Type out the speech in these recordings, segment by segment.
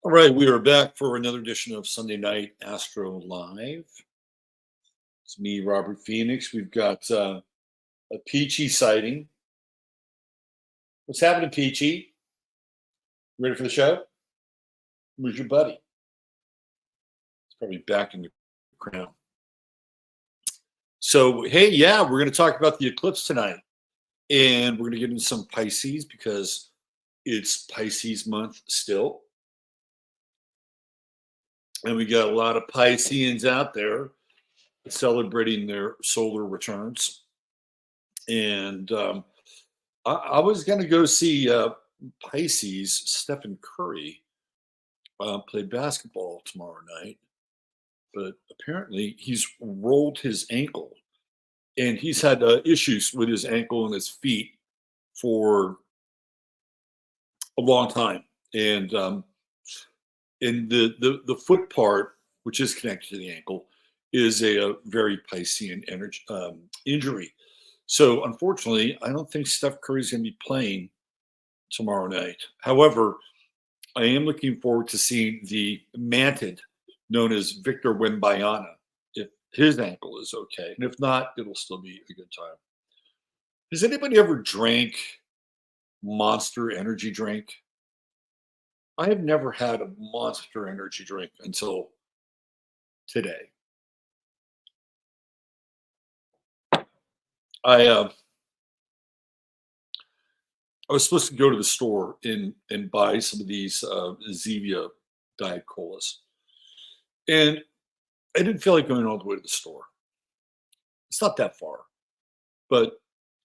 All right, we are back for another edition of Sunday Night Astro Live. It's me, Robert Phoenix. We've got a Peachy sighting. What's happening, Peachy? Ready for the show? Where's your buddy? He's probably back in the crown. So, hey, yeah, we're going to talk about the eclipse tonight. And we're going to get into some Pisces because it's Pisces month still. And we got a lot of Pisceans out there celebrating their solar returns. And I was going to go see Pisces, Stephen Curry, play basketball tomorrow night. But apparently he's rolled his ankle. And he's had issues with his ankle and his feet for a long time. And in the foot part, which is connected to the ankle, is a very Piscean energy, injury. So unfortunately, I don't think Steph Curry's going to be playing tomorrow night. However, I am looking forward to seeing the mantid known as Victor Wembanyama, if his ankle is okay. And if not, it'll still be a good time. Has anybody ever drank Monster energy drink? I have never had a Monster energy drink until today. I was supposed to go to the store and buy some of these Zevia Diet Colas. And I didn't feel like going all the way to the store. It's not that far, but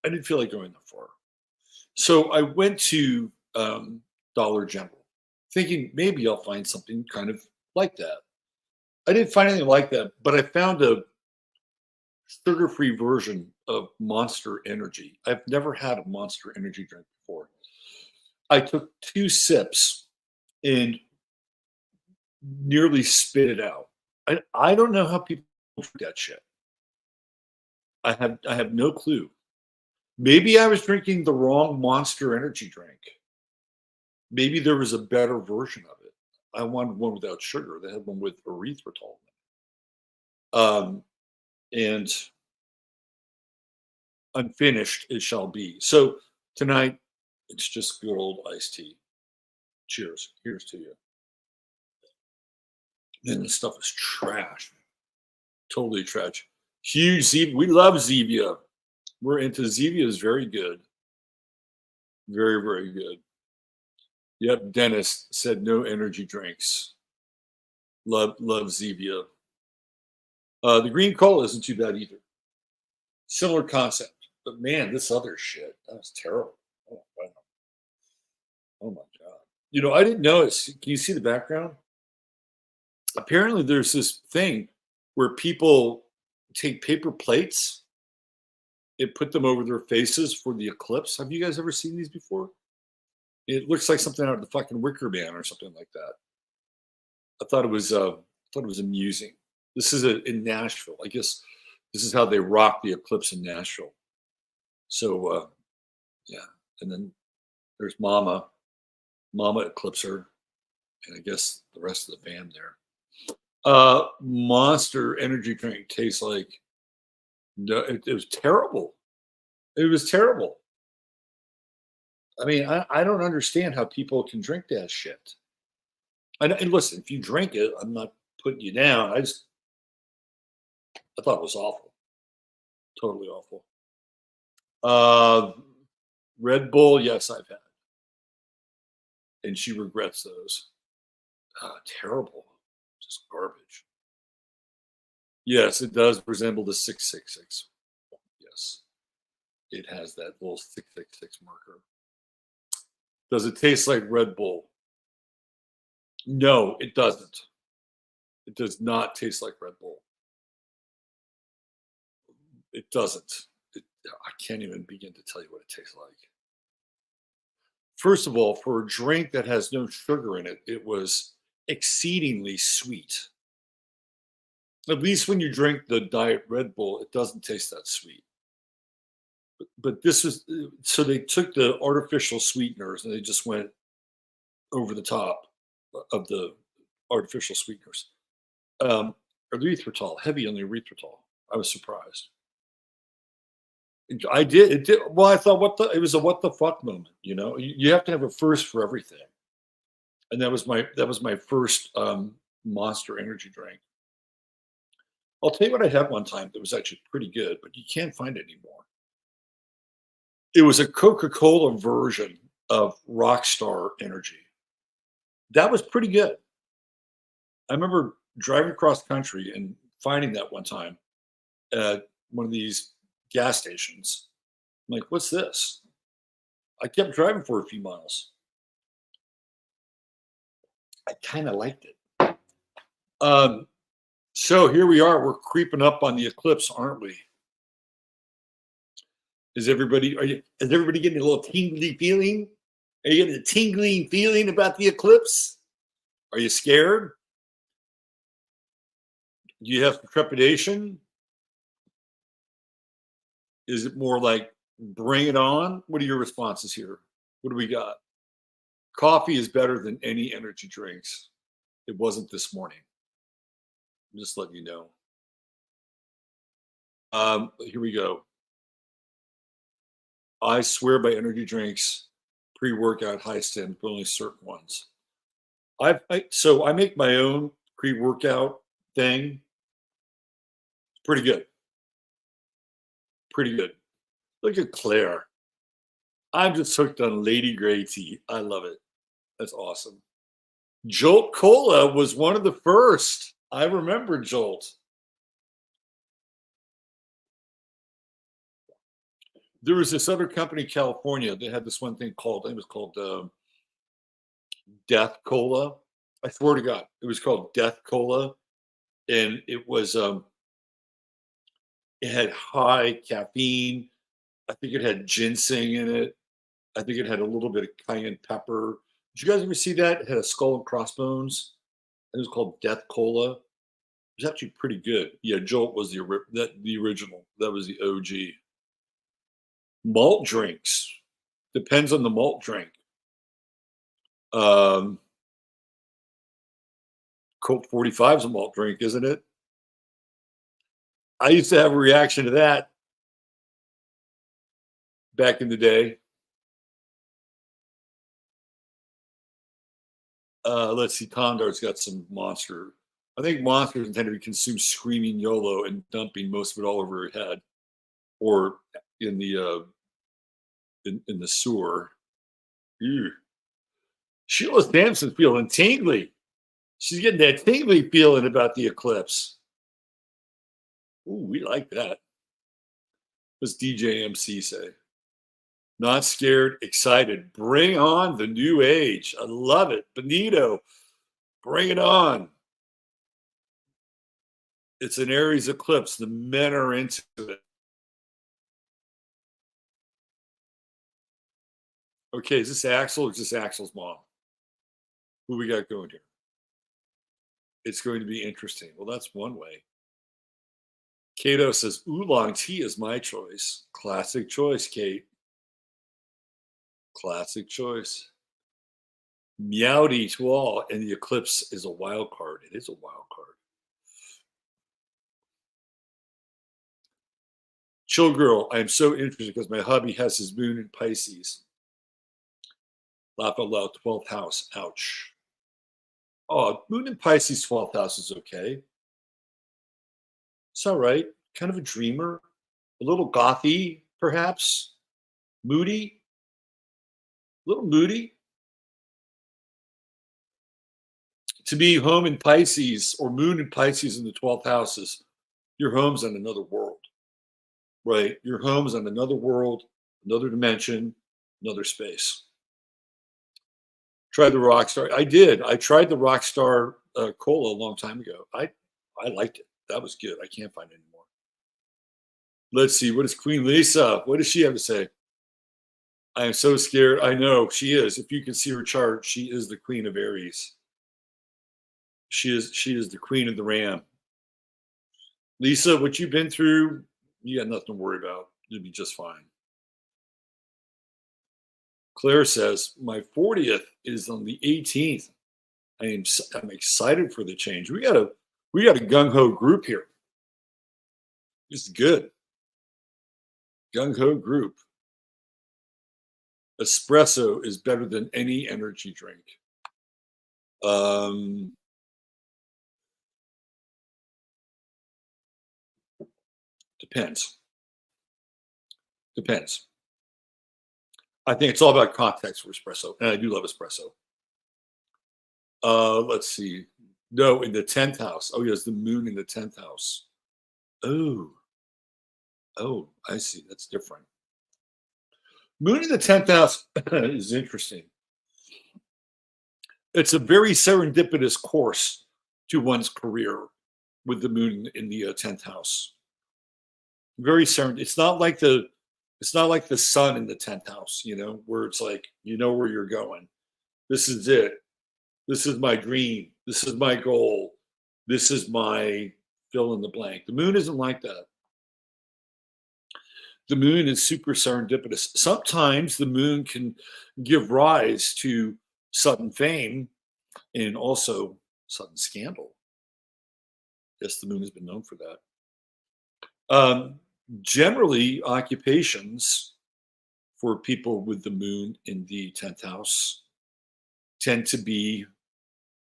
I didn't feel like going that far. So I went to Dollar General, thinking maybe I'll find something kind of like that. I didn't find anything like that, but I found a sugar-free version of Monster Energy. I've never had a Monster Energy drink before. I took 2 sips and nearly spit it out. I don't know how people drink that shit. I have no clue. Maybe I was drinking the wrong Monster Energy drink. Maybe there was a better version of it. I wanted one without sugar. They had one with erythritol. And unfinished it shall be. So tonight, it's just good old iced tea. Cheers. Here's to you. Man, this stuff is trash. Totally trash. Huge Zevia. We love Zevia. We're into Zevia is very good. Very, very good. Yep, Dennis said no energy drinks. Love Zevia. The green cola isn't too bad either. Similar concept. But man, this other shit, that was terrible. Oh, wow. Oh my God. You know, I didn't notice. Can you see the background? Apparently there's this thing where people take paper plates and put them over their faces for the eclipse. Have you guys ever seen these before? It looks like something out of the fucking Wicker Man or something like that. I thought it was amusing. This is in Nashville. I guess this is how they rock the eclipse in Nashville. So yeah, and then there's Mama Eclipser, and I guess the rest of the band there. Monster energy drink tastes like no, it was terrible. It was terrible. I mean, I don't understand how people can drink that shit. And listen, if you drink it, I'm not putting you down. I thought it was awful. Totally awful. Red Bull, yes, I've had. And she regrets those. Terrible. Just garbage. Yes, it does resemble the 666. Yes. It has that little 666 marker. Does it taste like Red Bull? No, it doesn't. It does not taste like Red Bull. It doesn't. I can't even begin to tell you what it tastes like. First of all, for a drink that has no sugar in it, it was exceedingly sweet. At least when you drink the Diet Red Bull, it doesn't taste that sweet. But this was, so they took the artificial sweeteners and they just went over the top. the artificial sweeteners. Erythritol, heavy on the erythritol. I was surprised. I did. It did. Well, I thought, it was a what the fuck moment. You have to have a first for everything, and that was my first Monster energy drink. I'll tell you what I had one time that was actually pretty good, but you can't find it anymore. It was a Coca-Cola version of Rockstar Energy. That was pretty good. I remember driving across country and finding that one time at one of these gas stations. I'm like, what's this? I kept driving for a few miles. I kind of liked it. So here we are. We're creeping up on the eclipse, aren't we? Is everybody getting a little tingly feeling? Are you getting a tingling feeling about the eclipse? Are you scared? Do you have some trepidation? Is it more like bring it on? What are your responses here? What do we got? Coffee is better than any energy drinks. It wasn't this morning. I'm just letting you know. Here we go. I swear by energy drinks, pre-workout, high stand, but only certain ones. So I make my own pre-workout thing. Pretty good. Pretty good. Look at Claire. I'm just hooked on Lady Grey tea. I love it. That's awesome. Jolt Cola was one of the first. I remember Jolt. There was this other company in California that had this one thing called, I think it was called Death Cola. I swear to God, it was called Death Cola. And it was, it had high caffeine. I think it had ginseng in it. I think it had a little bit of cayenne pepper. Did you guys ever see that? It had a skull and crossbones. It was called Death Cola. It was actually pretty good. Yeah, Jolt was the original. That was the OG. Malt drinks. Depends on the malt drink. Colt 45 is a malt drink, isn't it? I used to have a reaction to that back in the day. Let's see. Condar's got some Monster. I think Monster is intended to be consumed screaming YOLO and dumping most of it all over her head, or in the in the sewer. Ew. Sheila Sampson's feeling tingly. She's getting that tingly feeling about the eclipse. Ooh, we like that. What's DJ MC say? Not scared, excited. Bring on the new age. I love it. Benito, bring it on. It's an Aries eclipse. The men are into it. Okay, is this Axel or is this Axel's mom? Who we got going here? It's going to be interesting. Well, that's one way. Cato says, oolong tea is my choice. Classic choice, Kate. Classic choice. Meowdy to all. And the eclipse is a wild card. It is a wild card. Chill girl, I am so interested because my hubby has his moon in Pisces. Laugh out loud, 12th house. Ouch. Oh, moon in Pisces, 12th house is okay. It's all right. Kind of a dreamer, a little gothy, perhaps. Moody. A little moody. To be home in Pisces or moon in Pisces in the 12th house is your home's on another world, right? Your home's on another world, another dimension, another space. Tried the Rockstar. I did. I tried the Rockstar Cola a long time ago. I liked it. That was good. I can't find it anymore. Let's see. What is Queen Lisa? What does she have to say? I am so scared. I know she is. If you can see her chart, she is the Queen of Aries. She is the Queen of the Ram. Lisa, what you've been through, you got nothing to worry about. You'll be just fine. Claire says, my 40th is on the 18th. I'm excited for the change. We got a gung ho group here. This is good. Gung ho group. Espresso is better than any energy drink. Depends. Depends. I think it's all about context for espresso, and I do love espresso. Let's see. No, in the 10th house. Oh, yes, the moon in the 10th house. Oh, I see. That's different. Moon in the 10th house is interesting. It's a very serendipitous course to one's career with the moon in the 10th house. Very serendipitous. It's not like the sun in the 10th house, where it's like, where you're going. This is it. This is my dream. This is my goal. This is my fill in the blank. The moon isn't like that. The moon is super serendipitous. Sometimes the moon can give rise to sudden fame and also sudden scandal. Yes, the moon has been known for that. Generally, occupations for people with the moon in the 10th house tend to be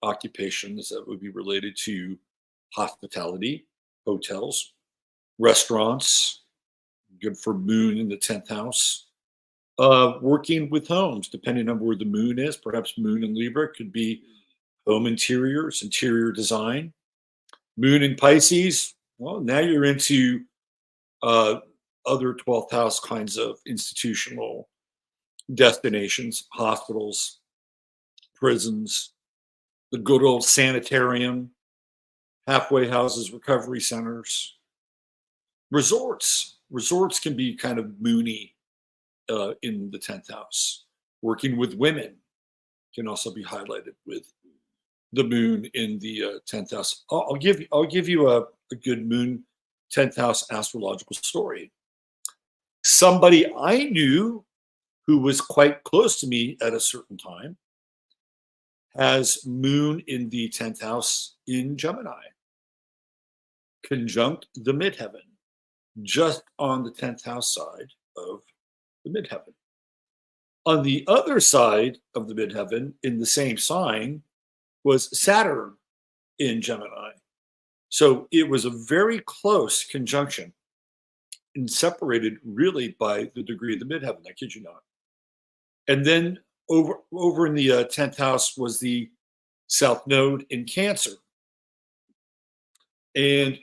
occupations that would be related to hospitality, hotels, restaurants, good for moon in the 10th house. Working with homes, depending on where the moon is, perhaps moon in Libra could be home interiors, interior design. Moon in Pisces, well, now you're into other 12th house kinds of institutional destinations, hospitals, prisons, the good old sanitarium, halfway houses, recovery centers, resorts. Resorts can be kind of moony in the 10th house. Working with women can also be highlighted with the moon in the 10th house. I'll give you a good moon 10th house astrological story. Somebody I knew who was quite close to me at a certain time has moon in the 10th house in Gemini, conjunct the midheaven, just on the 10th house side of the midheaven. On the other side of the midheaven, in the same sign, was Saturn in Gemini. So it was a very close conjunction and separated really by the degree of the midheaven. I kid you not. And then over in the 10th house was the South Node in Cancer. And,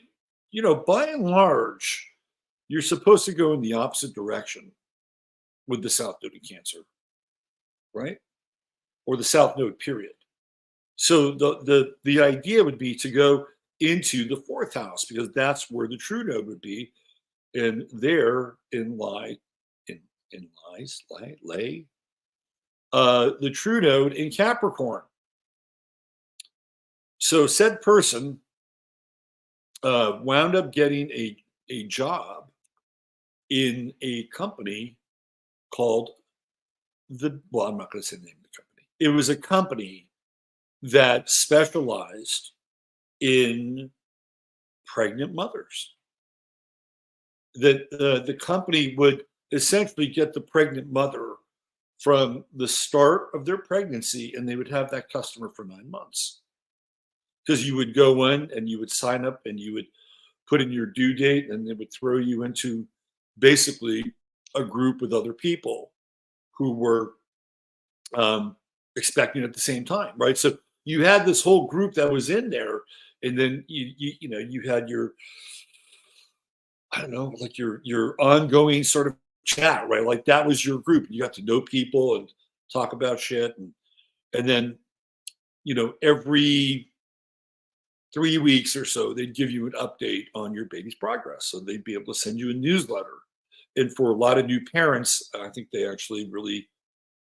by and large, you're supposed to go in the opposite direction with the South Node in Cancer, right? Or the South Node, period. So the idea would be to go into the 4th house, because that's where the true node would be, and therein lay the true node in Capricorn. So said person wound up getting a job in a company called I'm not going to say the name of the company. It was a company that specialized in pregnant mothers. That the company would essentially get the pregnant mother from the start of their pregnancy, and they would have that customer for 9 months. Because you would go in and you would sign up and you would put in your due date, and they would throw you into basically a group with other people who were expecting at the same time, right? So you had this whole group that was in there, and then you had your, I don't know, like your ongoing sort of chat, right? Like that was your group. You got to know people and talk about shit, and then every 3 weeks or so they'd give you an update on your baby's progress. So they'd be able to send you a newsletter. And for a lot of new parents, I think they actually really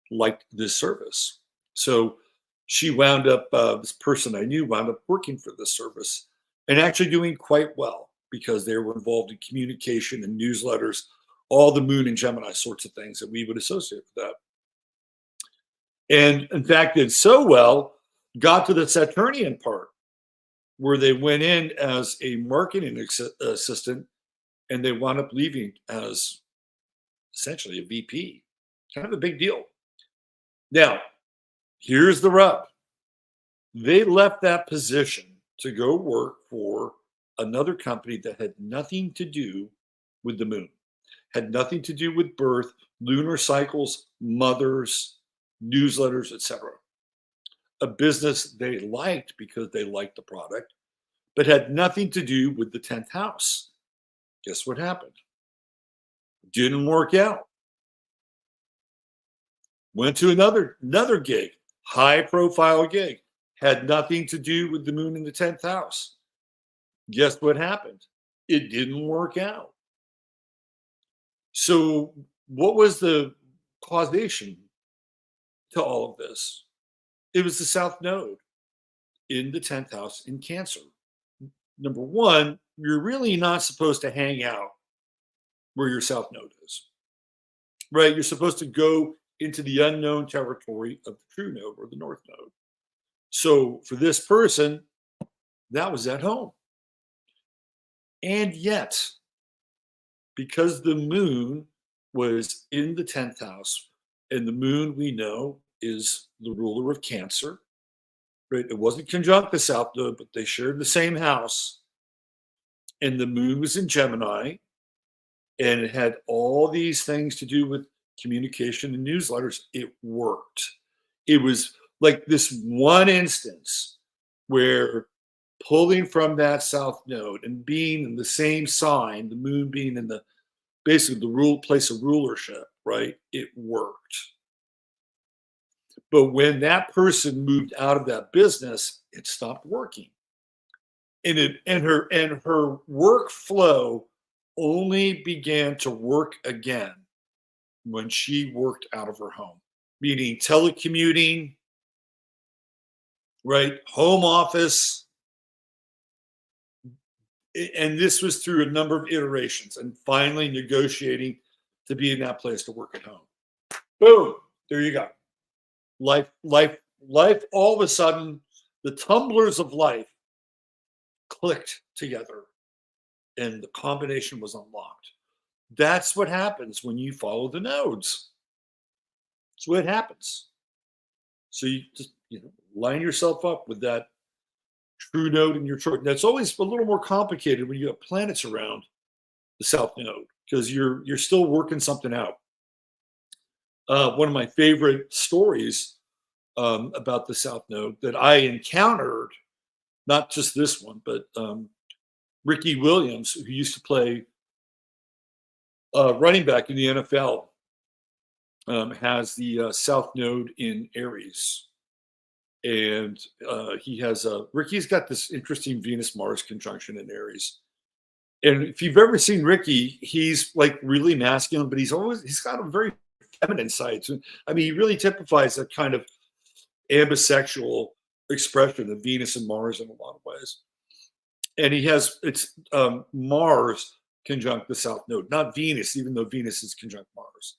liked this service. So she wound up, this person I knew wound up working for this service and actually doing quite well, because they were involved in communication and newsletters, all the moon and Gemini sorts of things that we would associate with that. And in fact, did so well got to the Saturnian part where they went in as a marketing assistant and they wound up leaving as essentially a VP. Kind of a big deal. Now, here's the rub. They left that position to go work for another company that had nothing to do with the moon, had nothing to do with birth, lunar cycles, mothers, newsletters, etc. A business they liked because they liked the product, but had nothing to do with the 10th house. Guess what happened? Didn't work out. Went to another gig, high profile gig, had nothing to do with the moon in the 10th house. Guess what happened? It didn't work out. So what was the causation to all of this? It was the South Node in the 10th house in Cancer. Number one, you're really not supposed to hang out where your South Node is, right? You're supposed to go into the unknown territory of the True Node or the North Node. So for this person, that was at home. And yet, because the moon was in the 10th house, and the moon we know is the ruler of Cancer, right? It wasn't conjunct the South Node, but they shared the same house. And the moon was in Gemini, and it had all these things to do with communication and newsletters. It worked. It was like this one instance where pulling from that South Node and being in the same sign, the moon being in the basically the place of rulership, right? It worked. But when that person moved out of that business, it stopped working. And her workflow only began to work again when she worked out of her home, meaning telecommuting, right? Home office. And this was through a number of iterations and finally negotiating to be in that place to work at home. Boom, there you go. Life, all of a sudden, the tumblers of life clicked together and the combination was unlocked. That's what happens when you follow the nodes. That's what happens. So you just line yourself up with that true node in your chart. That's always a little more complicated when you have planets around the South Node because you're still working something out. One of my favorite stories about the South Node that I encountered, not just this one, but Ricky Williams, who used to play running back in the NFL, has the South Node in Aries. And Ricky's got this interesting Venus-Mars conjunction in Aries. And if you've ever seen Ricky, he's like really masculine, but he's got a very feminine side. So, I mean, he really typifies that kind of ambisexual expression of Venus and Mars in a lot of ways. And it's Mars conjunct the South Node, not Venus, even though Venus is conjunct Mars.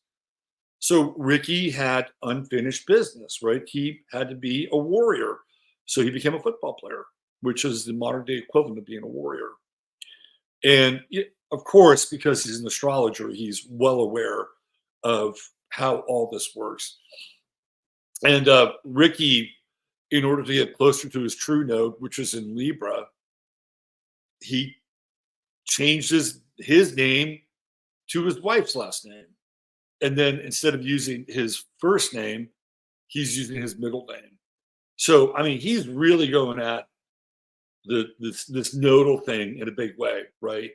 So Ricky had unfinished business, right? He had to be a warrior. So he became a football player, which is the modern day equivalent of being a warrior. And of course, because he's an astrologer, he's well aware of how all this works. And Ricky, in order to get closer to his true node, which is in Libra, he changed his name to his wife's last name. And then instead of using his first name, he's using his middle name. So, I mean, he's really going at this nodal thing in a big way, right?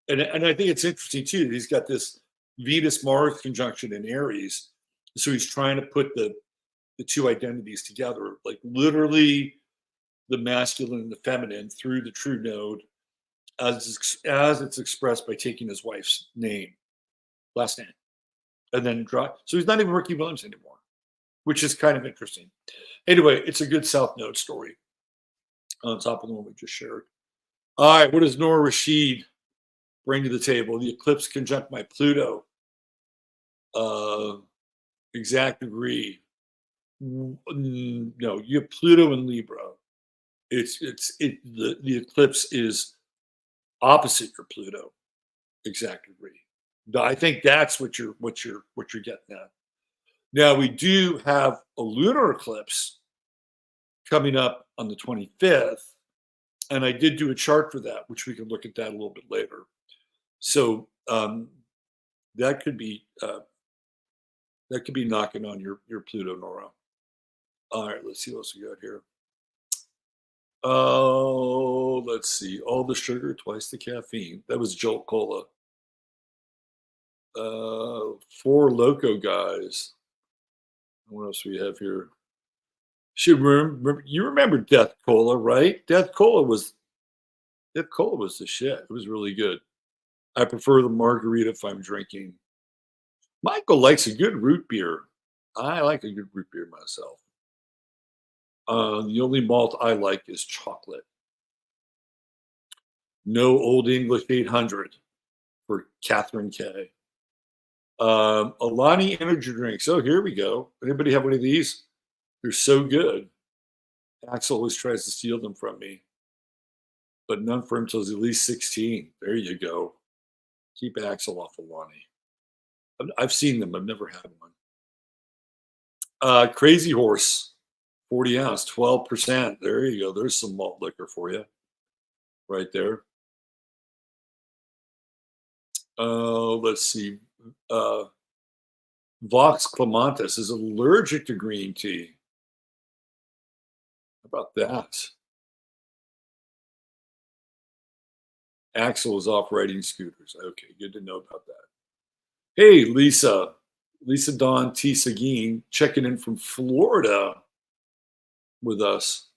And I think it's interesting, too, that he's got this Venus-Mars conjunction in Aries. So he's trying to put the two identities together, like literally the masculine and the feminine through the true node as it's expressed by taking his wife's name, last name. And then so he's not even Ricky Williams anymore, which is kind of interesting. Anyway, it's a good South Node story on top of the one we just shared. All right, what does Noor Rashid bring to the table? The eclipse conjunct my Pluto. Exact degree. No, you have Pluto and Libra. The eclipse is opposite your Pluto exact degree. I think that's what you're getting at. Now we do have a lunar eclipse coming up on the 25th, and I did do a chart for that, which we can look at that a little bit later. So that could be knocking on your Pluto, Nora. All right, let's see what else we got here. Oh, let's see. All the sugar, twice the caffeine. That was Jolt Cola. 4 Loco guys. What else we have here? You remember Death Cola, right? Death Cola was the shit. It was really good. I prefer the margarita if I'm drinking. Michael likes a good root beer. I like a good root beer myself. The only malt I like is chocolate. No Old English 800 for Catherine K. Alani energy drinks. Oh, here we go. Anybody have one of these? They're so good. Axel always tries to steal them from me, but none for him till he's at least 16. There you go. Keep Axel off Alani. I've seen them. I've never had one. Crazy Horse, 40 ounce, 12%. There you go. There's some malt liquor for you right there. Let's see. Vox Clementis is allergic to green tea. How about that? Axel is off riding scooters. Okay, good to know about that. Hey, Lisa Dawn T. Seguin, checking in from Florida with us.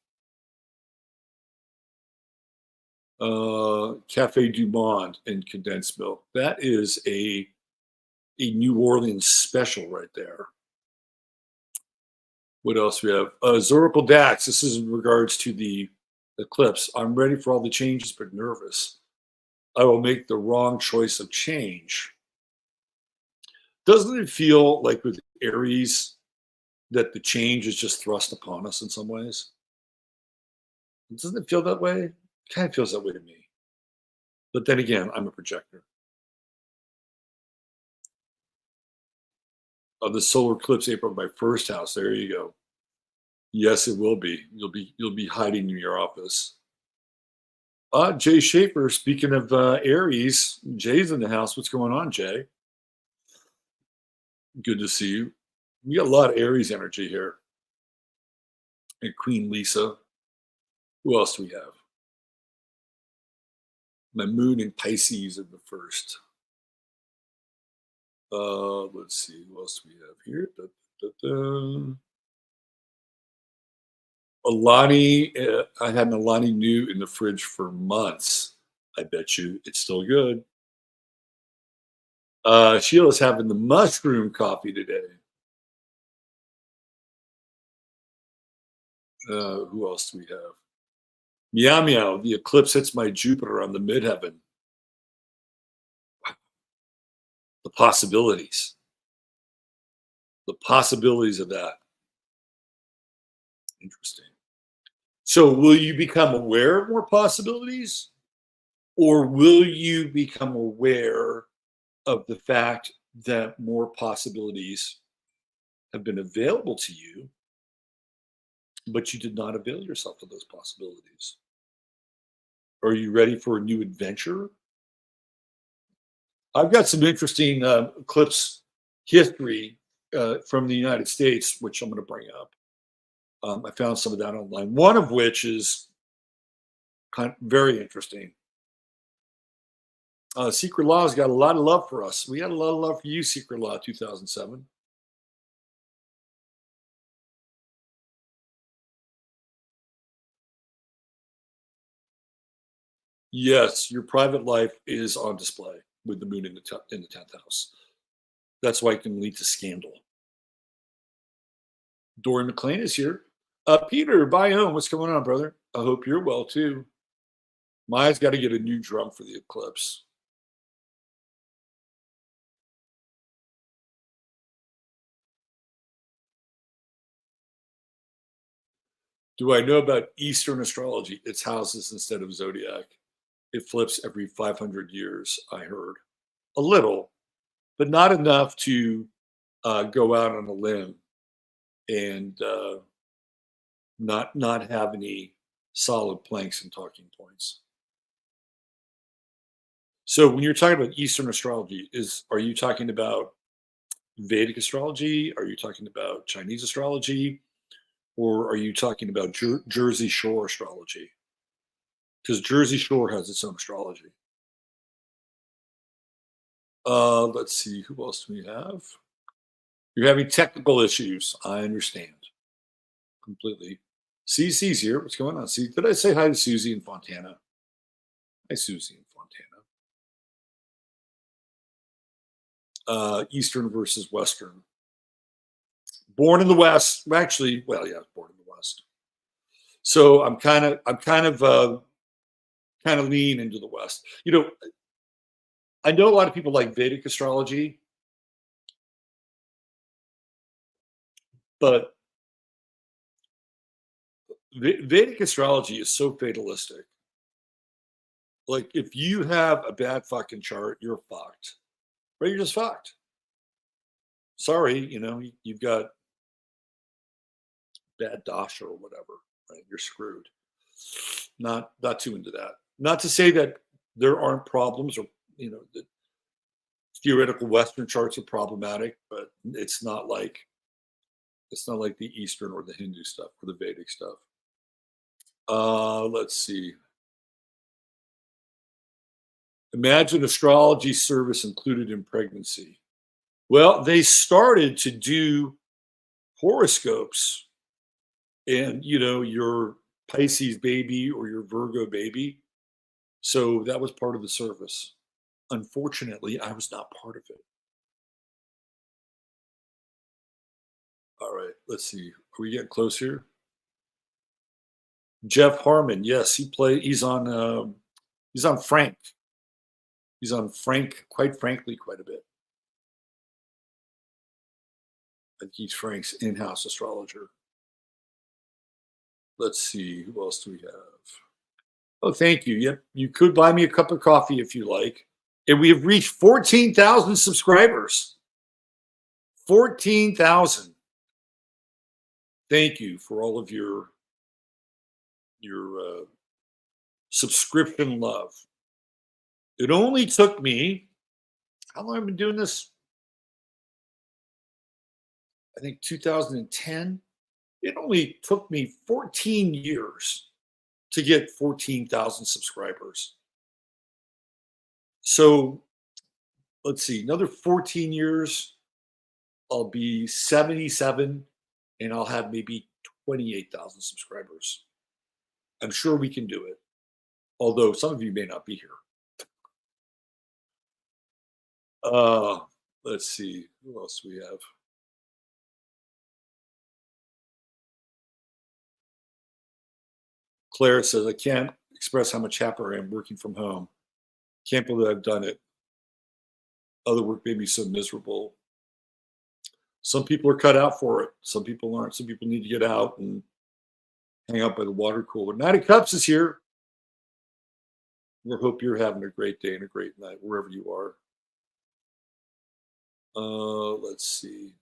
Cafe Du Monde and condensed milk. That is a New Orleans special right there. What else we have? Zoracle Dax. This is in regards to the eclipse. I'm ready for all the changes, but nervous. I will make the wrong choice of change. Doesn't it feel like with Aries that the change is just thrust upon us in some ways? Doesn't it feel that way? It kind of feels that way to me. But then again, I'm a projector. The solar eclipse April, my first house. There you go. Yes, it will be. You'll be hiding in your office. Jay Schaefer, speaking of Aries, Jay's in the house. What's going on, Jay? Good to see you. We got a lot of Aries energy here. And Queen Lisa. Who else do we have? My moon in Pisces in the first. Let's see. Who else do we have here? Alani, I had an Alani New in the fridge for months. I bet you it's still good. Sheila's having the mushroom coffee today. Who else do we have? Meow Meow, the eclipse hits my Jupiter on the midheaven. The possibilities. The possibilities of that. Interesting. So will you become aware of more possibilities? Or will you become aware of the fact that more possibilities have been available to you, but you did not avail yourself of those possibilities? Are you ready for a new adventure? I've got some interesting eclipse history from the United States, which I'm going to bring up. I found some of that online, one of which is kind of very interesting. Secret Law's got a lot of love for us. We had a lot of love for you, Secret Law 2007. Yes, your private life is on display with the moon in the 10th house. That's why it can lead to scandal. Dory McLean is here. Peter, Biome, what's going on, brother? I hope you're well too. Maya's got to get a new drum for the eclipse. Do I know about Eastern astrology? It's houses instead of zodiac. It flips every 500 years, I heard. A little, but not enough to go out on a limb and not have any solid planks and talking points. So when you're talking about Eastern astrology, are you talking about Vedic astrology? Are you talking about Chinese astrology? Or are you talking about Jersey Shore astrology? Because Jersey Shore has its own astrology. Let's see, who else do we have? You're having technical issues. I understand completely. CC's here. What's going on? See, did I say hi to Susie in Fontana? Hi, Susie in Fontana. Eastern versus Western. Born in the West. Actually, well, yeah, born in the West. So I'm kind of lean into the West. You know, I know a lot of people like Vedic astrology, but Vedic astrology is so fatalistic. Like, if you have a bad fucking chart, you're fucked. Right? You're just fucked. Sorry, you've got bad dasha or whatever. Right? You're screwed. Not too into that. Not to say that there aren't problems, or that theoretical Western charts are problematic, but it's not like the Eastern or the Hindu stuff or the Vedic stuff. Let's see. Imagine astrology service included in pregnancy. Well, they started to do horoscopes and, your Pisces baby or your Virgo baby. So that was part of the service. Unfortunately, I was not part of it. All right, let's see. Are we getting close here? Jeff Harmon, yes, he's on Frank. He's on Frank, quite frankly, quite a bit. I think he's Frank's in-house astrologer. Let's see, who else do we have? Oh, thank you. Yep, you could buy me a cup of coffee if you like. And we have reached 14,000 subscribers. 14,000. Thank you for all of your subscription love. It only took me, how long have I been doing this? I think 2010. It only took me 14 years to get 14,000 subscribers. So let's see, another 14 years, I'll be 77 and I'll have maybe 28,000 subscribers. I'm sure we can do it. Although some of you may not be here. Let's see, who else do we have? Claire says, I can't express how much happier I am working from home. Can't believe I've done it. Other work made me so miserable. Some people are cut out for it. Some people aren't. Some people need to get out and hang out by the water cooler. Night of Cups is here. We hope you're having a great day and a great night wherever you are. Let's see.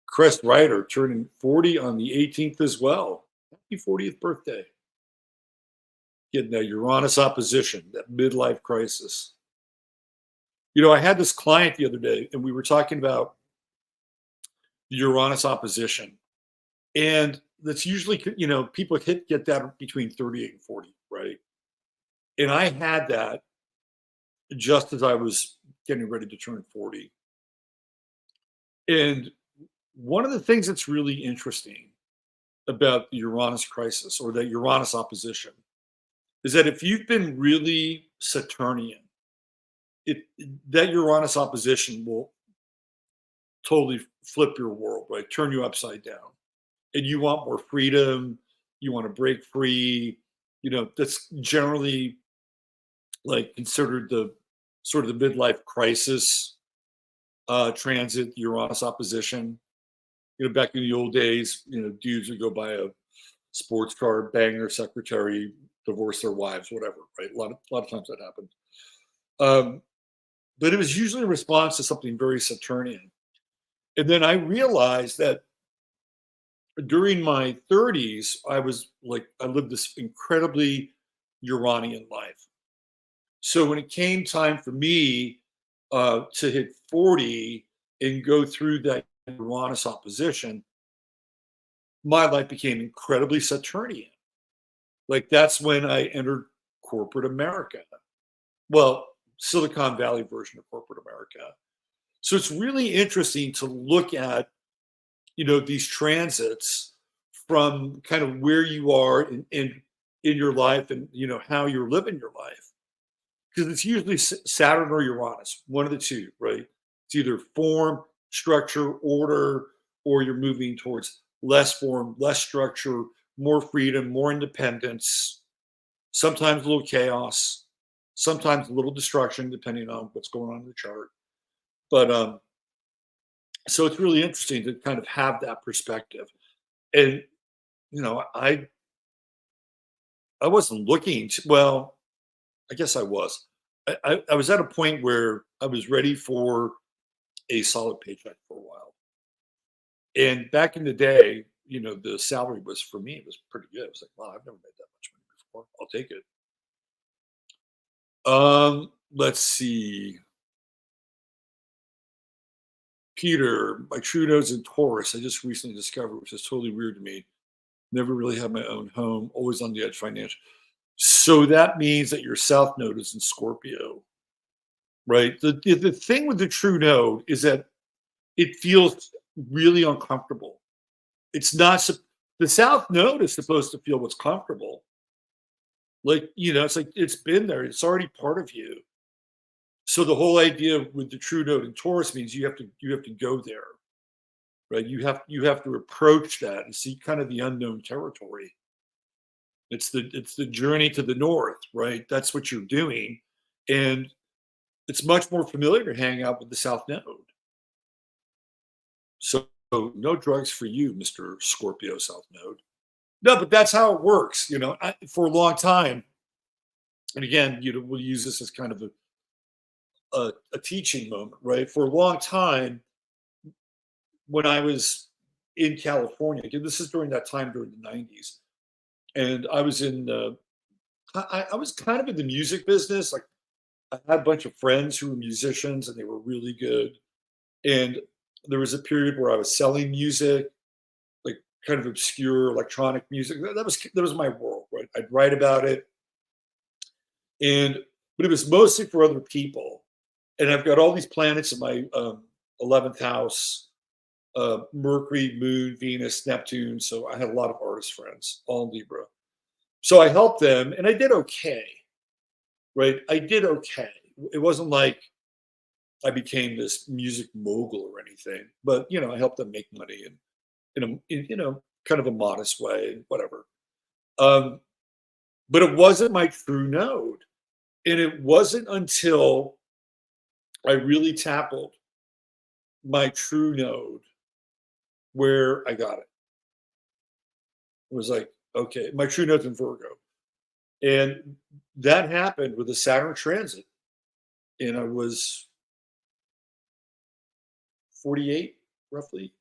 Crest Ryder turning 40 on the 18th as well. Happy 40th birthday. Getting that Uranus opposition, that midlife crisis. I had this client the other day, and we were talking about the Uranus opposition. And that's usually, people get that between 38 and 40, right? And I had that just as I was getting ready to turn 40. And one of the things that's really interesting about the Uranus crisis or the Uranus opposition is that if you've been really Saturnian, that Uranus opposition will totally flip your world, right? Turn you upside down. And you want more freedom, you want to break free. That's generally like considered the sort of the midlife crisis transit, Uranus opposition. back in the old days, dudes would go buy a sports car, bang their secretary, divorce their wives, whatever, right? A lot of times that happened. Um, but it was usually in response to something very Saturnian. And then I realized that during my 30s, I lived this incredibly Uranian life. So when it came time for me to hit 40 and go through that Uranus opposition, my life became incredibly Saturnian. Like that's when I entered corporate America. Well, Silicon Valley version of corporate America. So it's really interesting to look at, these transits from kind of where you are in your life and, how you're living your life. Because it's usually Saturn or Uranus, one of the two, right? It's either form, structure, order, or you're moving towards less form, less structure, more freedom, more independence, sometimes a little chaos, sometimes a little destruction, depending on what's going on in the chart. But so it's really interesting to kind of have that perspective. And I wasn't looking to, well, I guess I was. I was at a point where I was ready for a solid paycheck for a while. And back in the day, the salary was for me, it was pretty good. It was like, wow, I've never made that much money before. I'll take it. Let's see. Peter, my true node's in Taurus. I just recently discovered, which is totally weird to me. Never really had my own home, always on the edge financially. So that means that your south node is in Scorpio, right? The thing with the true node is that it feels really uncomfortable. It's not, the south node is supposed to feel what's comfortable. Like, it's like it's been there, it's already part of you. So the whole idea with the true node in Taurus means you have to go there, right? You have to approach that and see kind of the unknown territory. It's the journey to the north, right? That's what you're doing. And it's much more familiar to hang out with the South Node. So no drugs for you, Mr. Scorpio South Node. No, but that's how it works. For a long time, and again, we'll use this as kind of a teaching moment, right? For a long time, when I was in California, this is during that time during the 90s, and I was I was kind of in the music business. Like I had a bunch of friends who were musicians and they were really good. And there was a period where I was selling music, like kind of obscure electronic music. That was my world, right? I'd write about it. But it was mostly for other people. And I've got all these planets in my 11th house, Mercury, Moon, Venus, Neptune. So I had a lot of artist friends, all in Libra. So I helped them and I did okay, right? I did okay. It wasn't like I became this music mogul or anything, but I helped them make money in kind of a modest way, whatever. But it wasn't my true node, and it wasn't until I really tackled my true node where I got it. It was like, okay, my true node's in Virgo, and that happened with the Saturn transit, and I was 48, roughly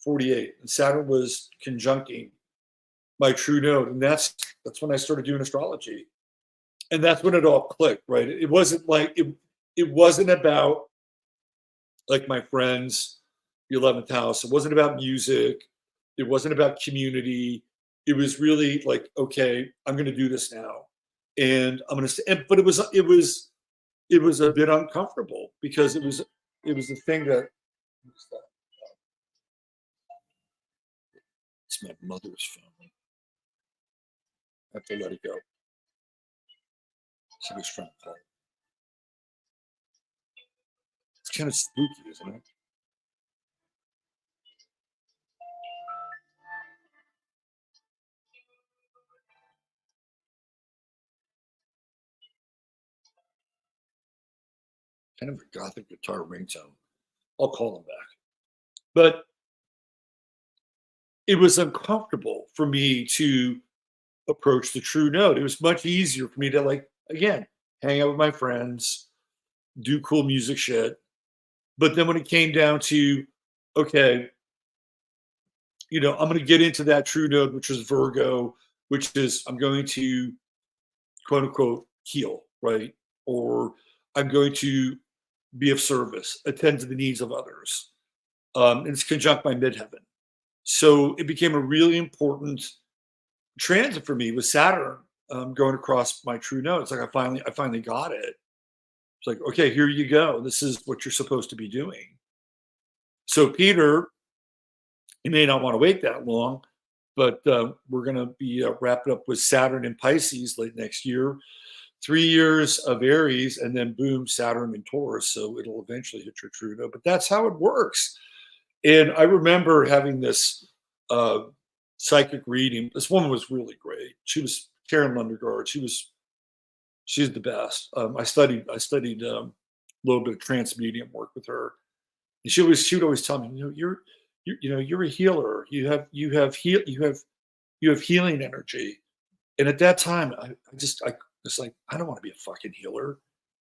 48, and Saturn was conjuncting my true node, and that's when I started doing astrology, and that's when it all clicked. Right? It wasn't like it wasn't about like my friends, the 11th house. It wasn't about music. It wasn't about community. It was really like, okay, I'm going to do this now, and I'm going to. But it was a bit uncomfortable because it was the thing that. It's my mother's phone. I have to let it go. She was trying to call. It's kind of spooky, isn't it? Kind of a gothic guitar ringtone. I'll call them back. But it was uncomfortable for me to approach the true node. It was much easier for me to, like, again, hang out with my friends, do cool music shit. But then when it came down to, okay, I'm going to get into that true node, which is Virgo, which is I'm going to quote unquote heal, right? Or I'm going to be of service, attend to the needs of others. And it's conjunct my midheaven. So it became a really important transit for me with Saturn going across my true node. It's like I finally got it. It's like, okay, here you go. This is what you're supposed to be doing. So Peter, you may not want to wait that long, but we're going to be wrapping up with Saturn in Pisces late next year. 3 years of Aries, and then boom, Saturn in Taurus. So it'll eventually hit your true node. But that's how it works. And I remember having this psychic reading. This woman was really great. She was Karen Lundergaard. She's the best. I studied a little bit of trance medium work with her, and she would always tell me, you're a healer. You have healing energy. And at that time, I was like, I don't want to be a fucking healer.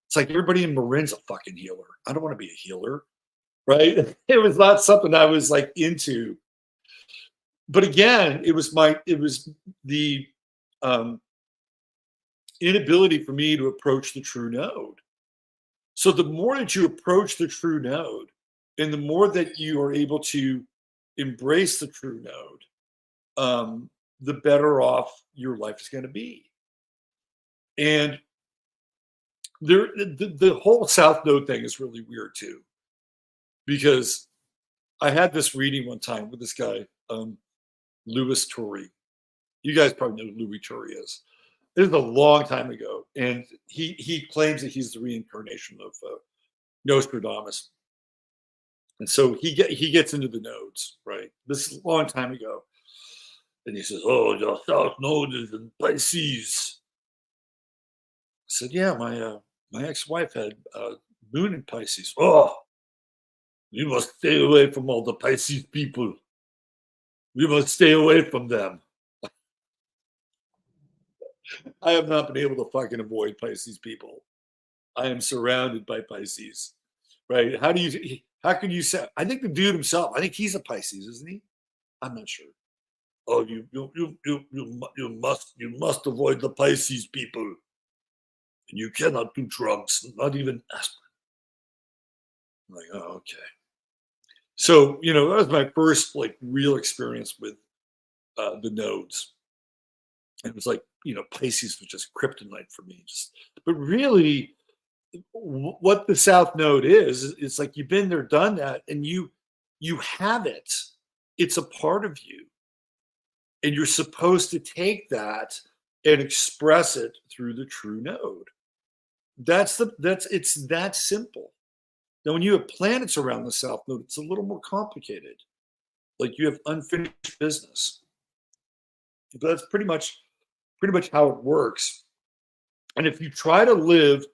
It's like everybody in Marin's a fucking healer. I don't want to be a healer, right? It was not something I was like into. But again, it was the inability for me to approach the true node. So the more that you approach the true node, and the more that you are able to embrace the true node, the better off your life is going to be. And the whole South Node thing is really weird too, because I had this reading one time with this guy, Louis Torrey. You guys probably know who Louis Torrey is. This is a long time ago, and he claims that he's the reincarnation of Nostradamus. And so he gets into the nodes, right? This is a long time ago. And he says, "Oh, your South Node is in Pisces." I said, "Yeah, my ex-wife had moon in Pisces." "Oh, you must stay away from all the Pisces people. You must stay away from them." I have not been able to fucking avoid Pisces people. I am surrounded by Pisces, right? How can you say? I think the dude himself, I think he's a Pisces, isn't he? I'm not sure. "Oh, you must avoid the Pisces people, and you cannot do drugs, not even aspirin." I'm like, oh, okay. So that was my first like real experience with the nodes. It was like Pisces was just kryptonite for me. But really, what the South Node is, it's like you've been there, done that, and you have it. It's a part of you, and you're supposed to take that and express it through the true node. It's that simple. Now, when you have planets around the South Node, it's a little more complicated. Like you have unfinished business. But that's pretty much how it works. And if you try to live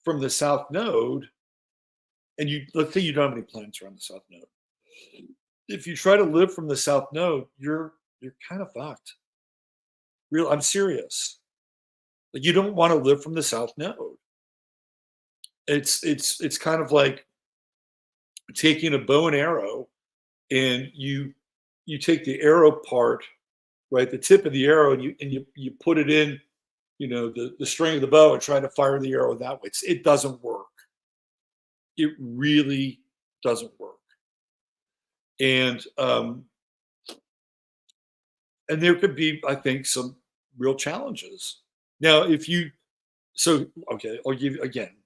from the South Node, and let's say you don't have any planets around the South Node, if you try to live from the South Node, you're kind of fucked. I'm serious. Like you don't want to live from the South Node. It's kind of like taking a bow and arrow, and you take the arrow part, right, the tip of the arrow, and you put it in, the string of the bow, and try to fire the arrow that way. It doesn't work. It really doesn't work. And there could be, I think, some real challenges. Now, I'll give you again.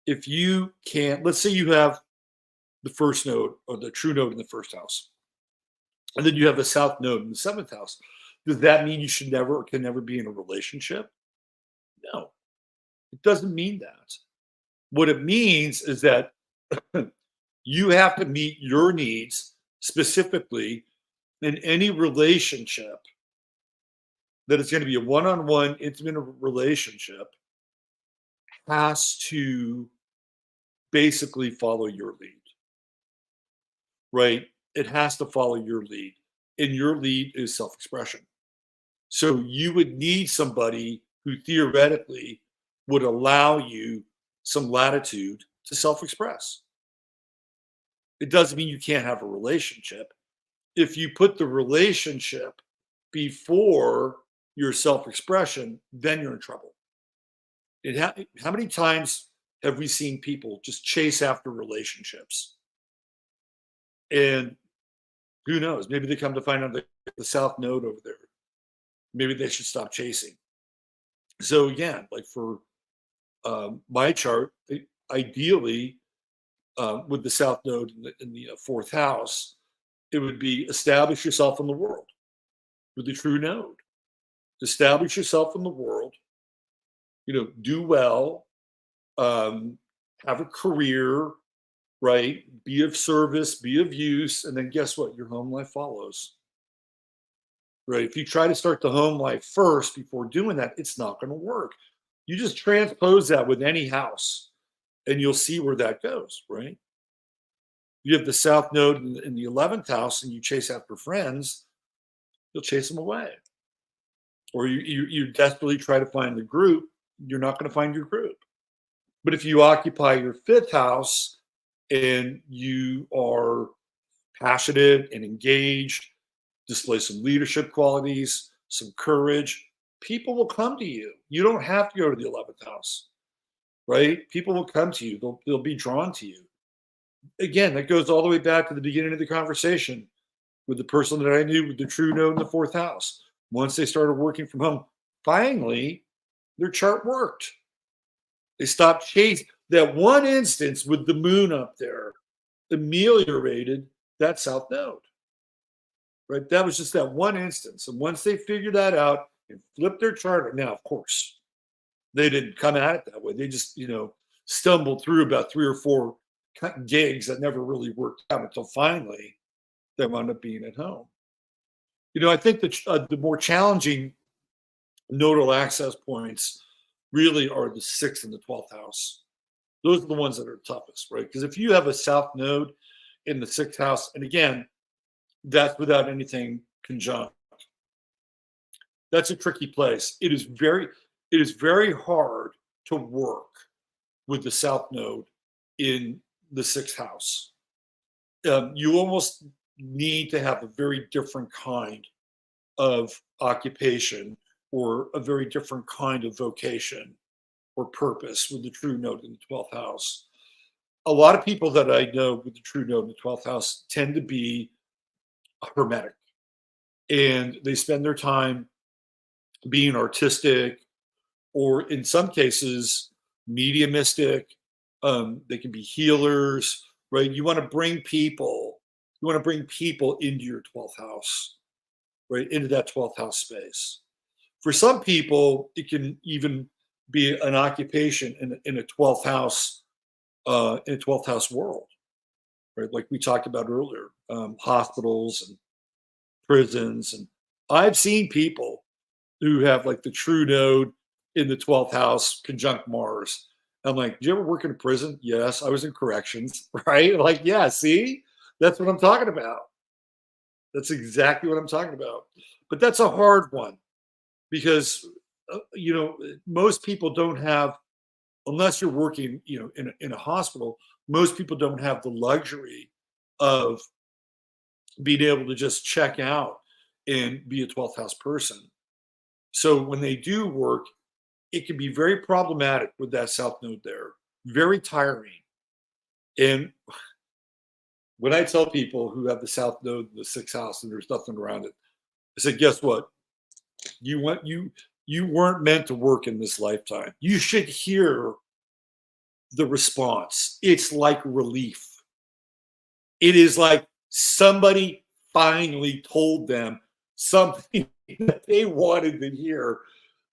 If you can't, let's say you have the first node or the true node in the first house, and then you have the South Node in the seventh house. Does that mean you should never or can never be in a relationship? No, it doesn't mean that. What it means is that you have to meet your needs specifically in any relationship that is going to be a one-on-one intimate relationship has to basically follow your lead, right? It has to follow your lead. and your lead is self-expression. So you would need somebody who theoretically would allow you some latitude to self-express. It doesn't mean you can't have a relationship. If you put the relationship before your self-expression, then you're in trouble. How many times have we seen people just chase after relationships? And who knows? Maybe they come to find out that the South Node over there. Maybe they should stop chasing. So again, like for my chart, ideally, with the South Node in the fourth house, it would be establish yourself in the world with the true node. Establish yourself in the world, do well, have a career, right? Be of service, be of use, and then guess what? Your home life follows. Right? If you try to start the home life first before doing that, it's not going to work. You just transpose that with any house, and you'll see where that goes, right? You have the South Node in the 11th house, and you chase after friends, you'll chase them away. Or you desperately try to find the group, you're not going to find your group. But if you occupy your 5th house and you are passionate and engaged, display some leadership qualities, some courage, people will come to you. You don't have to go to the 11th house, right? People will come to you. They'll be drawn to you. Again, that goes all the way back to the beginning of the conversation with the person that I knew with the true node in the 4th house. Once they started working from home, finally, their chart worked. They stopped chasing. That one instance with the moon up there ameliorated that South Node. Right? That was just that one instance. And once they figured that out and flipped their chart, now, of course, they didn't come at it that way. They just, stumbled through about 3 or 4 gigs that never really worked out until finally they wound up being at home. I think that the more challenging nodal access points really are the 6th and the 12th house. Those are the ones that are toughest, right? Because if you have a South Node in the 6th house, and again, that's without anything conjunct. That's a tricky place. It is very hard to work with the South Node in the 6th house. You almost need to have a very different kind of occupation or a very different kind of vocation or purpose with the true node in the 12th house. A lot of people that I know with the true node in the 12th house tend to be hermetic, and they spend their time being artistic or in some cases mediumistic. They can be healers, right? You want to bring people into your 12th house, right? Into that 12th house space. For some people, it can even be an occupation in a 12th house, world, right? Like we talked about earlier, hospitals and prisons. And I've seen people who have like the true node in the 12th house conjunct Mars. I'm like, did you ever work in a prison? Yes, I was in corrections, right? Like, yeah, see, that's what I'm talking about. That's exactly what I'm talking about. But that's a hard one because, most people don't have, unless you're working, in a hospital, most people don't have the luxury of being able to just check out and be a 12th house person. So when they do work, it can be very problematic with that South Node there, very tiring. And when I tell people who have the South Node in the 6th house and there's nothing around it, I said, guess what? You weren't meant to work in this lifetime. You should hear the response. It's like relief. It is like somebody finally told them something that they wanted to hear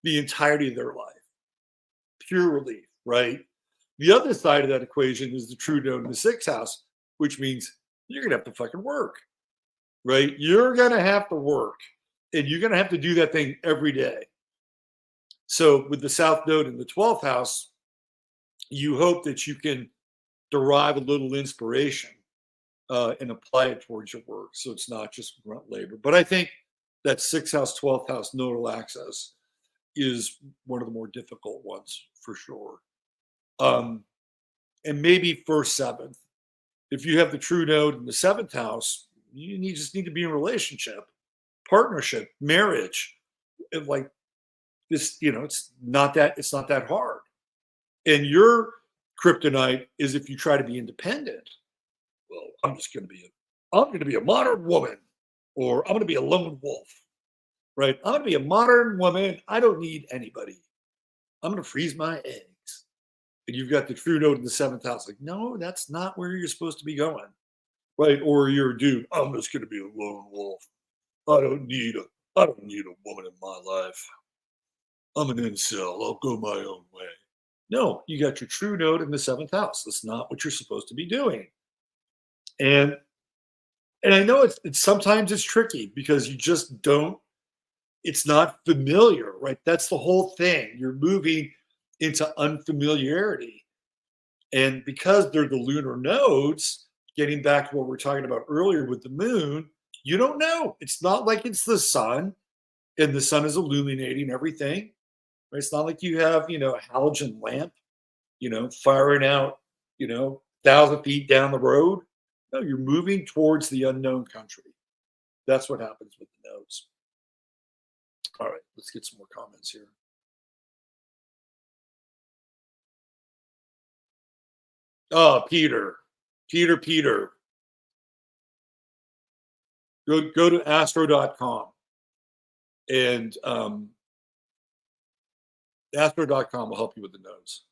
the entirety of their life. Pure relief, right? The other side of that equation is the true node in the 6th house, which means you're going to have to fucking work, right? You're going to have to work, and you're going to have to do that thing every day. So with the South Node in the 12th house, you hope that you can derive a little inspiration and apply it towards your work. So it's not just grunt labor. But I think that 6th house, 12th house nodal axis is one of the more difficult ones for sure. And maybe first, 7th. If you have the true node in the 7th house, just need to be in a relationship, partnership, marriage. And like this, it's not that hard. And your kryptonite is if you try to be independent. Well, I'm going to be a modern woman, or I'm going to be a lone wolf, right? I'm going to be a modern woman. I don't need anybody. I'm going to freeze my eggs. And you've got the true node in the 7th house. Like, no, that's not where you're supposed to be going, right? Or you're a dude. I'm just going to be a lone wolf. I don't need a woman in my life. I'm an incel. I'll go my own way. No, you got your true node in the 7th house. That's not what you're supposed to be doing. And I know it's sometimes it's tricky because you just don't, it's not familiar, right? That's the whole thing. You're moving into unfamiliarity. And because they're the lunar nodes, getting back to what we were talking about earlier with the moon, you don't know. It's not like it's the sun and the sun is illuminating everything. Right? It's not like you have, a halogen lamp, firing out, 1,000 feet down the road. No, you're moving towards the unknown country. That's what happens with the nodes. All right, let's get some more comments here. Oh, Peter. Go to astro.com and astro.com will help you with the nodes.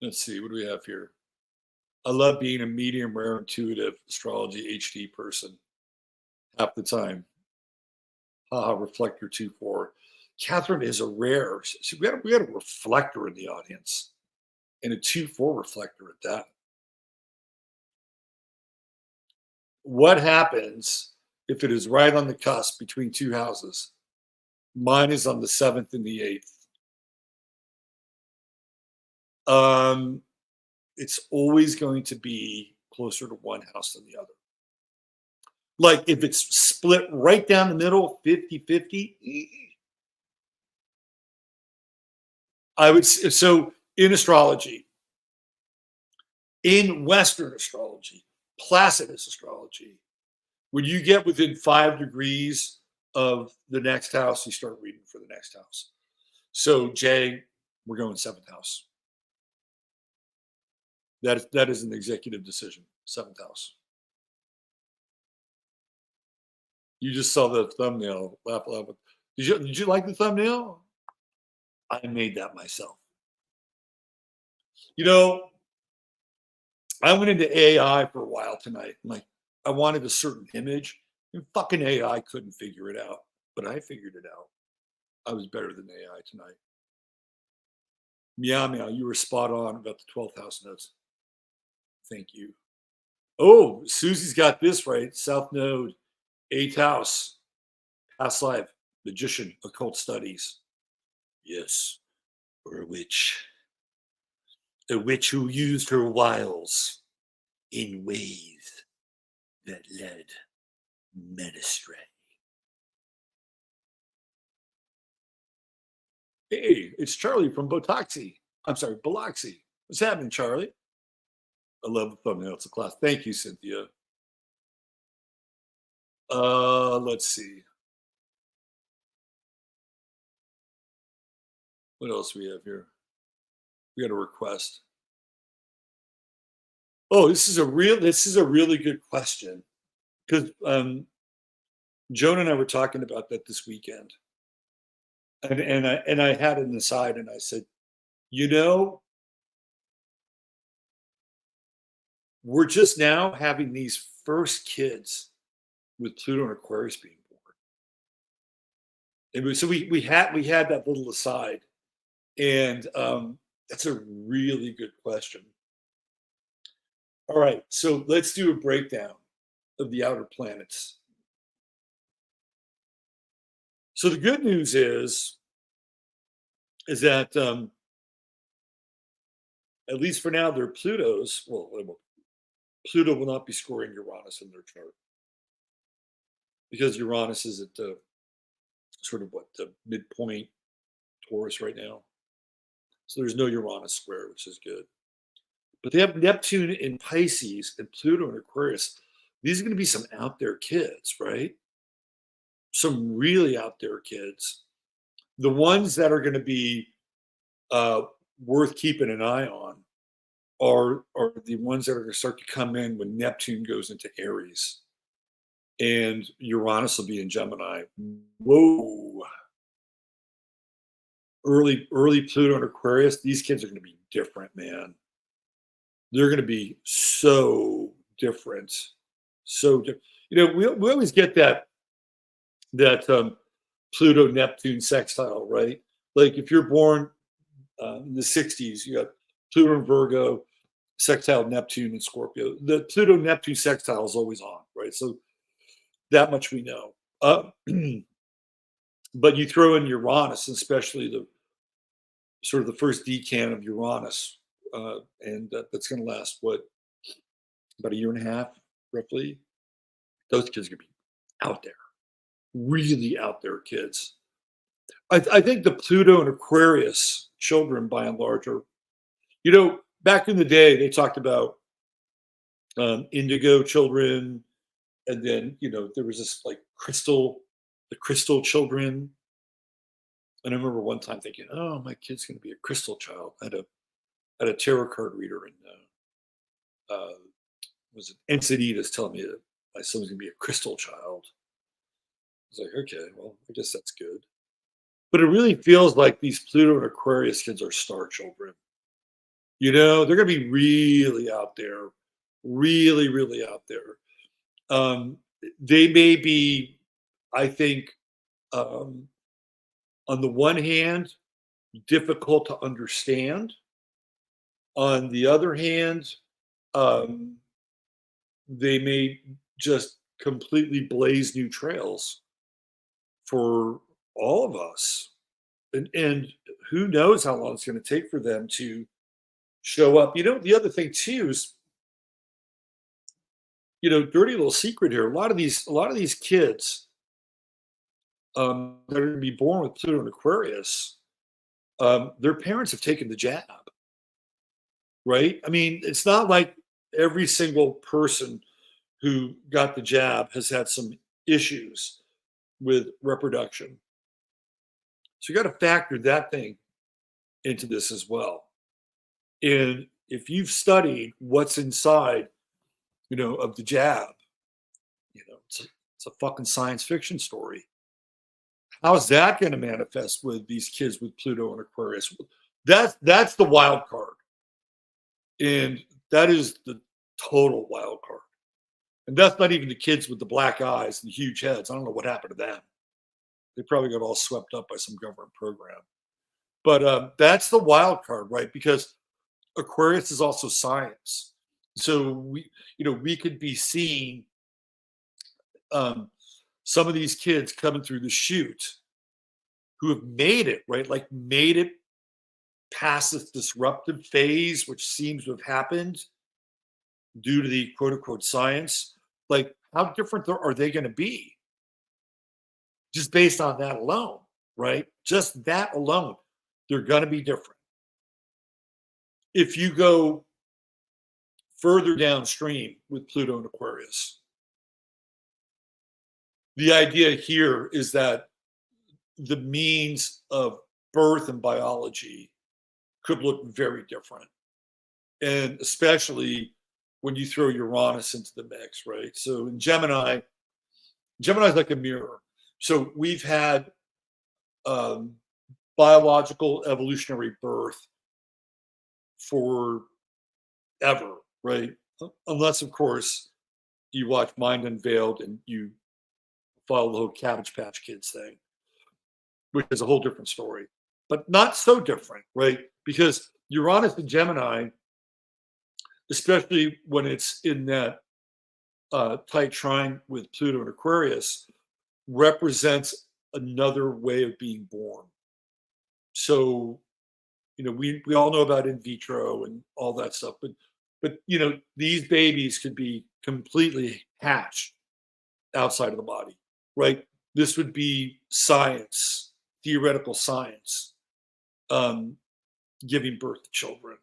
Let's see, what do we have here? I love being a medium rare intuitive astrology HD person half the time. Reflector 2-4. Catherine is a rare. So we had a reflector in the audience and a 2-4 reflector at that. What happens if it is right on the cusp between two houses? Mine is on the 7th and the 8th. It's always going to be closer to one house than the other. Like if it's split right down the middle, 50-50, I would say, so in astrology, in Western astrology, Placidus astrology, when you get within 5 degrees of the next house, you start reading for the next house. So Jay, we're going 7th house. That is an executive decision, 7th house. You just saw the thumbnail. Laugh. Did you like the thumbnail? I made that myself. I went into AI for a while tonight. Like, I wanted a certain image, and fucking AI couldn't figure it out. But I figured it out. I was better than AI tonight. Meow, you were spot on about the 12th house nodes. Thank you. Oh, Susie's got this right. South Node, 8th house, past life, magician, occult studies. Yes, or a witch who used her wiles in ways that led men astray. Hey, it's Charlie from Biloxi. What's happening, Charlie? I love the thumbnail. It's a class. Thank you, Cynthia. Let's see. What else do we have here? We got a request. Oh, this is a really good question, because Joan and I were talking about that this weekend, and I had an aside, and I said, we're just now having these first kids with Pluto and Aquarius being born, and so we had that little aside, and that's a really good question. All right, so let's do a breakdown of the outer planets. So the good news is that at least for now, they're Plutos. Well, Pluto will not be scoring Uranus in their chart because Uranus is at the sort of the midpoint Taurus right now. So there's no Uranus square, which is good. But they have Neptune in Pisces and Pluto in Aquarius. These are going to be some out there kids, right? Some really out there kids. The ones that are going to be worth keeping an eye on are the ones that are going to start to come in when Neptune goes into Aries and Uranus will be in Gemini. Whoa. Early Pluto and Aquarius, these kids are going to be different, man. They're going to be so different. So, we always get that Pluto Neptune sextile, right? Like if you're born in the 60s, you got Pluto and Virgo, sextile Neptune and Scorpio. The Pluto Neptune sextile is always on, right? So that much we know. But you throw in Uranus, especially the sort of the first decan of Uranus, and that's going to last about a year and a half, roughly. Those kids are going to be out there, really out there kids. I think the Pluto and Aquarius children, by and large, are, back in the day, they talked about indigo children, and then there was this like the crystal children. And I remember one time thinking, "Oh, my kid's going to be a crystal child." I had a tarot card reader, and was it Encinitas telling me that my son's going to be a crystal child. I was like, okay, well, I guess that's good. But it really feels like these Pluto and Aquarius kids are star children. They're going to be really out there, really, really out there. They may be, I think, on the one hand, difficult to understand. On the other hand, they may just completely blaze new trails for all of us. And who knows how long it's going to take for them to show up. The other thing too is, dirty little secret here. A lot of these kids that are going to be born with Pluto and Aquarius, their parents have taken the jab, right? I mean, it's not like every single person who got the jab has had some issues with reproduction. So you got to factor that thing into this as well. And if you've studied what's inside, of the jab, it's a fucking science fiction story. How's that going to manifest with these kids with Pluto and Aquarius? That's the wild card. And that is the total wild card. And that's not even the kids with the black eyes and the huge heads. I don't know what happened to them. They probably got all swept up by some government program. But that's the wild card, right? Because Aquarius is also science. So we could be seeing some of these kids coming through the chute who have made it, right? Like made it past this disruptive phase, which seems to have happened due to the quote unquote science. Like, how different are they going to be? Just based on that alone, right? Just that alone, they're going to be different. If you go further downstream with Pluto and Aquarius, the idea here is that the means of birth and biology could look very different. And especially when you throw Uranus into the mix, right? So in Gemini is like a mirror. So we've had biological evolutionary birth forever, right? Unless, of course, you watch Mind Unveiled and you follow the whole Cabbage Patch Kids thing, which is a whole different story, but not so different, right? Because Uranus and Gemini, especially when it's in that tight trine with Pluto and Aquarius, represents another way of being born. So, we all know about in vitro and all that stuff, but But these babies could be completely hatched outside of the body, right? This would be science, theoretical science, giving birth to children.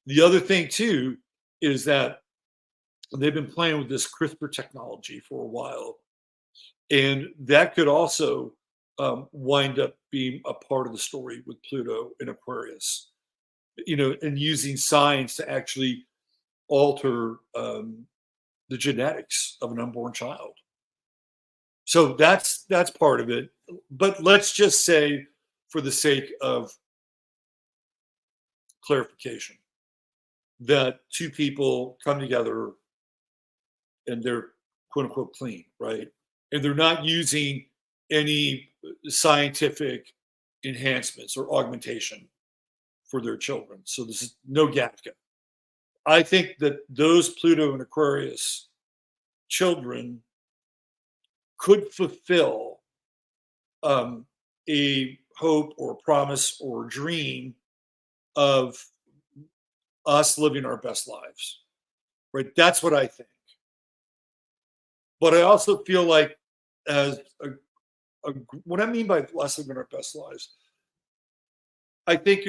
The other thing too is that they've been playing with this CRISPR technology for a while, and that could also wind up being a part of the story with Pluto in Aquarius, and using science to actually alter the genetics of an unborn child. So that's part of it. But let's just say, for the sake of clarification, that two people come together and they're quote unquote clean, right? And they're not using any scientific enhancements or augmentation for their children. So this is no GATCA. I think that those Pluto and Aquarius children could fulfill a hope or promise or dream of us living our best lives, right? That's what I think. But I also feel like, what I mean by us living our best lives, I think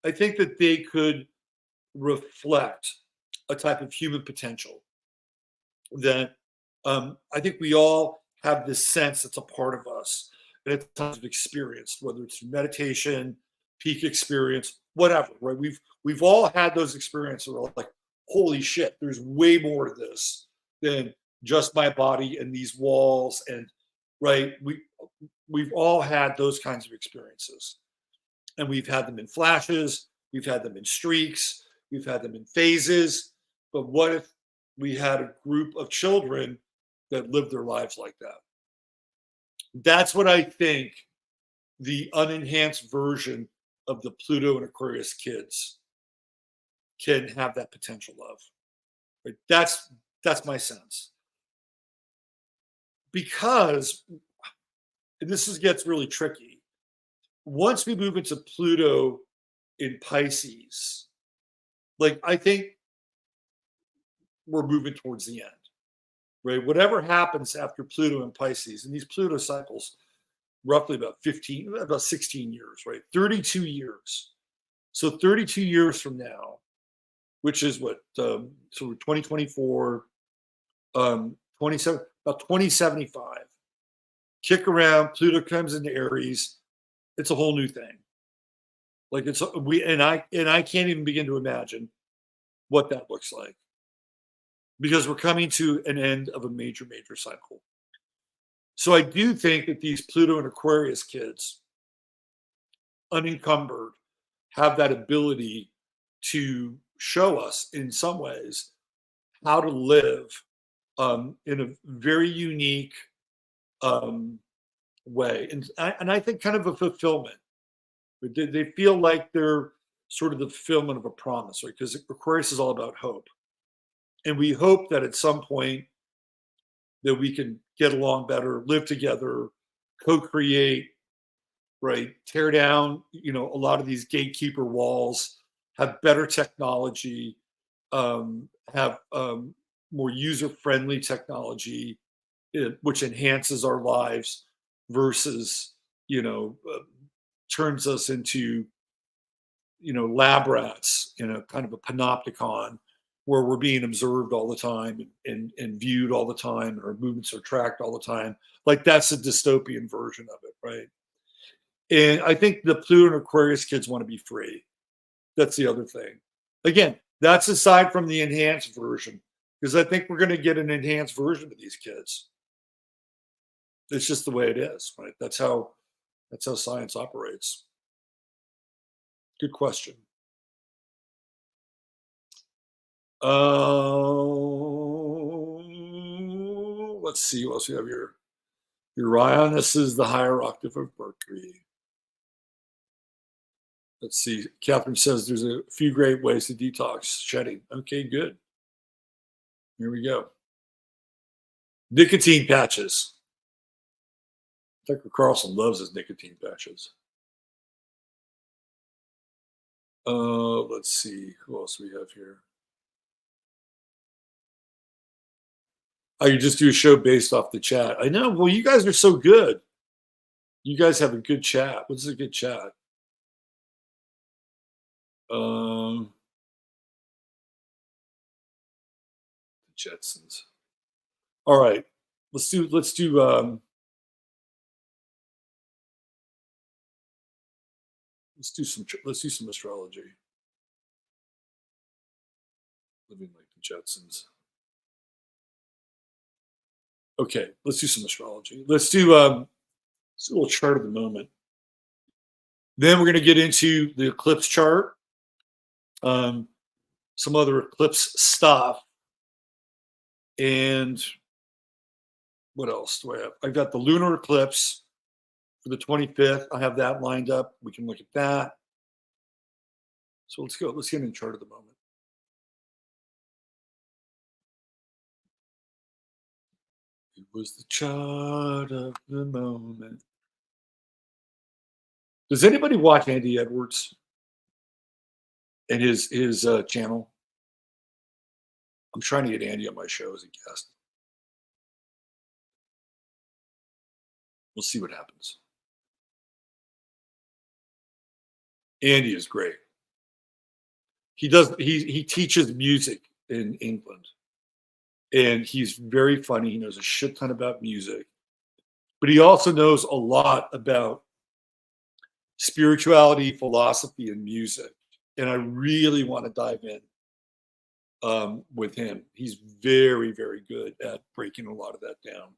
that they could reflect a type of human potential that I think we all have this sense that's a part of us, and at times of experience, whether it's meditation, peak experience, whatever, right? We've all had those experiences where we're like, holy shit, there's way more to this than just my body and these walls, and right, we've all had those kinds of experiences, and we've had them in flashes, we've had them in streaks, we've had them in phases. But what if we had a group of children that lived their lives like that? That's what I think the unenhanced version of the Pluto and Aquarius kids can have that potential of. Right? That's my sense. Because gets really tricky. Once we move into Pluto in Pisces, like, I think we're moving towards the end, right? Whatever happens after Pluto in Pisces, and these Pluto cycles, roughly about 16 years, right? 32 years. So 32 years from now, which is what, so 2024, 27, about 2075, kick around, Pluto comes into Aries, it's a whole new thing. Like, I can't even begin to imagine what that looks like, because we're coming to an end of a major cycle. So I do think that these Pluto and Aquarius kids, unencumbered, have that ability to show us in some ways how to live in a very unique way. And I think kind of a fulfillment. They feel like they're sort of the fulfillment of a promise, right? Because Aquarius is all about hope. And we hope that at some point that we can get along better, live together, co-create, right? Tear down, a lot of these gatekeeper walls, have better technology, have more user-friendly technology, which enhances our lives versus, turns us into, lab rats in a kind of a panopticon where we're being observed all the time and viewed all the time, and our movements are tracked all the time. Like, that's a dystopian version of it, right? And I think the Pluto and Aquarius kids want to be free. That's the other thing. Again, that's aside from the enhanced version, because I think we're going to get an enhanced version of these kids. It's just the way it is, right? That's how science operates. Good question. Let's see what else we have here. Uranus is the higher octave of Mercury. Let's see. Catherine says there's a few great ways to detox shedding. Okay, good. Here we go. Nicotine patches. Tucker Carlson loves his nicotine patches. Let's see. Who else we have here? Oh, you just do a show based off the chat. I know. Well, you guys are so good. You guys have a good chat. What's a good chat? Um, the Jetsons. All right. Let's do some astrology. Living like the Jetsons. Okay, let's do some astrology. Let's do a little chart of the moment. Then we're going to get into the eclipse chart, um, some other eclipse stuff, and what else do I have? I've got the lunar eclipse for the 25th. I have that lined up. We can look at that. So let's go. Let's get in the chart of the moment. It was the chart of the moment. Does anybody watch Andy Edwards and his channel? I'm trying to get Andy on my show as a guest. We'll see what happens. Andy is great. He teaches music in England, and he's very funny. He knows a shit ton about music, but he also knows a lot about spirituality, philosophy, and music. And I really want to dive in with him. He's very, very good at breaking a lot of that down.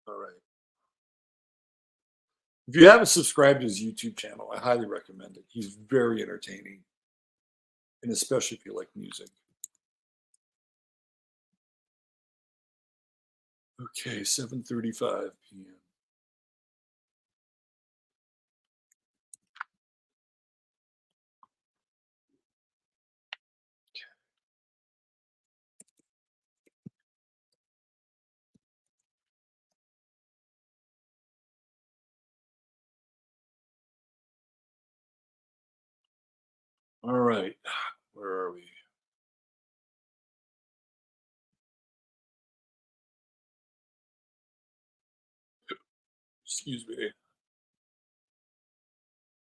All right. If you haven't subscribed to his YouTube channel, I highly recommend it. He's very entertaining, and especially if you like music. Okay, 7:35 p.m. All right, where are we? Excuse me.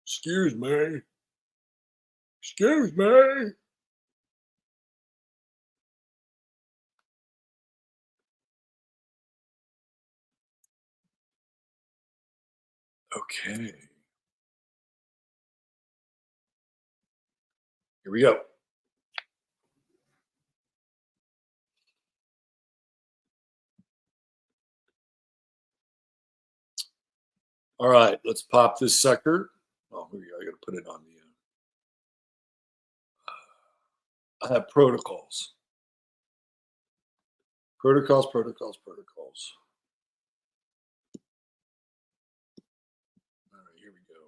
Excuse me. Excuse me. Okay. Here we go. All right, let's pop this sucker. Oh, here we go. I got to put it on the. I have protocols. Protocols. All right, here we go.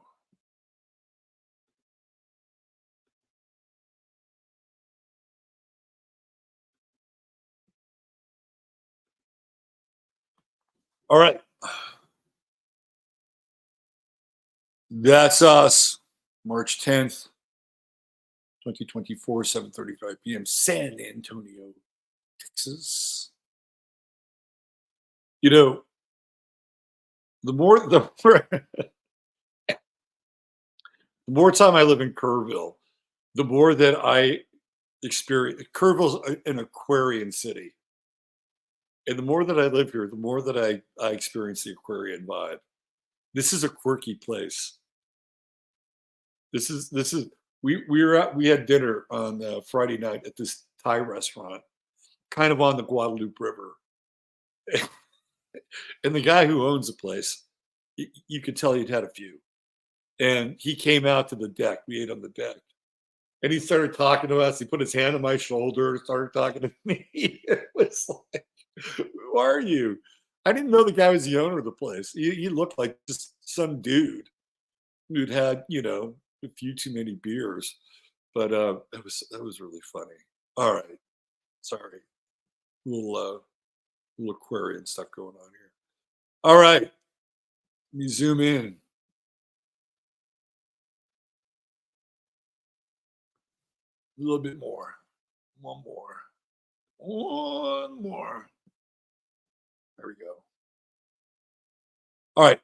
All right. That's us. March 10th, 2024, 7:35 p.m. San Antonio, Texas. You know, the more time I live in Kerrville, the more that I experience. Kerrville's an Aquarian city, and the more that I live here, the more that I experience the Aquarian vibe. This is a quirky place. This is we had dinner on Friday night at this Thai restaurant, kind of on the Guadalupe River, and the guy who owns the place, you could tell he'd had a few, and he came out to the deck. We ate on the deck, and he started talking to us. He put his hand on my shoulder, started talking to me. It was like, who are you? I didn't know the guy was the owner of the place. He looked like just some dude who'd had, a few too many beers. But that was really funny. All right. Sorry. Little Aquarian stuff going on here. All right. Let me zoom in. little bit more. One more. One more. There we go. All right.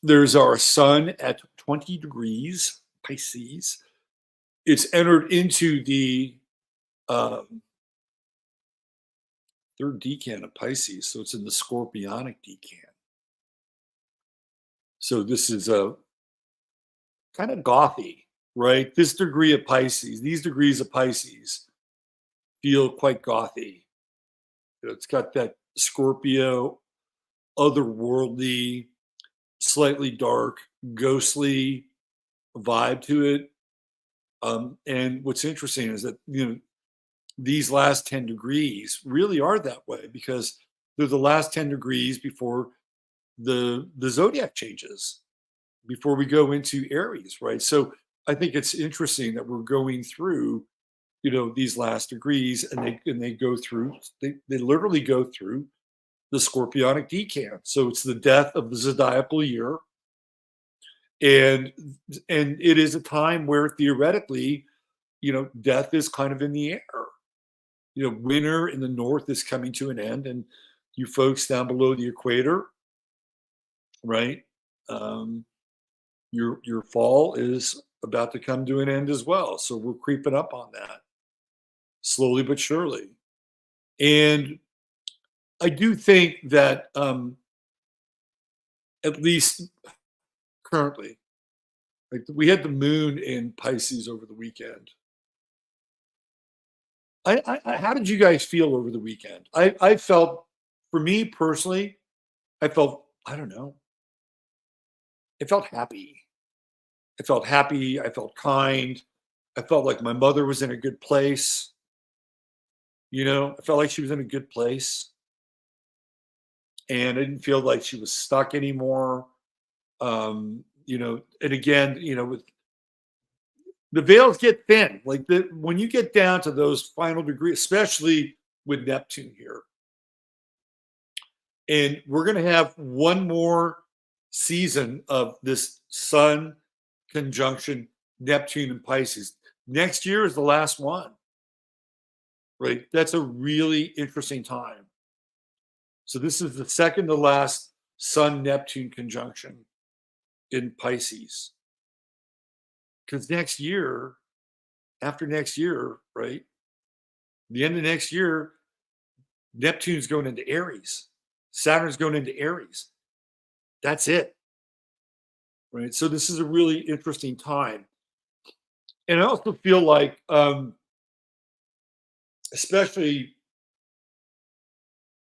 There's our sun at 20 degrees Pisces. It's entered into the third decan of Pisces, so it's in the scorpionic decan. So this is a kind of gothy, right? This degree of Pisces, these degrees of Pisces feel quite gothy. It's got that Scorpio, otherworldly, slightly dark, ghostly vibe to it. And what's interesting is that, these last 10 degrees really are that way because they're the last 10 degrees before the zodiac changes, before we go into Aries, right? So I think it's interesting that we're going through, these last degrees, and they go through, they literally go through the scorpionic decan. So it's the death of the zodiacal year. And it is a time where theoretically, death is kind of in the air. Winter in the north is coming to an end, and you folks down below the equator, right? Your fall is about to come to an end as well. So we're creeping up on that slowly but surely. And I do think that at least currently, like we had the moon in Pisces over the weekend. How did you guys feel over the weekend? I felt, for me personally, I felt, I don't know, I felt happy. I felt happy. I felt kind. I felt like my mother was in a good place. I felt like she was in a good place. And I didn't feel like she was stuck anymore. And again, with the veils get thin. Like when you get down to those final degrees, especially with Neptune here. And we're going to have one more season of this Sun conjunction Neptune and Pisces. Next year is the last one, right? That's a really interesting time. So this is the second to last Sun Neptune conjunction in Pisces. Because next year, after next year, right? The end of next year, Neptune's going into Aries. Saturn's going into Aries. That's it. Right. So this is a really interesting time. And I also feel like, especially,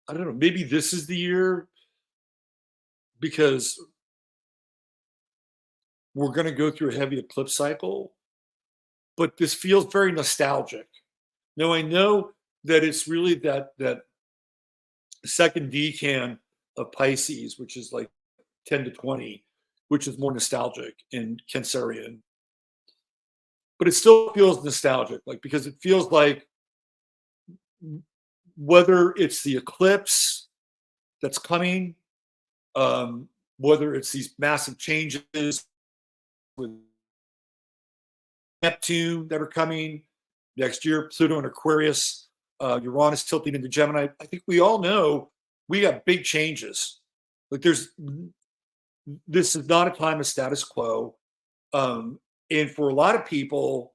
I don't know, maybe this is the year because we're going to go through a heavy eclipse cycle, but this feels very nostalgic. Now, I know that it's really that second decan of Pisces, which is like 10 to 20, which is more nostalgic and Cancerian. But it still feels nostalgic, like because it feels like whether it's the eclipse that's coming, whether it's these massive changes with Neptune that are coming next year, Pluto in Aquarius, Uranus tilting into Gemini. I think we all know we got big changes. Like this is not a time of status quo. And for a lot of people,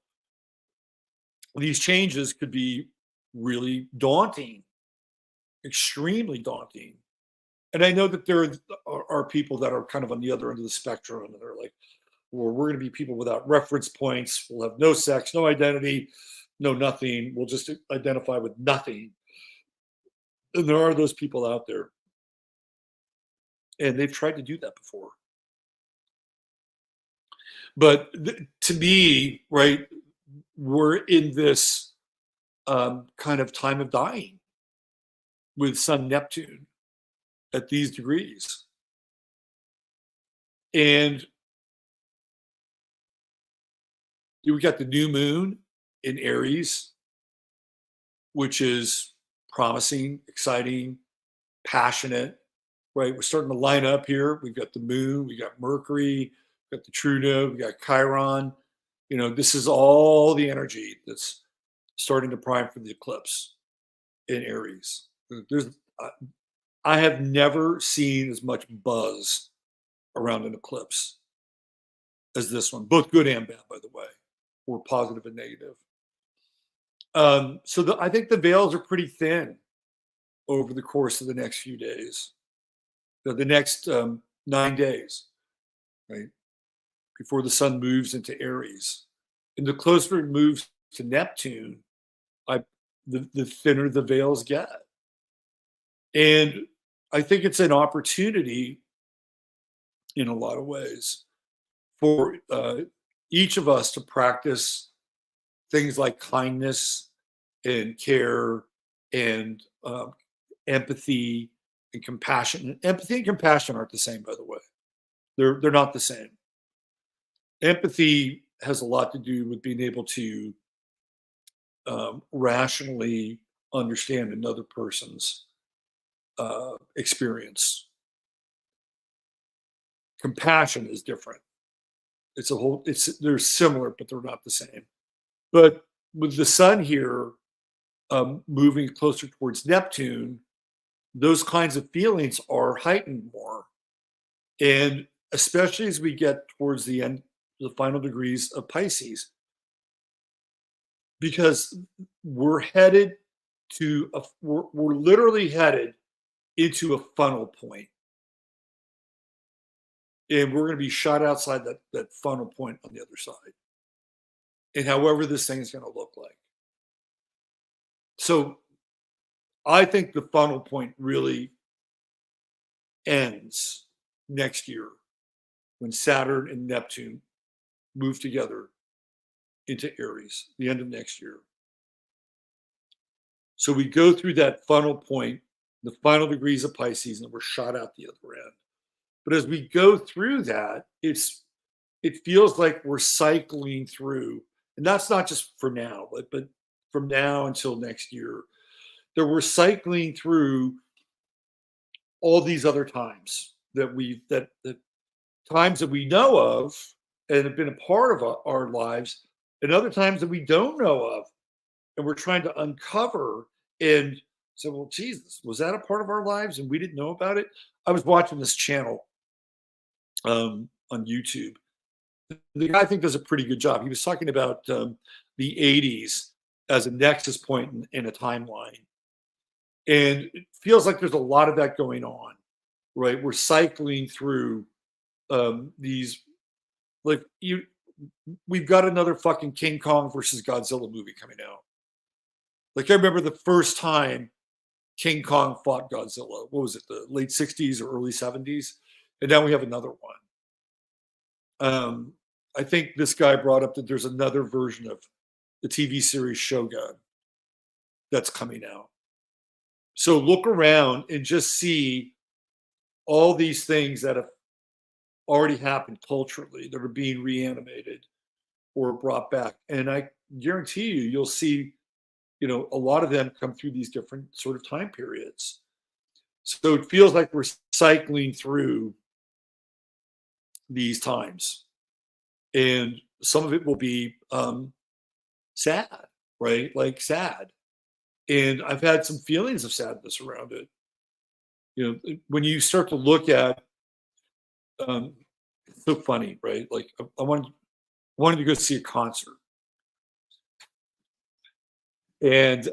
these changes could be really daunting, extremely daunting. And I know that there are people that are kind of on the other end of the spectrum, and they're like, well, we're going to be people without reference points. We'll have no sex, no identity, no nothing. We'll just identify with nothing. And there are those people out there. And they've tried to do that before. But to me, right, we're in this kind of time of dying with Sun Neptune at these degrees. And we got the new moon in Aries, which is promising, exciting, passionate, right? We're starting to line up here. We've got the moon, we got Mercury, we got the True Node, we got Chiron. This is all the energy that's starting to prime for the eclipse in Aries. There's, I have never seen as much buzz around an eclipse as this one, both good and bad, by the way, or positive and negative. I think the veils are pretty thin over the course of the next few days, the next 9 days, right? Before the sun moves into Aries. And the closer it moves to Neptune, the thinner the veils get. And I think it's an opportunity in a lot of ways for each of us to practice things like kindness and care and empathy and compassion. And empathy and compassion aren't the same, by the way. They're not the same. Empathy has a lot to do with being able to rationally understand another person's experience. Compassion is different. They're similar, but they're not the same. But with the sun here moving closer towards Neptune, those kinds of feelings are heightened more. And especially as we get towards the end, the final degrees of Pisces, because we're headed to we're literally headed into a funnel point, and we're going to be shot outside that funnel point on the other side, and however this thing is going to look like. So I think the funnel point really ends next year when Saturn and Neptune move together into Aries, the end of next year. So we go through that funnel point, the final degrees of Pisces, and we're shot out the other end. But as we go through that, it feels like we're cycling through, and that's not just for now, but from now until next year, that we're cycling through all these other times that times that we know of and have been a part of our lives, and other times that we don't know of, and we're trying to uncover and say, well, Jesus, was that a part of our lives and we didn't know about it? I was watching this channel on YouTube. The guy, I think, does a pretty good job. He was talking about the 80s as a nexus point in a timeline. And it feels like there's a lot of that going on, right? We're cycling through these, like, we've got another fucking King Kong versus Godzilla movie coming out. Like, I remember the first time King Kong fought Godzilla. What was it, the late 60s or early 70s? And now we have another one. I think this guy brought up that there's another version of the TV series Shogun that's coming out. So look around and just see all these things that have already happened culturally that are being reanimated or brought back. And I guarantee you'll see, a lot of them come through these different sort of time periods. So it feels like we're cycling through these times. And some of it will be sad, right? Like sad. And I've had some feelings of sadness around it. When you start to look at, it's so funny, right? Like I wanted to go see a concert. And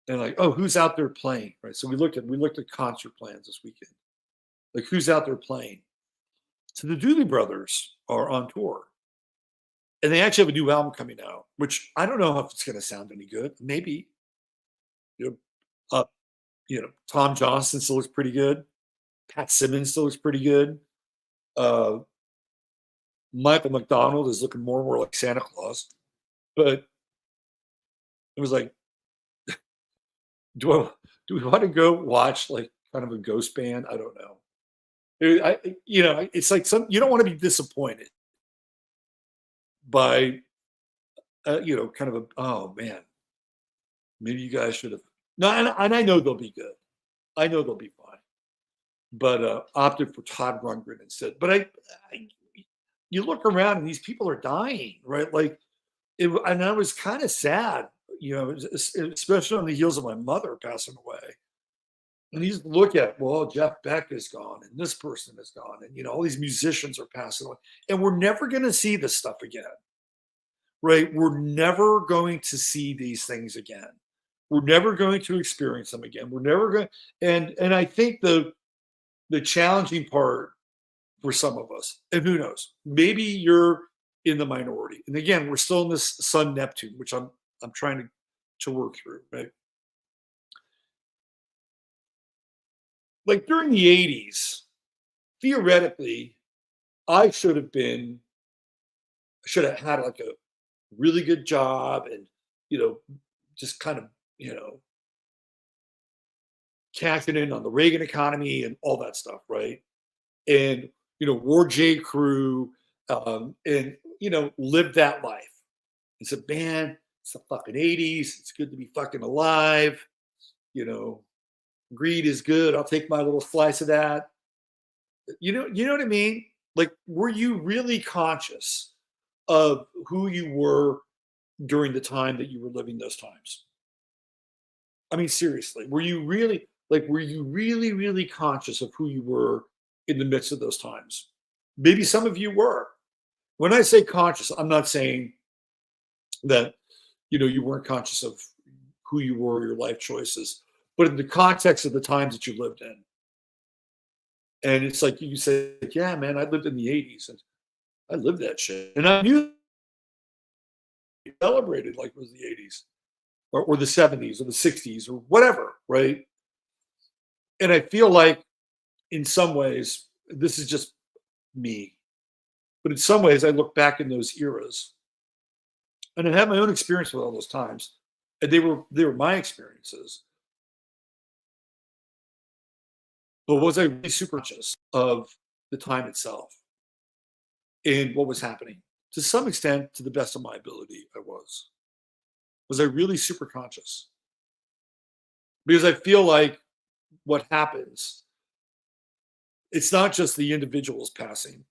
like, oh, who's out there playing, right? So we looked at concert plans this weekend. Like, who's out there playing? So the Dooley Brothers are on tour, and they actually have a new album coming out, which I don't know if it's going to sound any good. Maybe, Tom Johnson still looks pretty good. Pat Simmons still looks pretty good. Michael McDonald is looking more and more like Santa Claus, but it was like, do we want to go watch like kind of a ghost band? I don't know. It's like you don't want to be disappointed by, kind of oh man, maybe you guys should have. No, and I know they'll be good. I know they'll be fine, but opted for Todd Rundgren instead. But you look around and these people are dying, right? Like and I was kind of sad, especially on the heels of my mother passing away. And you just look at, well, Jeff Beck is gone, and this person is gone, and all these musicians are passing away, and we're never going to see this stuff again, right? We're never going to see these things again. We're never going to experience them again. We're never going. And I think the challenging part for some of us, and who knows, maybe you're in the minority. And again, we're still in this Sun Neptune, which I'm trying to work through, right? Like during the 80s, theoretically, I should have had like a really good job and, just kind of, cashing in on the Reagan economy and all that stuff, right? And, wore J. Crew, and, lived that life. And said, man, it's the fucking 80s. It's good to be fucking alive. Greed is good. I'll take my little slice of that. You know what I mean? Like, were you really conscious of who you were during the time that you were living those times? I mean, seriously, were you really, really conscious of who you were in the midst of those times? Maybe some of you were. When I say conscious, I'm not saying that, you weren't conscious of who you were, your life choices, but in the context of the times that you lived in. And it's like you say, yeah, man, I lived in the 80s and I lived that shit. And I knew it celebrated like it was the 80s or the 70s or the 60s or whatever, right? And I feel like in some ways, this is just me, but in some ways I look back in those eras and I have my own experience with all those times. And they were my experiences. But was I really super conscious of the time itself and what was happening? To some extent, to the best of my ability, I was. Was I really super conscious? Because I feel like what happens, it's not just the individuals passing,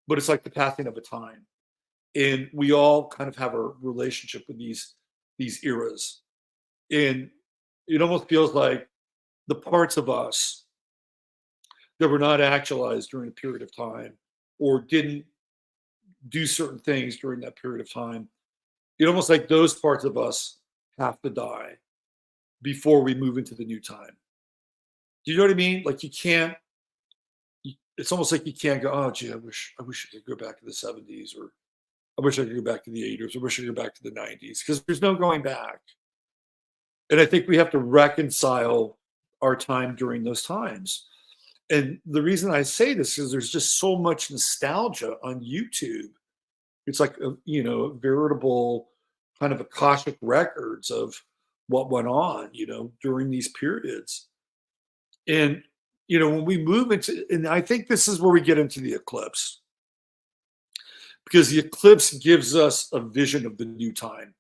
but it's like the passing of a time. And we all kind of have a relationship with these eras. And it almost feels like the parts of us that were not actualized during a period of time or didn't do certain things during that period of time, it's almost like those parts of us have to die before we move into the new time. Do you know what I mean? Like it's almost like you can't go, oh gee, I wish I could go back to the 70s, or I wish I could go back to the 80s, or I wish I could go back to the 90s, because there's no going back. And I think we have to reconcile our time during those times. And the reason I say this is there's just so much nostalgia on YouTube. It's like, veritable kind of Akashic records of what went on, during these periods. And, when we move into, and I think this is where we get into the eclipse, because the eclipse gives us a vision of the new time,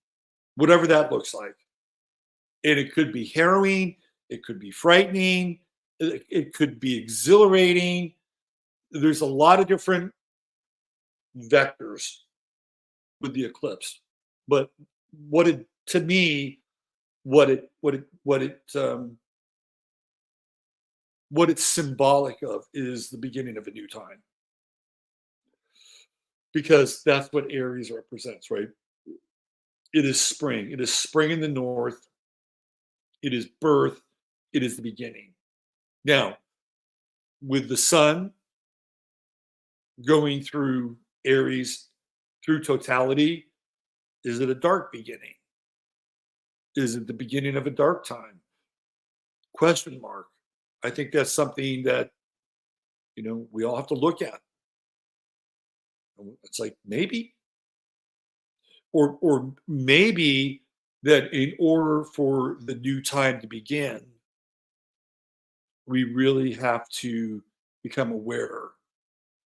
whatever that looks like. And it could be harrowing, it could be frightening, it could be exhilarating. There's a lot of different vectors with the eclipse, but what it's symbolic of is the beginning of a new time, because that's what Aries represents, right? It is spring. It is spring in the north. It is birth. It is the beginning. Now, with the sun going through Aries through totality, is it a dark beginning? Is it the beginning of a dark time? Question mark. I think that's something that, we all have to look at. It's like maybe, or maybe that in order for the new time to begin, we really have to become aware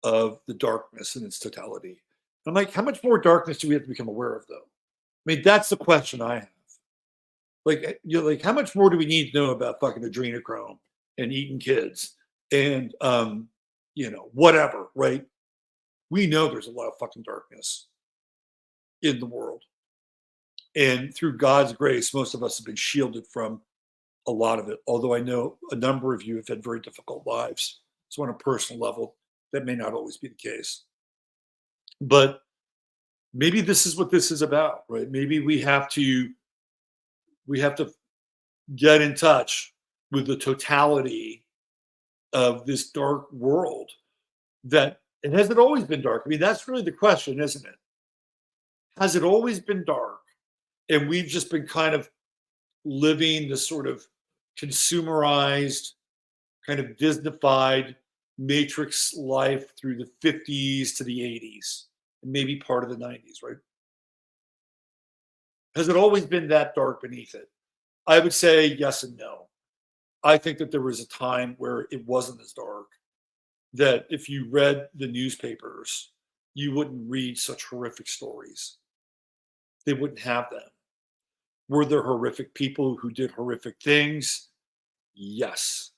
of the darkness in its totality. I'm like, how much more darkness do we have to become aware of, though? I mean, that's the question I have. Like, how much more do we need to know about fucking adrenochrome and eating kids and, whatever, right? We know there's a lot of fucking darkness in the world. And through God's grace, most of us have been shielded from a lot of it. Although I know a number of you have had very difficult lives. So on a personal level, that may not always be the case. But maybe this is what this is about, right? Maybe we have to get in touch with the totality of this dark world. That, and has it always been dark? I mean, that's really the question, isn't it? Has it always been dark? And we've just been kind of living this sort of consumerized, kind of Disneyfied matrix life through the 50s to the 80s, and maybe part of the 90s, right? Has it always been that dark beneath it? I would say yes and no. I think that there was a time where it wasn't as dark, that if you read the newspapers, you wouldn't read such horrific stories. They wouldn't have them. Were there horrific people who did horrific things? Yes.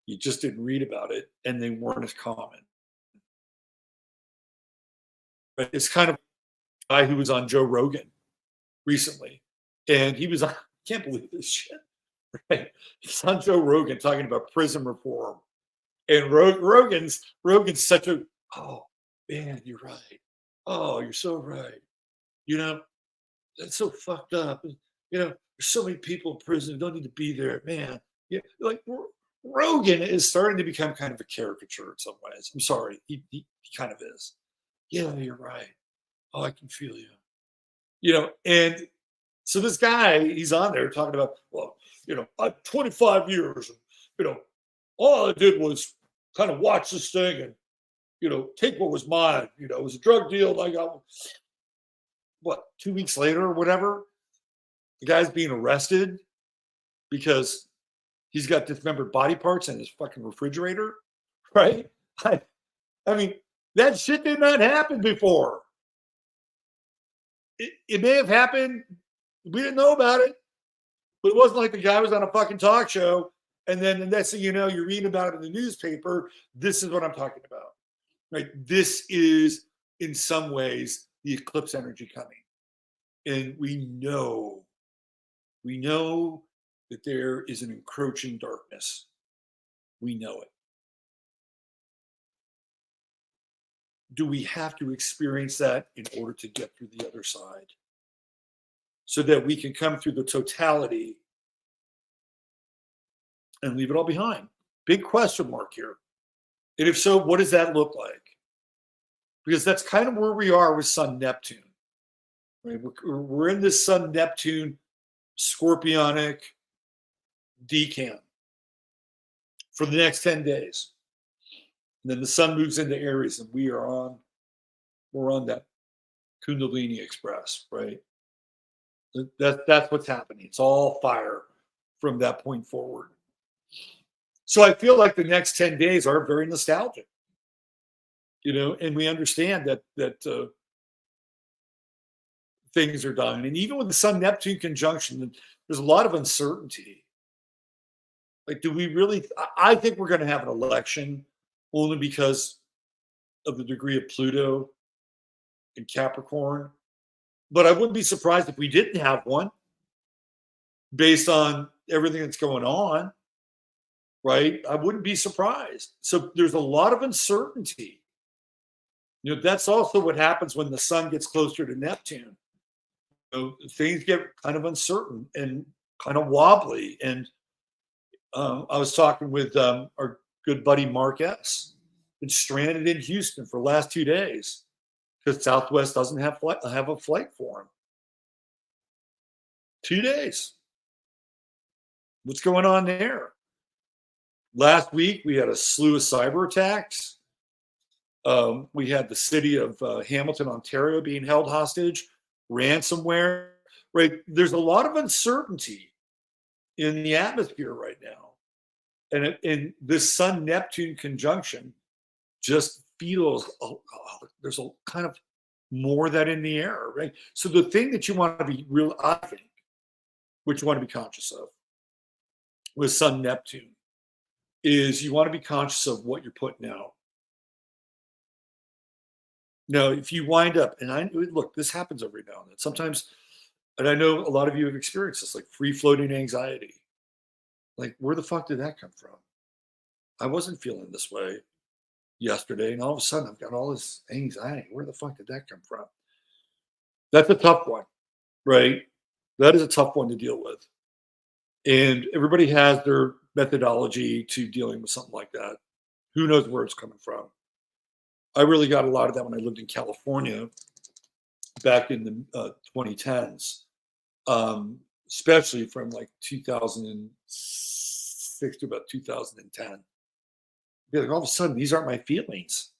You just didn't read about it, and they weren't as common. But it's kind of a guy who was on Joe Rogan recently, and he was on, I can't believe this shit, right? He's on Joe Rogan talking about prison reform. And Rogan's such a, oh man, you're right. Oh, you're so right. You know, that's so fucked up. You know, there's so many people in prison who don't need to be there, man. Yeah, like Rogan is starting to become kind of a caricature in some ways. I'm sorry, he kind of is. Yeah, you're right. Oh, I can feel you. You know, and so this guy, he's on there talking about, well, you know, I 25 years, and, you know, all I did was kind of watch this thing and, you know, take what was mine. You know, it was a drug deal. I got, what, 2 weeks later or whatever, the guy's being arrested because he's got dismembered body parts in his fucking refrigerator, right? I mean, that shit did not happen before. It may have happened. We didn't know about it. But it wasn't like the guy was on a fucking talk show, and then the next thing you know, you're reading about it in the newspaper. This is what I'm talking about, right? This is, in some ways, the eclipse energy coming. And we know that there is an encroaching darkness. We know it. Do we have to experience that in order to get through the other side? So that we can come through the totality and leave it all behind? Big question mark here. And if so, what does that look like? Because that's kind of where we are with Sun Neptune. Right? We're in this Sun Neptune scorpionic decant for the next 10 days. And then the sun moves into Aries, and we're on that Kundalini Express, right? That's what's happening. It's all fire from that point forward. So I feel like the next 10 days are very nostalgic, you know, and we understand that things are dying. And even with the Sun Neptune conjunction, there's a lot of uncertainty. Like, do we really? I think we're going to have an election only because of the degree of Pluto in Capricorn. But I wouldn't be surprised if we didn't have one based on everything that's going on, right? I wouldn't be surprised. So there's a lot of uncertainty. You know, that's also what happens when the sun gets closer to Neptune. You know, things get kind of uncertain and kind of wobbly. And I was talking with our good buddy Mark S. Been stranded in Houston for the last 2 days because Southwest doesn't have a flight for him. 2 days. What's going on there? Last week, we had a slew of cyber attacks. We had the city of Hamilton, Ontario being held hostage, ransomware, right? There's a lot of uncertainty in the atmosphere right now. And this Sun-Neptune conjunction just feels, there's a kind of more of that in the air, right? So the thing that you want to be real, I think, which you want to be conscious of with Sun-Neptune, is you want to be conscious of what you're putting out. Now, if you wind up, and look, this happens every now and then. Sometimes And I know a lot of you have experienced this, like free floating anxiety. Like, where the fuck did that come from? I wasn't feeling this way yesterday, and all of a sudden I've got all this anxiety. Where the fuck did that come from? That's a tough one, right? That is a tough one to deal with. And everybody has their methodology to dealing with something like that. Who knows where it's coming from? I really got a lot of that when I lived in California back in the 2010s, especially from like 2006 to about 2010. Like, all of a sudden, these aren't my feelings.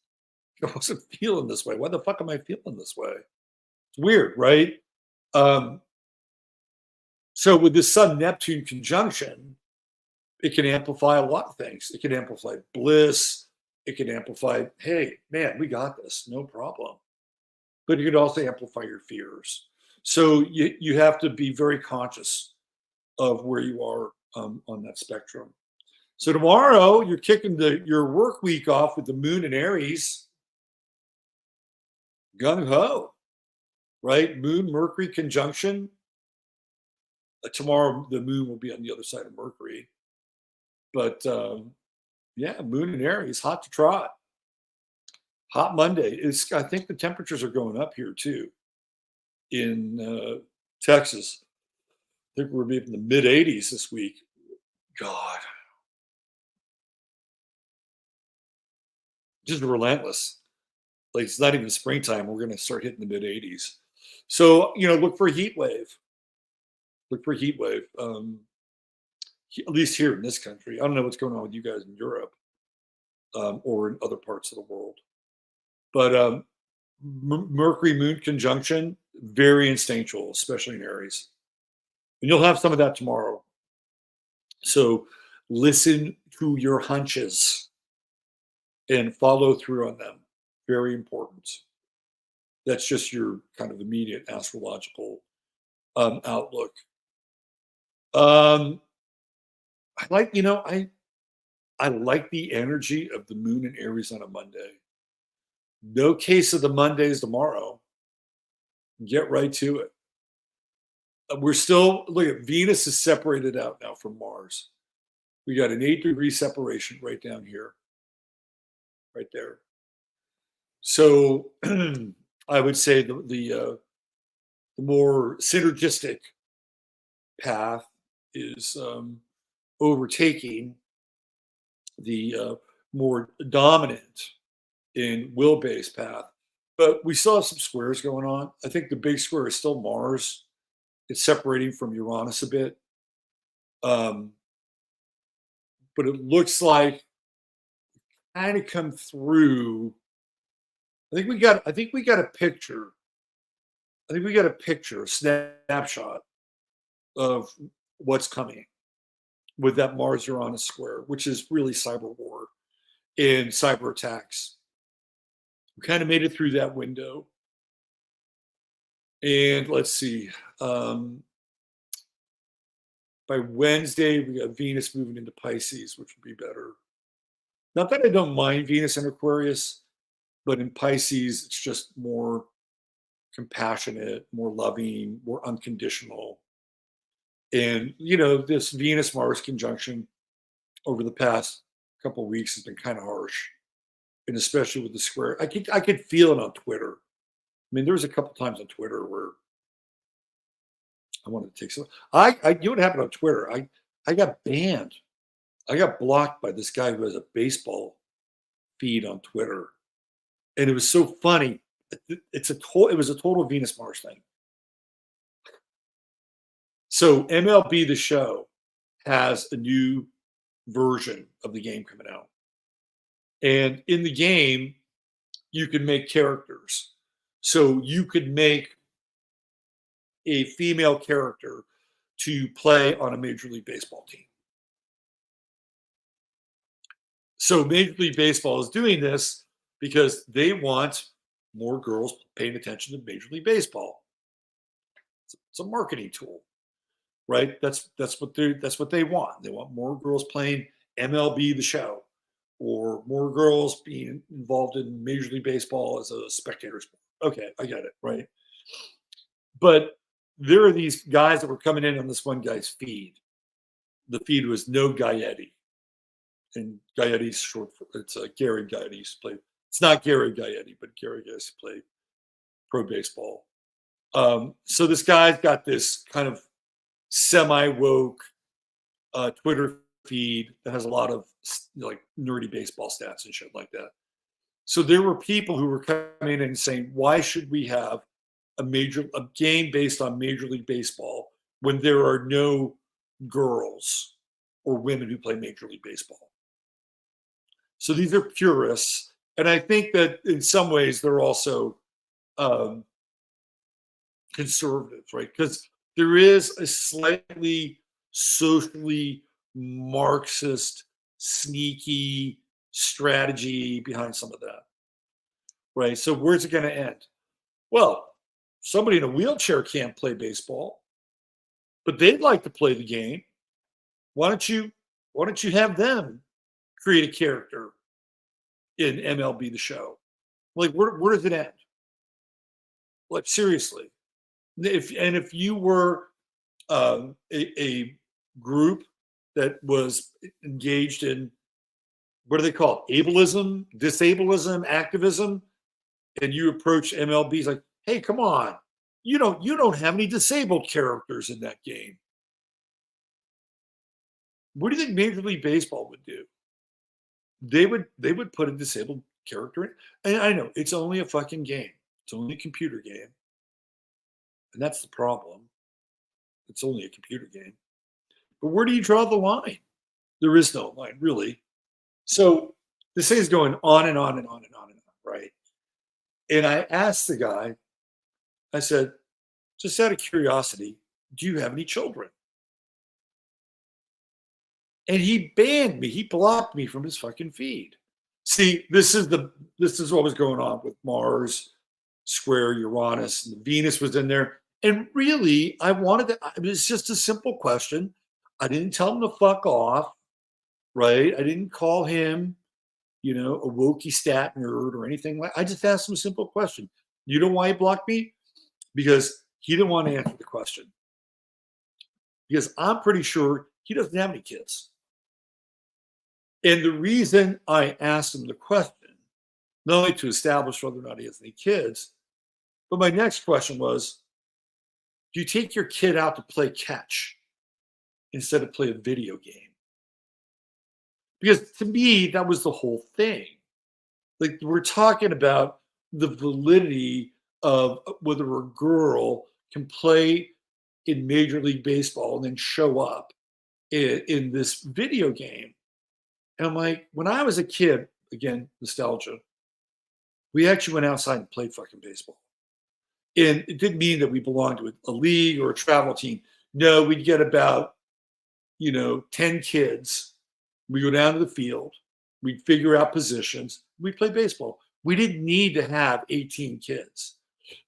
I wasn't feeling this way. Why the fuck am I feeling this way? It's weird, right? So with this Sun-Neptune conjunction, it can amplify a lot of things. It can amplify bliss. It can amplify, hey, man, we got this, no problem. But it could also amplify your fears. So you have to be very conscious of where you are on that spectrum. So tomorrow, you're kicking your work week off with the moon in Aries. Gung-ho, right? Moon-Mercury conjunction. Tomorrow, the moon will be on the other side of Mercury. But yeah, moon in Aries, hot to trot. Hot Monday. I think the temperatures are going up here too in Texas. I think we're maybe in the mid 80s this week. God. Just relentless. Like, it's not even springtime. We're going to start hitting the mid 80s. So, look for a heat wave. Look for a heat wave. At least here in this country. I don't know what's going on with you guys in Europe or in other parts of the world. But Mercury moon conjunction, very instinctual, especially in Aries. And you'll have some of that tomorrow. So listen to your hunches and follow through on them. Very important. That's just your kind of immediate astrological outlook. I like the energy of the moon in Aries on a Monday. No case of the Mondays tomorrow. Get right to it. We're still, look at Venus is separated out now from Mars. We got an 8-degree separation right down here. Right there. So I would say the more synergistic path is overtaking the more dominant in will-based path. But we still have some squares going on. I think the big square is still Mars. It's separating from Uranus a bit. But it looks like kind of come through. I think we got a picture. I think we got a picture, a snapshot of what's coming with that Mars-Uranus square, which is really cyber war and cyber attacks. We kind of made it through that window. And let's see. By Wednesday, we got Venus moving into Pisces, which would be better. Not that I don't mind Venus in Aquarius, but in Pisces, it's just more compassionate, more loving, more unconditional. And, this Venus-Mars conjunction over the past couple of weeks has been kind of harsh. And especially with the square. I could feel it on Twitter. I mean, there was a couple times on Twitter where I wanted to take some. You know what happened on Twitter? I got banned. I got blocked by this guy who has a baseball feed on Twitter. And it was so funny. It was a total Venus-Mars thing. So MLB The Show has a new version of the game coming out. And in the game, you can make characters. So you could make a female character to play on a Major League Baseball team. So Major League Baseball is doing this because they want more girls paying attention to Major League Baseball. It's a marketing tool, right? That's what they want. They want more girls playing MLB The Show, or more girls being involved in Major League Baseball as a spectator sport. Okay, I get it, right? But there are these guys that were coming in on this one guy's feed. The feed was no Gaetti. And Gaetti's short for, it's Gary Gaetti used to play. It's not Gary Gaetti, but Gary Gaetti used to play pro baseball. So this guy's got this kind of semi-woke Twitter feed that has a lot of like nerdy baseball stats and shit like that. So there were people who were coming in and saying, why should we have a game based on Major League Baseball when there are no girls or women who play Major League Baseball? So these are purists. And I think that in some ways they're also conservatives, right? Because there is a slightly socially Marxist, sneaky strategy behind some of that, right? So where's it going to end? Well, somebody in a wheelchair can't play baseball, but they'd like to play the game. Why don't you have them create a character in MLB The Show? Like, where does it end? Like, seriously. If you were a group that was engaged in, what do they call it? Ableism, disableism, activism, and you approach MLB, like, hey, come on, you don't have any disabled characters in that game. What do you think Major League Baseball would do? They would put a disabled character in. And I know it's only a fucking game. It's only a computer game. And that's the problem. It's only a computer game. But where do you draw the line? There is no line, really. So this thing is going on and on and on and on and on, right? And I asked the guy, I said, just out of curiosity, do you have any children? And he banned me. He blocked me from his fucking feed. See, this is what was going on with Mars, square Uranus, and Venus was in there. And really, I wanted to, it's just a simple question. I didn't tell him to fuck off, right? I didn't call him, a wokey stat nerd or anything like. I just asked him a simple question. You know why he blocked me? Because he didn't want to answer the question. Because I'm pretty sure he doesn't have any kids. And the reason I asked him the question, not only to establish whether or not he has any kids, but my next question was, do you take your kid out to play catch instead of play a video game? Because to me, that was the whole thing. Like, we're talking about the validity of whether a girl can play in Major League Baseball and then show up in this video game. And I'm like, when I was a kid, again, nostalgia, we actually went outside and played fucking baseball. And it didn't mean that we belonged to a league or a travel team. No, we'd get about, 10 kids. We go down to the field. We'd figure out positions. We'd play baseball. We didn't need to have 18 kids.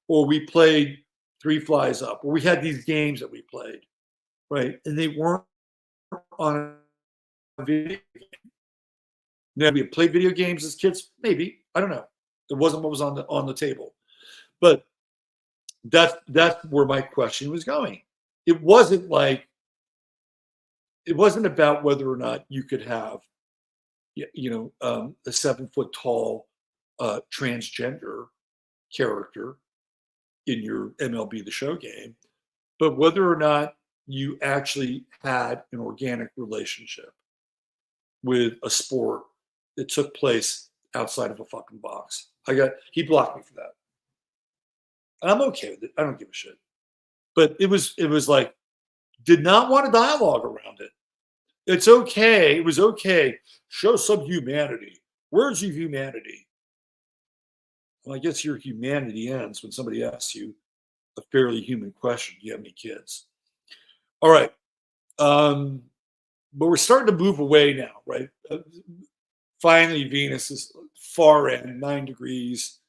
Or we played 3 flies up. Or we had these games that we played, right? And they weren't on a video game. Now, we played video games as kids? Maybe. I don't know. It wasn't what was on the table. But that's where my question was going. It wasn't about whether or not you could have, a 7 foot tall transgender character in your MLB The Show game, but whether or not you actually had an organic relationship with a sport that took place outside of a fucking box. He blocked me for that. And I'm okay with it. I don't give a shit. But it was like, did not want a dialogue around it. It's okay. It was okay. Show some humanity. Where's your humanity? Well, I guess your humanity ends when somebody asks you a fairly human question. Do you have any kids? All right. But we're starting to move away now, right? Finally, Venus is far end, 9 degrees.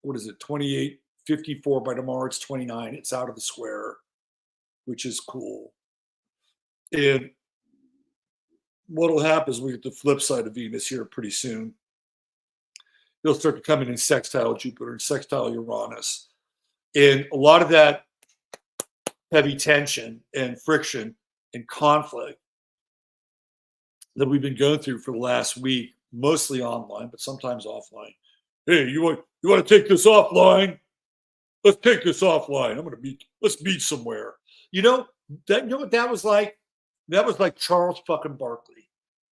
What is it? 28, 54 by tomorrow. It's 29. It's out of the square, which is cool. And what'll happen is we get the flip side of Venus here pretty soon. They'll start to come in sextile Jupiter and sextile Uranus. And a lot of that heavy tension and friction and conflict that we've been going through for the last week, mostly online, but sometimes offline. Hey, you want to take this offline? Let's take this offline. Let's meet somewhere. You know what that was like? That was like Charles fucking Barkley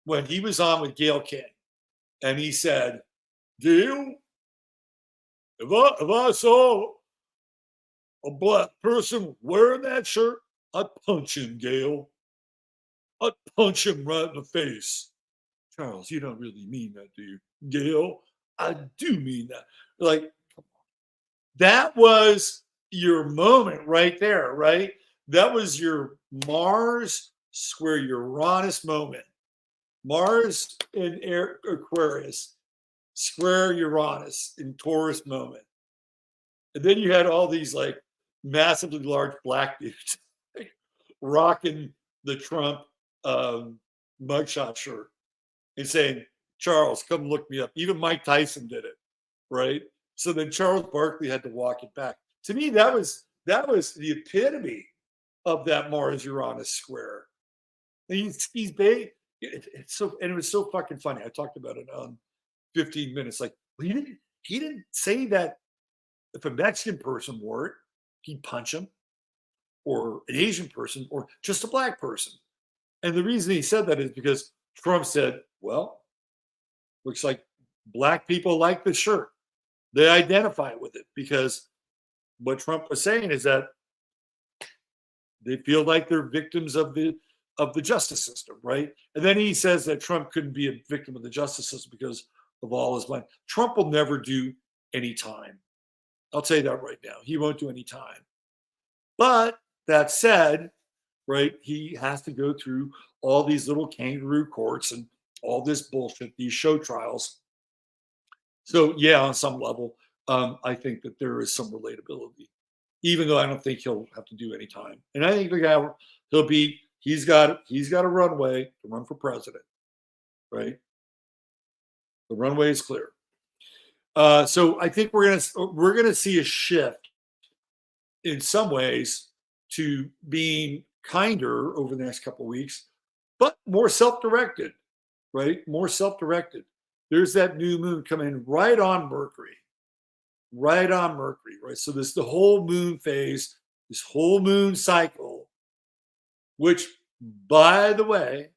when he was on with Gail King, and he said, "Gail, if I saw a black person wearing that shirt, I'd punch him, Gail. I'd punch him right in the face." Charles, you don't really mean that, do you? Gail, I do mean that. Like, that was your moment right there, right? That was your Mars square Uranus moment. Mars in Aquarius, square Uranus in Taurus moment. And then you had all these like massively large black dudes like, rocking the Trump mugshot shirt and saying, "Charles, come look me up." Even Mike Tyson did it, right? So then Charles Barkley had to walk it back. To me, that was the epitome of that Mars Uranus square. And he's big. It's so, and it was so fucking funny. I talked about it on 15 minutes. Like, well, he didn't say that if a Mexican person wore it, he'd punch him, or an Asian person, or just a black person. And the reason he said that is because Trump said, "Well, looks like black people like the shirt. They identify with it," because what Trump was saying is that they feel like they're victims of the justice system, right? And then he says that Trump couldn't be a victim of the justice system because of all his money. Trump will never do any time. I'll tell you that right now. He won't do any time. But that said, right, he has to go through all these little kangaroo courts and all this bullshit, these show trials. So yeah, on some level, I think that there is some relatability, even though I don't think he'll have to do any time. And I think the guy he's got a runway to run for president, right? The runway is clear. So I think we're gonna see a shift in some ways to being kinder over the next couple of weeks, but more self-directed, right? More self-directed. There's that new moon coming right on Mercury, right? So this the whole moon phase, this whole moon cycle, which, by the way,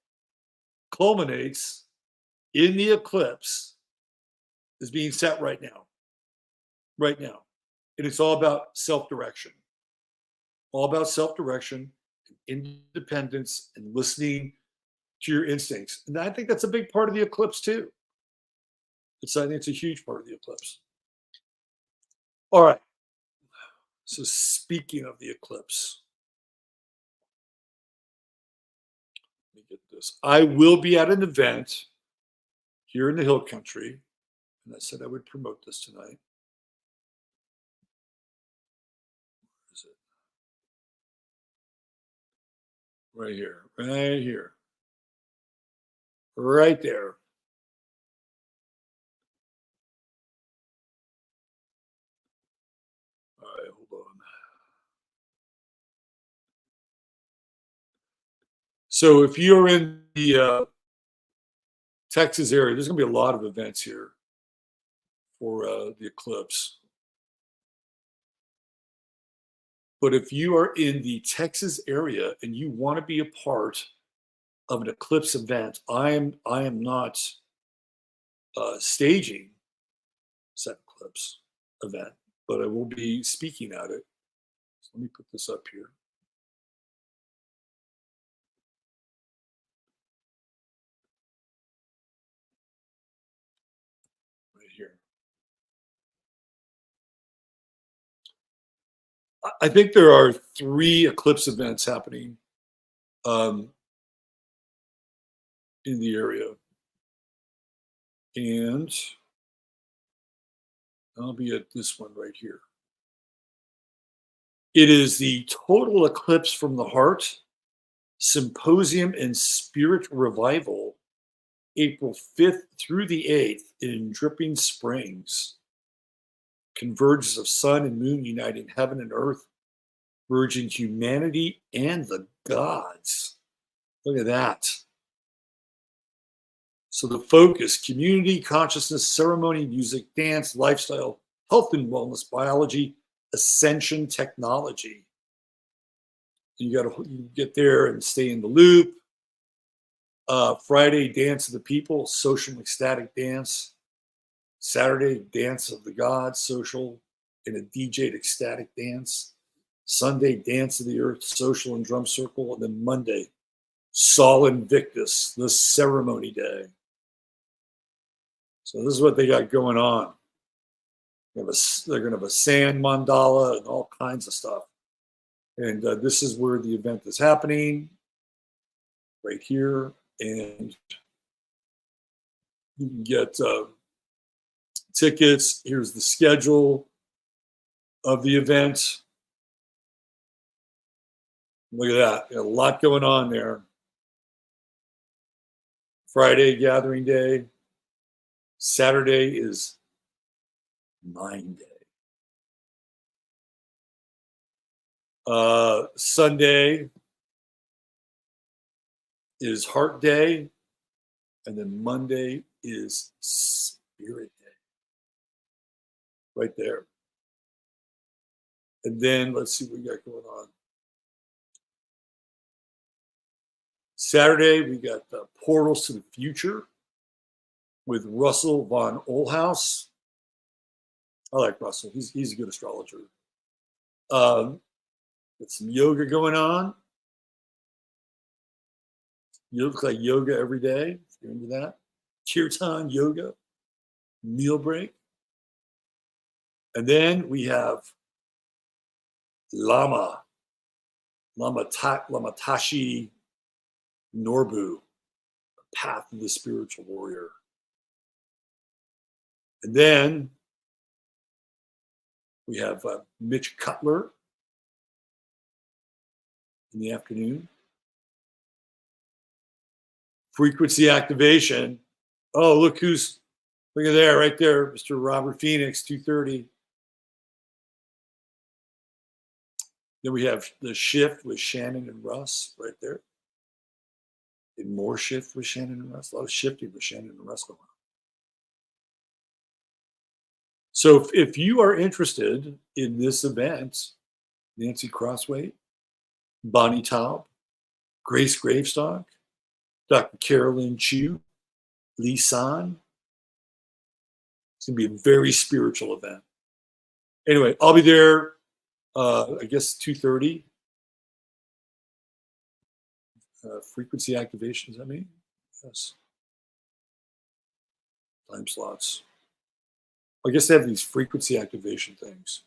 culminates in the eclipse, is being set right now. Right now. And it's all about self-direction. All about self-direction, independence, and listening to your instincts. And I think that's a big part of the eclipse too. I think it's a huge part of the eclipse. All right. So speaking of the eclipse, let me get this. I will be at an event here in the Hill Country, and I said I would promote this tonight. Where is it? Right here. Right here. Right there. All right, hold on. So if you're in the Texas area, there's going to be a lot of events here for the eclipse. But if you are in the Texas area and you want to be a part of an eclipse event, I am not staging said eclipse event, but I will be speaking at it. So let me put this up here. Right here. I think there are 3 eclipse events happening in the area. And I'll be at this one right here. It is the Total Eclipse from the Heart Symposium and Spirit Revival, April 5th through the 8th in Dripping Springs. Convergence of sun and moon uniting heaven and earth. merging humanity and the gods. Look at that. So the focus: community, consciousness, ceremony, music, dance, lifestyle, health and wellness, biology, ascension, technology. You get there and stay in the loop. Friday, dance of the people, social and ecstatic dance. Saturday, dance of the gods, social and a DJ'd ecstatic dance. Sunday, dance of the earth, social and drum circle. And then Monday, Sol Invictus, the ceremony day. So this is what they got going on. They're going to have a sand mandala and all kinds of stuff. And this is where the event is happening, right here. And you can get tickets. Here's the schedule of the event. Look at that. Got a lot going on there. Friday, gathering day. Saturday is Mind Day. Sunday is Heart Day. And then Monday is Spirit Day. Right there. And then let's see what we got going on. Saturday, we got Portals to the Future with Russell von Olhaus. I like Russell. He's a good astrologer. Got some yoga going on. You look like yoga every day, if you're into that. Kirtan yoga, meal break. And then we have Lamatashi Norbu, Path of the Spiritual Warrior. And then we have Mitch Cutler in the afternoon. Frequency activation. Oh, look at there, right there, Mr. Robert Phoenix, 2:30. Then we have the shift with Shannon and Russ right there. And more shift with Shannon and Russ. A lot of shifting with Shannon and Russ going on. So if you are interested in this event, Nancy Crossway, Bonnie Taub, Grace Gravestock, Dr. Carolyn Chu, Lee San, it's going to be a very spiritual event. Anyway, I'll be there, I guess, 2:30. Frequency activation, does that mean? Yes. Time slots. I guess they have these frequency activation things.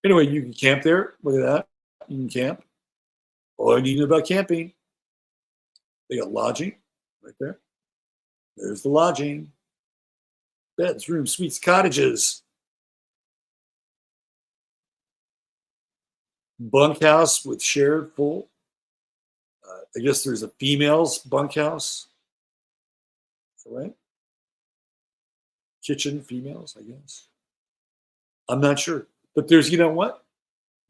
Anyway, you can camp there. Look at that. You can camp. All I need to know about camping. They got lodging right there. There's the lodging. Beds, rooms, suites, cottages. Bunkhouse with shared full. I guess there's a female's bunkhouse. Is that right? Kitchen, females, I guess. I'm not sure. But there's, you know what?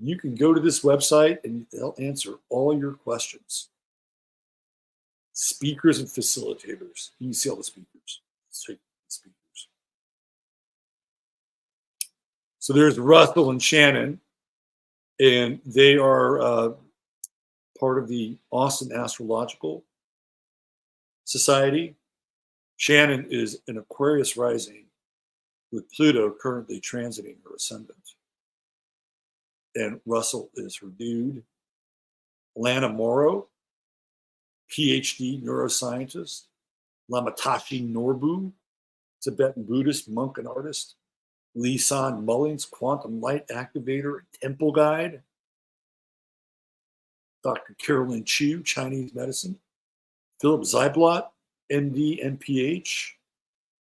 You can go to this website and they'll answer all your questions. Speakers and facilitators. You can see all the speakers. So there's Russell and Shannon, and they are part of the Austin Astrological Society. Shannon is an Aquarius rising with Pluto currently transiting her ascendant. And Russell is her dude. Lana Morrow, PhD neuroscientist. Lamatashi Norbu, Tibetan Buddhist monk and artist. Lee San Mullins, quantum light activator and temple guide. Dr. Carolyn Chu, Chinese medicine. Philip Zeiblot, MD, NPH.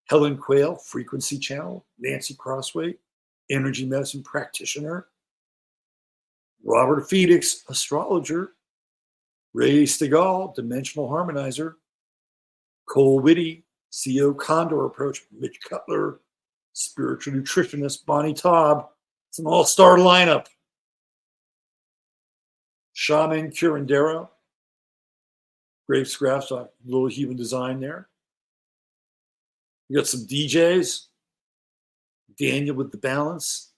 Helen Quayle, frequency channel. Nancy Crossway, energy medicine practitioner. Robert Phoenix, astrologer. Ray Stegall, dimensional harmonizer. Cole Whitty, CO Condor approach. Mitch Cutler, spiritual nutritionist. Bonnie Taub. It's an all-star lineup. Shaman Curandero, grave scraps, a little human design there. We got some DJs. Daniel with the balance.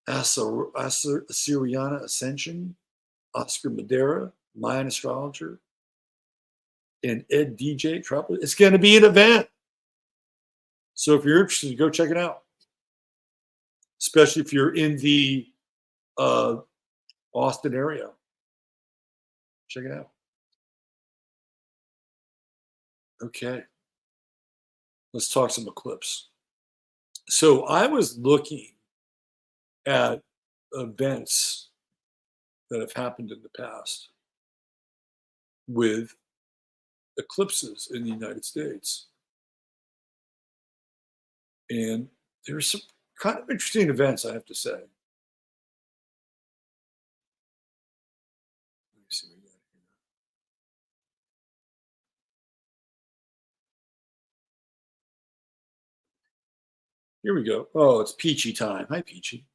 Assyriana Ascension. Oscar Madera, Mayan astrologer. And Ed DJ Trouble. It's going to be an event. So if you're interested, go check it out. Especially if you're in the Austin area. Check it out. Okay. Let's talk some eclipse. So I was looking at events that have happened in the past with eclipses in the United States. And there's some kind of interesting events, I have to say. Let me see what we got here. Here we go. Oh, it's Peachy time. Hi, Peachy.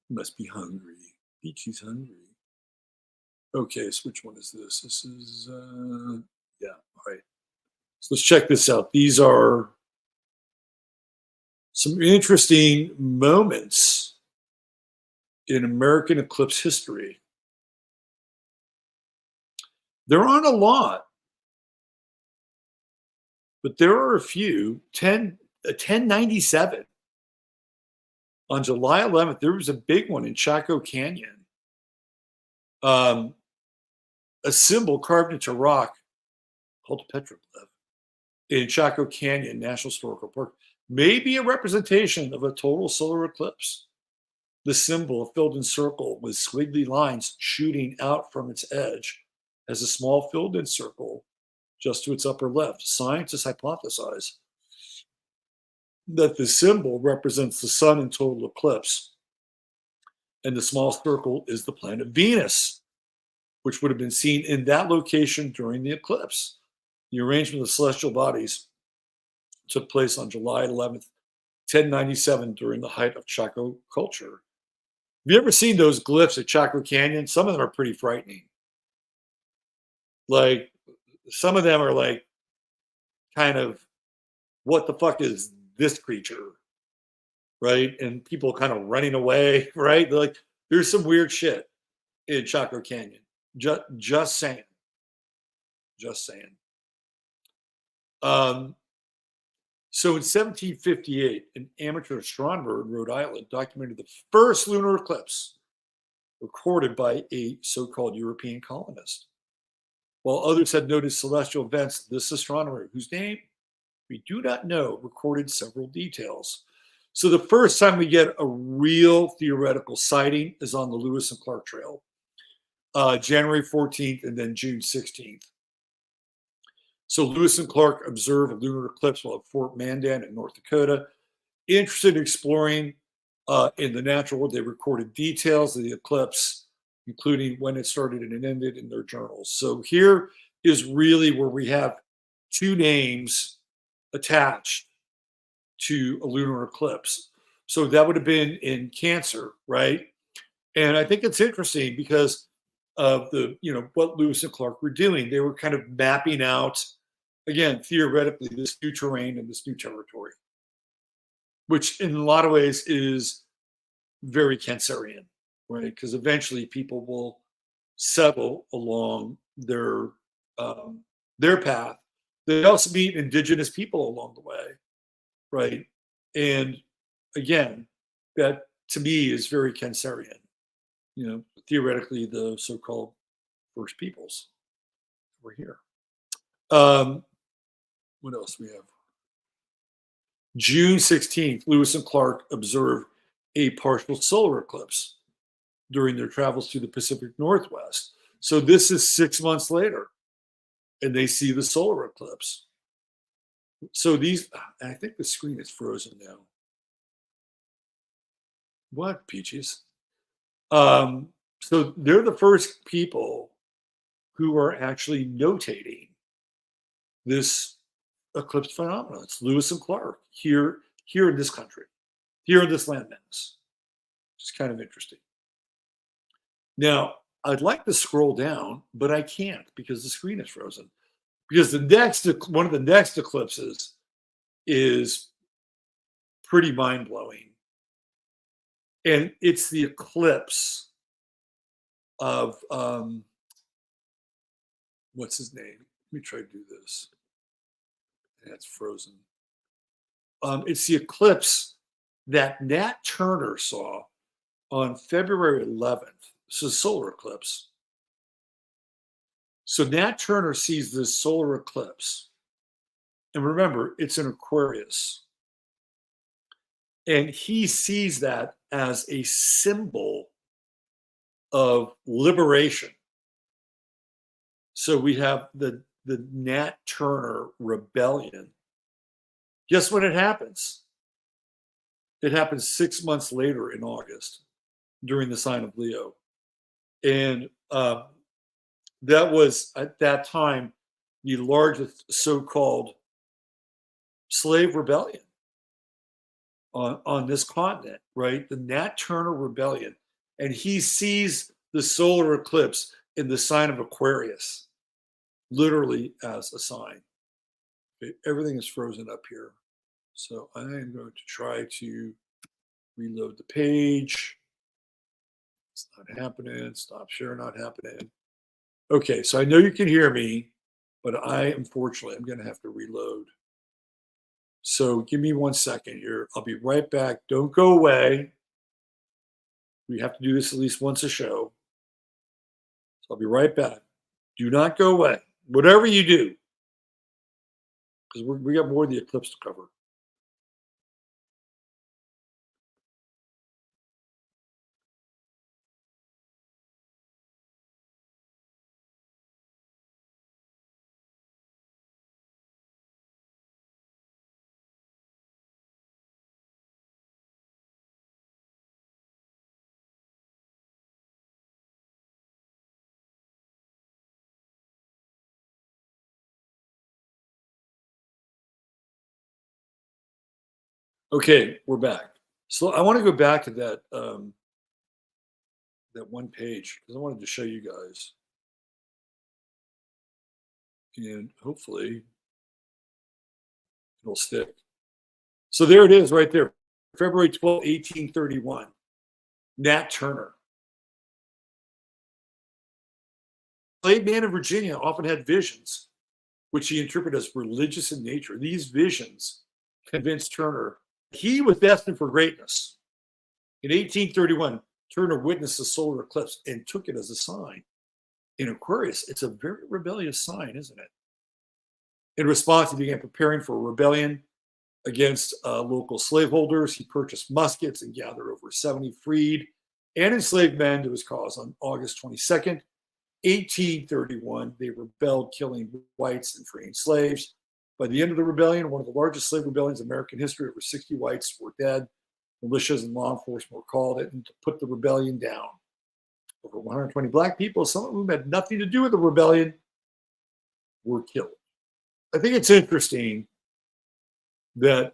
You must be hungry. Peachy's hungry. Okay, so which one is this? This is, yeah, all right. So let's check this out. These are some interesting moments in American eclipse history. There aren't a lot, but there are a few. 1097 on July 11th, there was a big one in Chaco Canyon. A symbol carved into rock called petroglyph in Chaco Canyon National Historical Park may be a representation of a total solar eclipse. The symbol, a filled-in circle with squiggly lines shooting out from its edge, has a small filled-in circle just to its upper left. Scientists hypothesize that the symbol represents the sun in total eclipse, and the small circle is the planet Venus, which would have been seen in that location during the eclipse. The arrangement of the celestial bodies took place on July 11th, 1097, during the height of Chaco culture. Have you ever seen those glyphs at Chaco Canyon? Some of them are pretty frightening. Like, some of them are like, kind of, what the fuck is this creature? Right? And people kind of running away, right? They're like, there's some weird shit in Chaco Canyon. Just saying. Just saying. So in 1758, an amateur astronomer in Rhode Island documented the first lunar eclipse recorded by a so-called European colonist. While others had noted celestial events, this astronomer, whose name we do not know, recorded several details. So the first time we get a real theoretical sighting is on the Lewis and Clark Trail, January 14th and then June 16th. So Lewis and Clark observed a lunar eclipse while at Fort Mandan in North Dakota. Interested in exploring in the natural world, they recorded details of the eclipse, including when it started and it ended, in their journals. So here is really where we have two names attached to a lunar eclipse. So that would have been in Cancer, right? And I think it's interesting because of the, what Lewis and Clark were doing. They were kind of mapping out, again, theoretically, this new terrain and this new territory, which in a lot of ways is very Cancerian, right? Because eventually people will settle along their path. They also meet indigenous people along the way, right? And again, that to me is very Cancerian. Theoretically, the so-called first peoples were here. What else we have? June 16th, Lewis and Clark observed a partial solar eclipse during their travels to the Pacific Northwest. So this is 6 months later, and they see the solar eclipse. So I think the screen is frozen now. What, peaches? So they're the first people who are actually notating this eclipse phenomenon. It's Lewis and Clark here in this country, here in this landmass. It's kind of interesting. Now, I'd like to scroll down, but I can't because the screen is frozen. Because one of the next eclipses is pretty mind blowing, and it's the eclipse of what's his name? Let me try to do this. That's frozen. It's the eclipse that Nat Turner saw on February 11th. This is a solar eclipse. So Nat Turner sees this solar eclipse. And remember, it's in Aquarius. And he sees that as a symbol of liberation. So we have the Nat Turner rebellion. Guess when it happens? It happens 6 months later in August during the sign of Leo. And that was, at that time, the largest so-called slave rebellion on this continent, right? The Nat Turner rebellion. And he sees the solar eclipse in the sign of Aquarius, literally as a sign. Okay, everything is frozen up here. So I am going to try to reload the page. It's not happening. Stop share not happening. Okay, so I know you can hear me, but I, unfortunately, I'm going to have to reload. So give me 1 second here. I'll be right back. Don't go away. We have to do this at least once a show. So I'll be right back. Do not go away. Whatever you do, because we got more of the eclipse to cover. Okay, we're back. So I want to go back to that that one page because I wanted to show you guys, and hopefully it'll stick. So there it is, right there, February 12, 1831. Nat Turner, slave man in Virginia, often had visions, which he interpreted as religious in nature. These visions convinced Turner he was destined for greatness. In 1831, Turner witnessed the solar eclipse and took it as a sign. In Aquarius, it's a very rebellious sign, isn't it? In response, he began preparing for a rebellion against local slaveholders. He purchased muskets and gathered over 70 freed and enslaved men to his cause. On August 22nd, 1831, they rebelled, killing whites and freeing slaves. By the end of the rebellion, one of the largest slave rebellions in American history, over 60 whites were dead. Militias and law enforcement were called in to put the rebellion down. Over 120 black people, some of whom had nothing to do with the rebellion, were killed. I think it's interesting that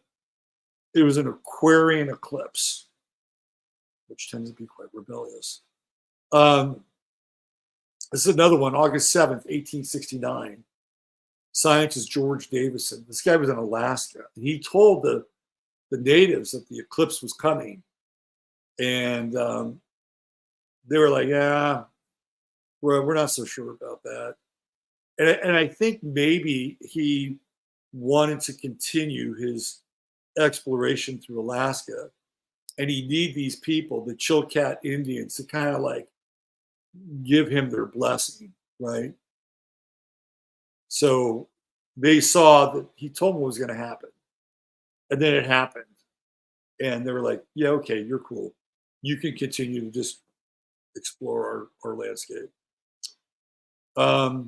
it was an Aquarian eclipse, which tends to be quite rebellious. This is another one, August 7th, 1869. Scientist George Davison. This guy was in Alaska. And he told the natives that the eclipse was coming. And they were like, yeah, we're not so sure about that. And I think maybe he wanted to continue his exploration through Alaska. And he needed these people, the Chilkat Indians, to kind of like give him their blessing, right? So they saw that he told them what was going to happen. And then it happened. And they were like, yeah, okay, you're cool. You can continue to just explore our landscape. So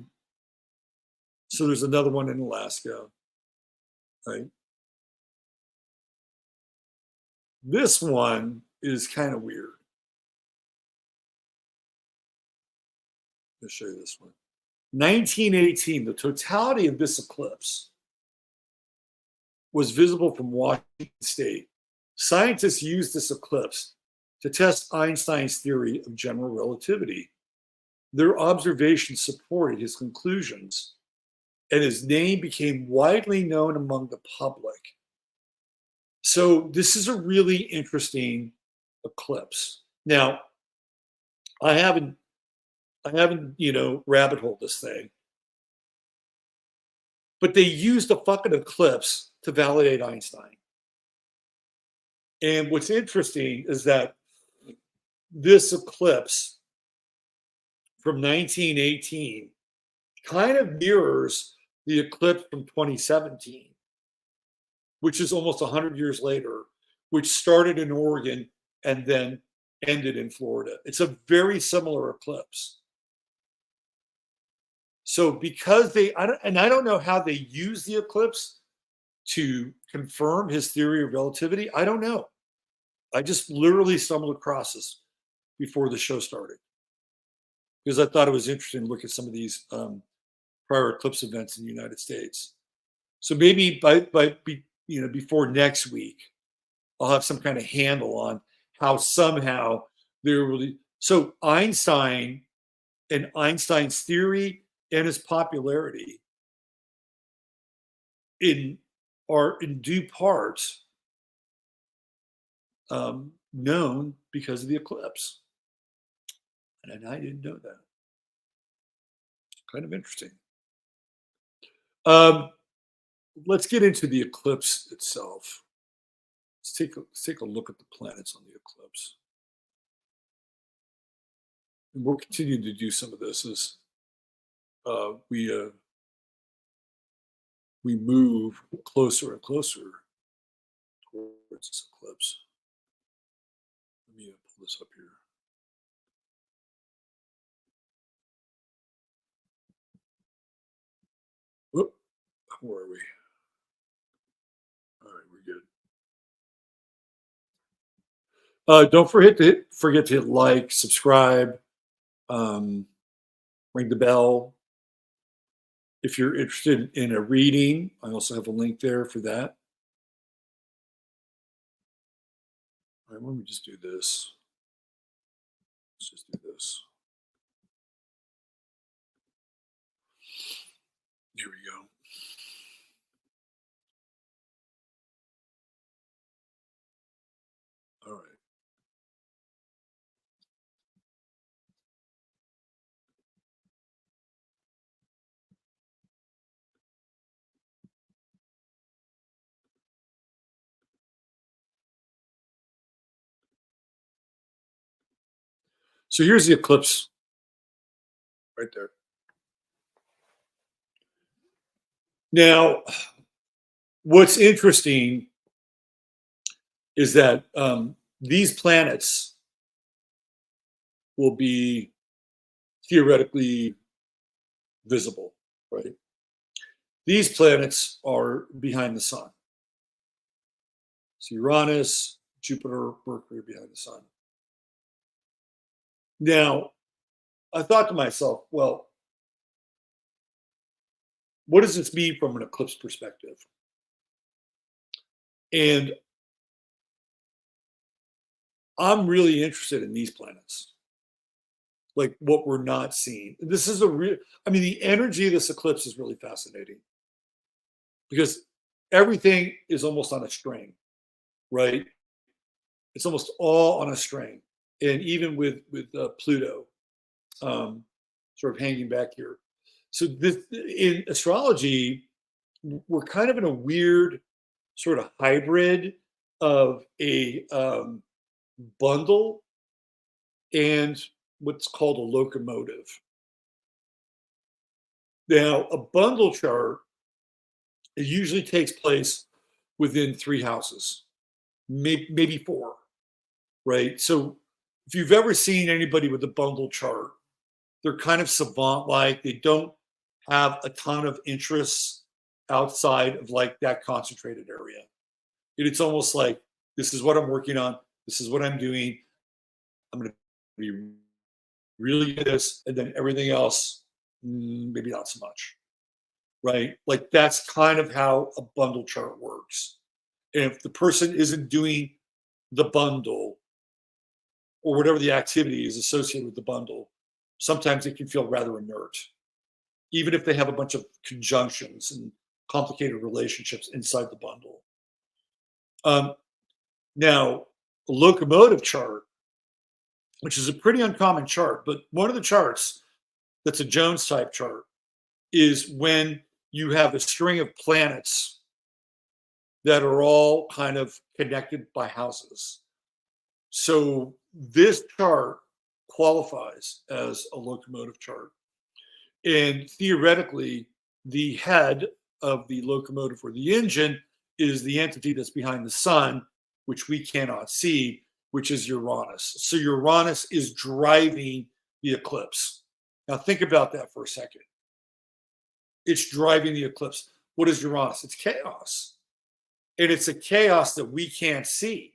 there's another one in Alaska, right? This one is kind of weird. I'll show you this one. 1918, the totality of this eclipse was visible from Washington State. Scientists used this eclipse to test Einstein's theory of general relativity. their observations supported his conclusions, and his name became widely known among the public. So this is a really interesting eclipse. Now, I haven't, rabbit hole this thing, but they used a fucking eclipse to validate Einstein. And what's interesting is that this eclipse from 1918 kind of mirrors the eclipse from 2017, which is almost 100 years later, which started in Oregon and then ended in Florida. It's a very similar eclipse. So because I don't know how they use the eclipse to confirm his theory of relativity. I don't know. I just literally stumbled across this before the show started because I thought it was interesting to look at some of these prior eclipse events in the United States. So maybe before next week, I'll have some kind of handle on how somehow they're really. So Einstein and Einstein's theory and his popularity are in due part known because of the eclipse. And I didn't know that. Kind of interesting. Let's get into the eclipse itself. Let's take a look at the planets on the eclipse. And we'll continue to do some of this as we move closer and closer towards this eclipse. Let me pull this up here. Whoop, where are we? All right, we're good. Don't forget to hit like, subscribe, ring the bell. If you're interested in a reading, I also have a link there for that. All right, let me just do this. Let's just do this. Here we go. All right. So here's the eclipse right there. Now, what's interesting is that these planets will be theoretically visible, right? These planets are behind the sun. So Uranus, Jupiter, Mercury are behind the sun. Now, I thought to myself, well, what does this mean from an eclipse perspective? And I'm really interested in these planets, like what we're not seeing. This is the energy of this eclipse is really fascinating because everything is almost on a string, right? It's almost all on a string. And even with Pluto sort of hanging back here. So this, in astrology, we're kind of in a weird sort of hybrid of a bundle and what's called a locomotive. Now, a bundle chart, it usually takes place within 3 houses, maybe 4, right? So if you've ever seen anybody with a bundle chart, they're kind of savant-like. They don't have a ton of interests outside of like that concentrated area. It's almost like, this is what I'm working on. This is what I'm doing. I'm going to be really good at this. And then everything else, maybe not so much, right? Like that's kind of how a bundle chart works. And if the person isn't doing the bundle or whatever the activity is associated with the bundle, sometimes it can feel rather inert, even if they have a bunch of conjunctions and complicated relationships inside the bundle. Now, a locomotive chart, which is a pretty uncommon chart, but one of the charts that's a Jones type chart is when you have a string of planets that are all kind of connected by houses. So this chart qualifies as a locomotive chart. And theoretically, the head of the locomotive or the engine is the entity that's behind the sun, which we cannot see, which is Uranus. So Uranus is driving the eclipse. Now think about that for a second. It's driving the eclipse. What is Uranus? It's chaos. And it's a chaos that we can't see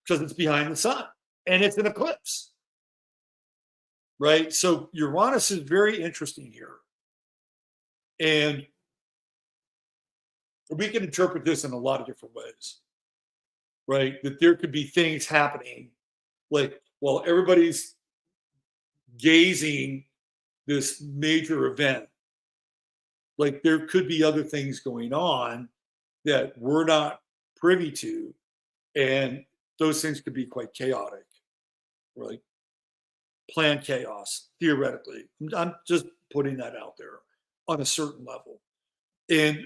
because it's behind the sun and it's an eclipse. Right? So Uranus is very interesting here. And we can interpret this in a lot of different ways. Right? That there could be things happening like while everybody's gazing this major event, like there could be other things going on that we're not privy to, and those things could be quite chaotic, right? Planned chaos, theoretically. I'm just putting that out there on a certain level. And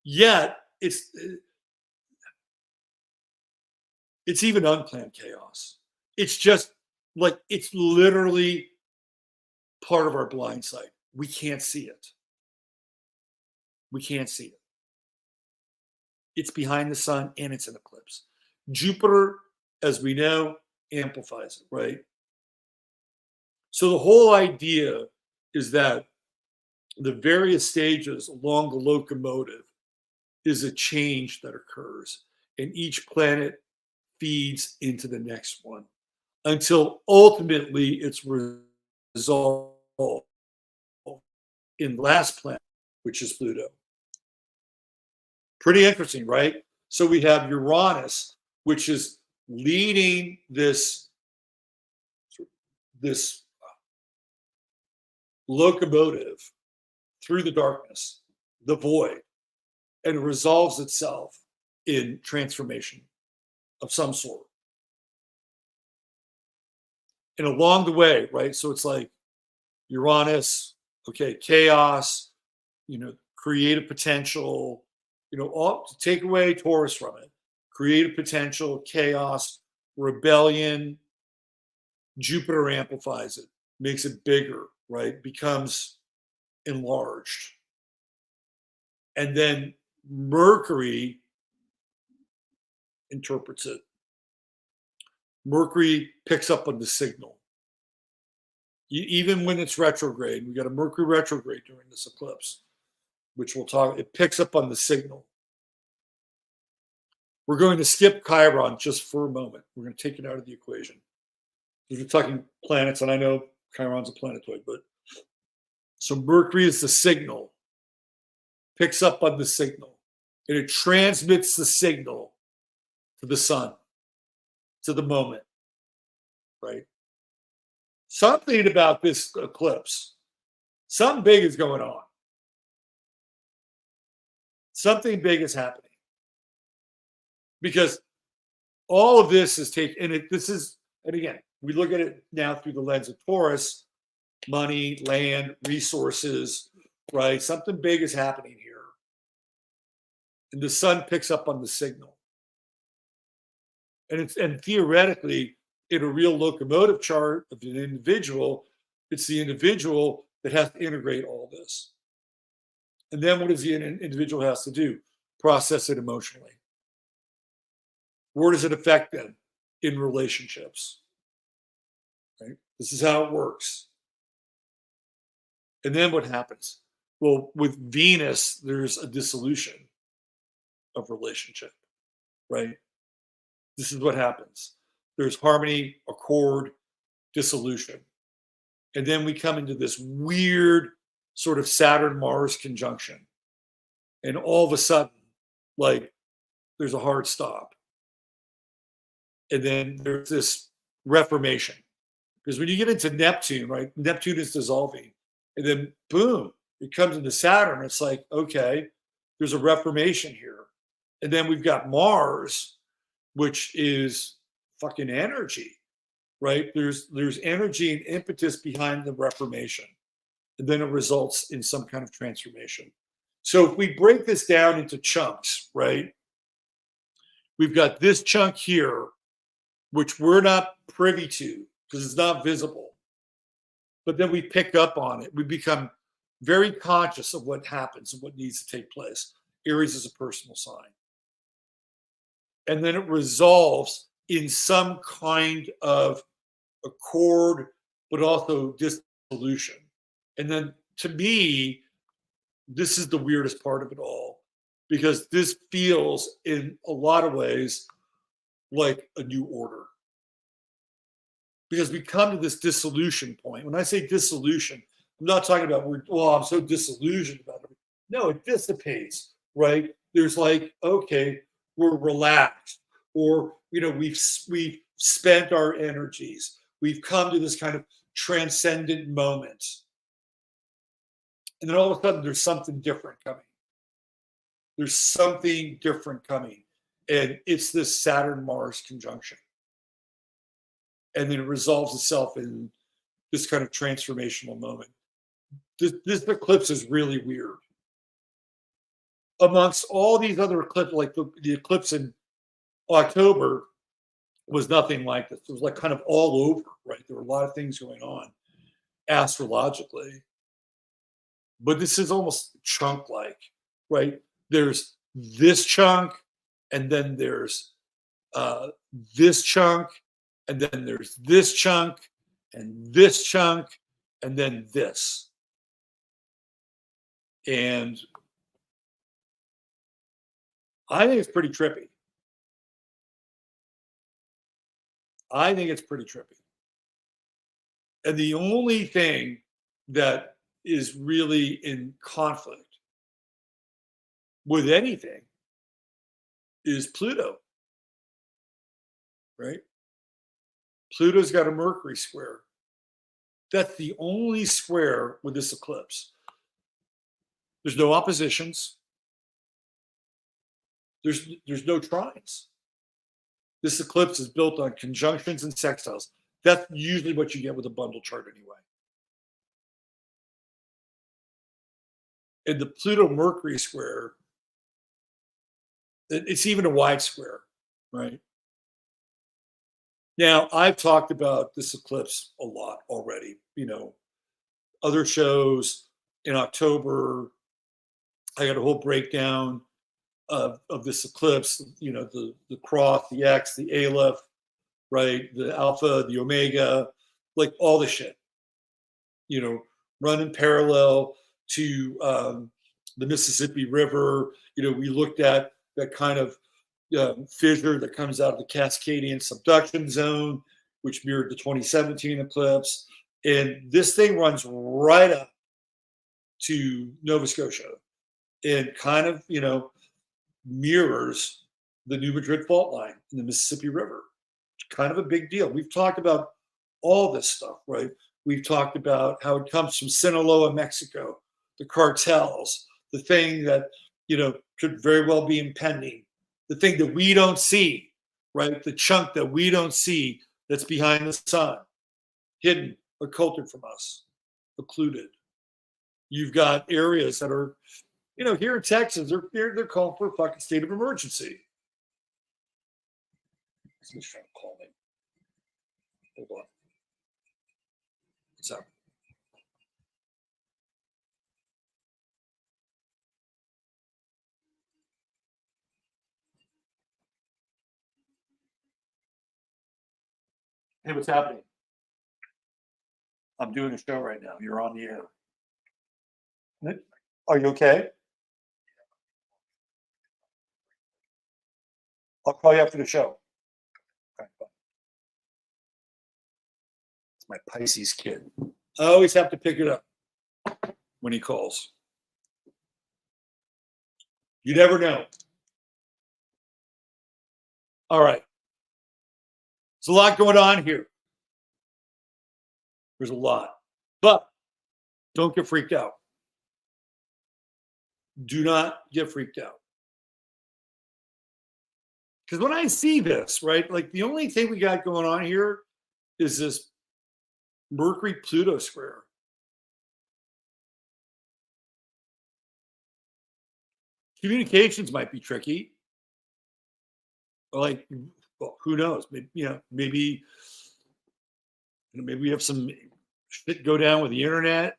yet it's even unplanned chaos. It's just like, it's literally part of our blind sight. We can't see it. We can't see it. It's behind the sun and it's an eclipse. Jupiter, as we know, amplifies it, right? So the whole idea is that the various stages along the locomotive is a change that occurs, and each planet feeds into the next one until ultimately it's resolved in the last planet, which is Pluto. Pretty interesting, right? So we have Uranus, which is leading this locomotive through the darkness, the void, and resolves itself in transformation of some sort. And along the way, right? So it's like Uranus, okay, chaos, creative potential, all to take away Taurus from it, creative potential, chaos, rebellion. Jupiter amplifies it, makes it bigger, right? Becomes enlarged. And then Mercury interprets it. Mercury picks up on the signal. Even when it's retrograde, we got a Mercury retrograde during this eclipse, which we'll talk, it picks up on the signal. We're going to skip Chiron just for a moment. We're going to take it out of the equation. We're talking planets, and I know Chiron's a planetoid, but so Mercury is the signal, picks up on the signal, and it transmits the signal to the sun, to the moment, right? Something about this eclipse, something big is going on. Something big is happening. Because all of this is taken, and again, we look at it now through the lens of Taurus, money, land, resources, right? Something big is happening here. And the sun picks up on the signal. And theoretically, in a real locomotive chart of an individual, it's the individual that has to integrate all this. And then what does the individual has to do? Process it emotionally. Where does it affect them? In relationships. Right? This is how it works. And then what happens? Well, with Venus, there's a dissolution of relationship, right? This is what happens. There's harmony, accord, dissolution. And then we come into this weird sort of Saturn-Mars conjunction. And all of a sudden, like, there's a hard stop. And then there's this reformation Because when you get into Neptune, right, Neptune is dissolving. And then boom, it comes into Saturn. It's like, okay, there's a reformation here. And then we've got Mars, which is fucking energy, right? There's energy and impetus behind the reformation. And then it results in some kind of transformation. So if we break this down into chunks, right? We've got this chunk here, which we're not privy to because it's not visible. But then we pick up on it. We become very conscious of what happens and what needs to take place. Aries is a personal sign. And then it resolves in some kind of accord, but also dissolution. And then to me, this is the weirdest part of it all, because this feels in a lot of ways like a new order. Because we come to this dissolution point. When I say dissolution, I'm not talking about, I'm so disillusioned about it. No, it dissipates, right? There's like, okay, we're relaxed, or, we've spent our energies. We've come to this kind of transcendent moment. And then all of a sudden, there's something different coming. There's something different coming. And it's this Saturn-Mars conjunction. And then it resolves itself in this kind of transformational moment. This eclipse is really weird. Amongst all these other eclipses, like the eclipse in October was nothing like this. It was like kind of all over, right? There were a lot of things going on astrologically. But this is almost chunk-like, right? There's this chunk, and then there's this chunk, and then there's this chunk, and this chunk, and then this. And I think it's pretty trippy. I think it's pretty trippy. And the only thing that is really in conflict with anything is Pluto, right? Pluto's got a Mercury square. That's the only square with this eclipse. There's no oppositions. There's no trines. This eclipse is built on conjunctions and sextiles. That's usually what you get with a bundle chart anyway. And the Pluto-Mercury square, it's even a wide square, right? Now, I've talked about this eclipse a lot already. Other shows in October, I got a whole breakdown of this eclipse, the cross, the X, the Aleph, right? The Alpha, the Omega, like all the shit, running parallel to the Mississippi River. We looked at that kind of fissure that comes out of the Cascadian subduction zone, which mirrored the 2017 eclipse. And this thing runs right up to Nova Scotia and kind of, mirrors the New Madrid fault line in the Mississippi River. It's kind of a big deal. We've talked about all this stuff, right? We've talked about how it comes from Sinaloa, Mexico, the cartels, the thing that, could very well be impending, the thing that we don't see, right? The chunk that we don't see that's behind the sun, hidden, occulted from us, occluded. You've got areas that are, here in Texas, they're calling for a fucking state of emergency. Somebody's trying to call me. Hold on. What's up? Hey, what's happening? I'm doing a show right now. You're on the air. Are you okay? I'll call you after the show. Okay, bye. It's my Pisces kid. I always have to pick it up when he calls. You never know. All right. There's a lot going on here. There's a lot. But don't get freaked out. Do not get freaked out. Because when I see this, right, like the only thing we got going on here is this Mercury Pluto square. Communications might be tricky. Like, well, who knows? Maybe we have some shit go down with the internet.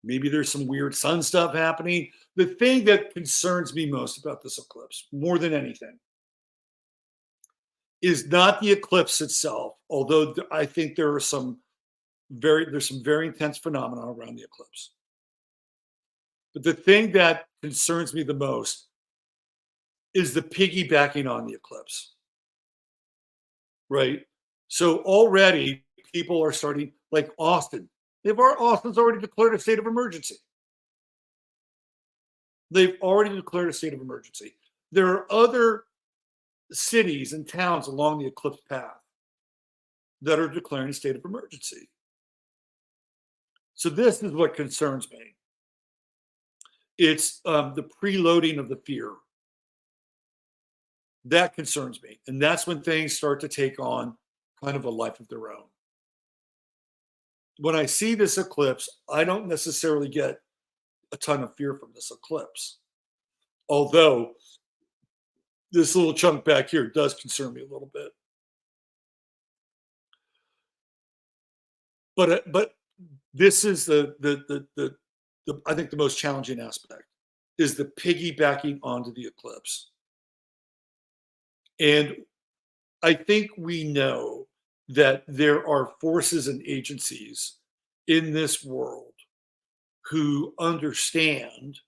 Maybe there's some weird sun stuff happening. The thing that concerns me most about this eclipse, more than anything, is not the eclipse itself. Although I think there's some very intense phenomena around the eclipse. But the thing that concerns me the most is the piggybacking on the eclipse, right? So already people are starting, like Austin. Austin's already declared a state of emergency. They've already declared a state of emergency. There are other cities and towns along the eclipse path that are declaring a state of emergency. So this is what concerns me. It's the preloading of the fear. That concerns me. And that's when things start to take on kind of a life of their own. When I see this eclipse, I don't necessarily get a ton of fear from this eclipse. Although this little chunk back here does concern me a little bit. But this is the I think the most challenging aspect is the piggybacking onto the eclipse. And I think we know that there are forces and agencies in this world who understand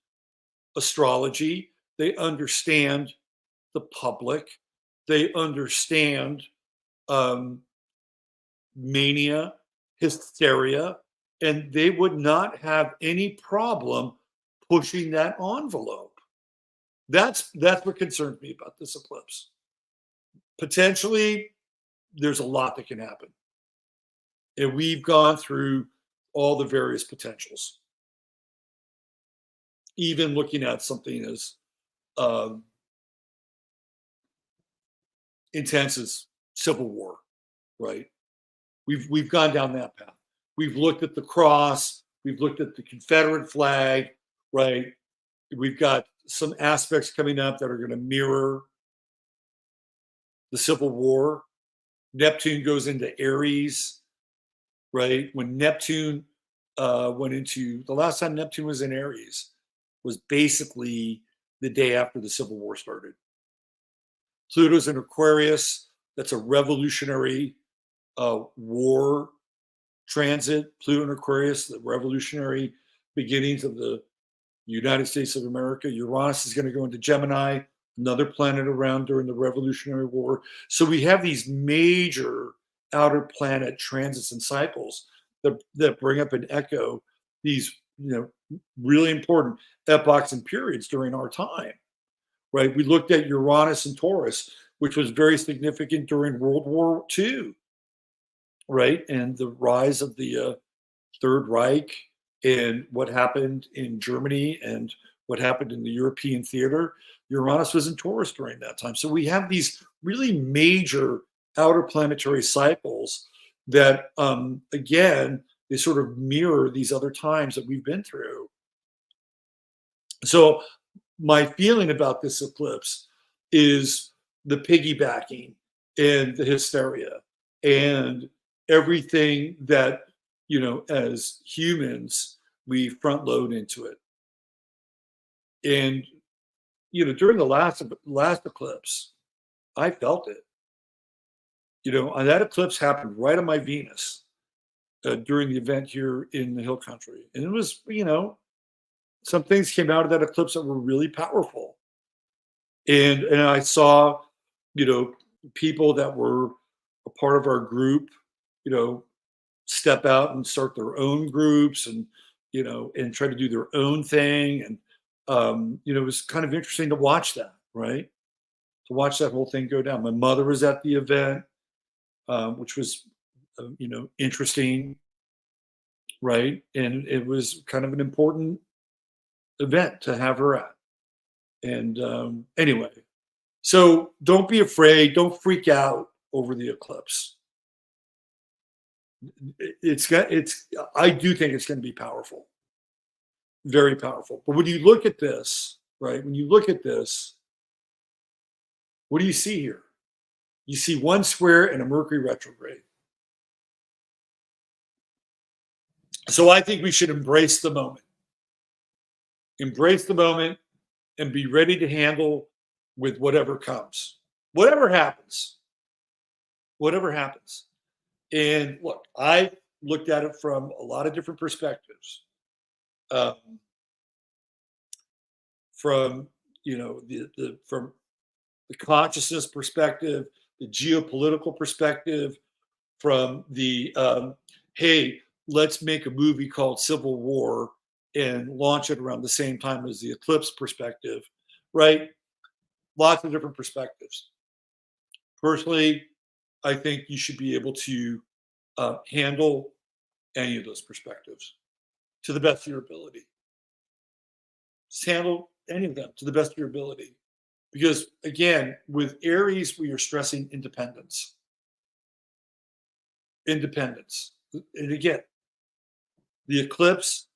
astrology, they understand the public, they understand mania, hysteria, and they would not have any problem pushing that envelope. That's what concerns me about this eclipse. Potentially, there's a lot that can happen. And we've gone through all the various potentials. Even looking at something as intense as civil war, right? We've gone down that path. We've looked at the cross. We've looked at the Confederate flag, right? We've got some aspects coming up that are going to mirror the Civil War. Neptune goes into Aries, right? When Neptune went into, the last time Neptune was in Aries was basically the day after the Civil War started. Pluto's in Aquarius. That's a revolutionary war transit. Pluto in Aquarius, the revolutionary beginnings of the United States of America. Uranus is going to go into Gemini, another planet around during the Revolutionary War. So we have these major outer planet transits and cycles that bring up and echo these, really important epochs and periods during our time, right? We looked at Uranus and Taurus, which was very significant during World War II, right? And the rise of the Third Reich and what happened in Germany and what happened in the European theater. Uranus was in Taurus during that time. So we have these really major outer planetary cycles that, again, they sort of mirror these other times that we've been through. So my feeling about this eclipse is the piggybacking and the hysteria and everything that, as humans, we front load into it. And, during the last eclipse, I felt it. And that eclipse happened right on my Venus during the event here in the Hill Country. And it was, some things came out of that eclipse that were really powerful. And I saw, people that were a part of our group, step out and start their own groups and, and try to do their own thing. And, it was kind of interesting to watch that, right? To watch that whole thing go down. My mother was at the event, which was, interesting. right? And it was kind of an important event to have her at. And anyway, so don't be afraid. Don't freak out over the eclipse. I do think it's going to be powerful, very powerful. But when you look at this, right, when you look at this, what do you see here? You see one square and a Mercury retrograde. So I think we should embrace the moment. Embrace the moment and be ready to handle with whatever comes. Whatever happens. Whatever happens. And look, I looked at it from a lot of different perspectives. Um, from from the consciousness perspective, the geopolitical perspective, from the hey, let's make a movie called Civil War and launch it around the same time as the eclipse perspective, right? Lots of different perspectives. Personally, I think you should be able to handle any of those perspectives to the best of your ability. Just handle any of them to the best of your ability. Because again, with Aries, we are stressing independence. Independence. And again, the eclipse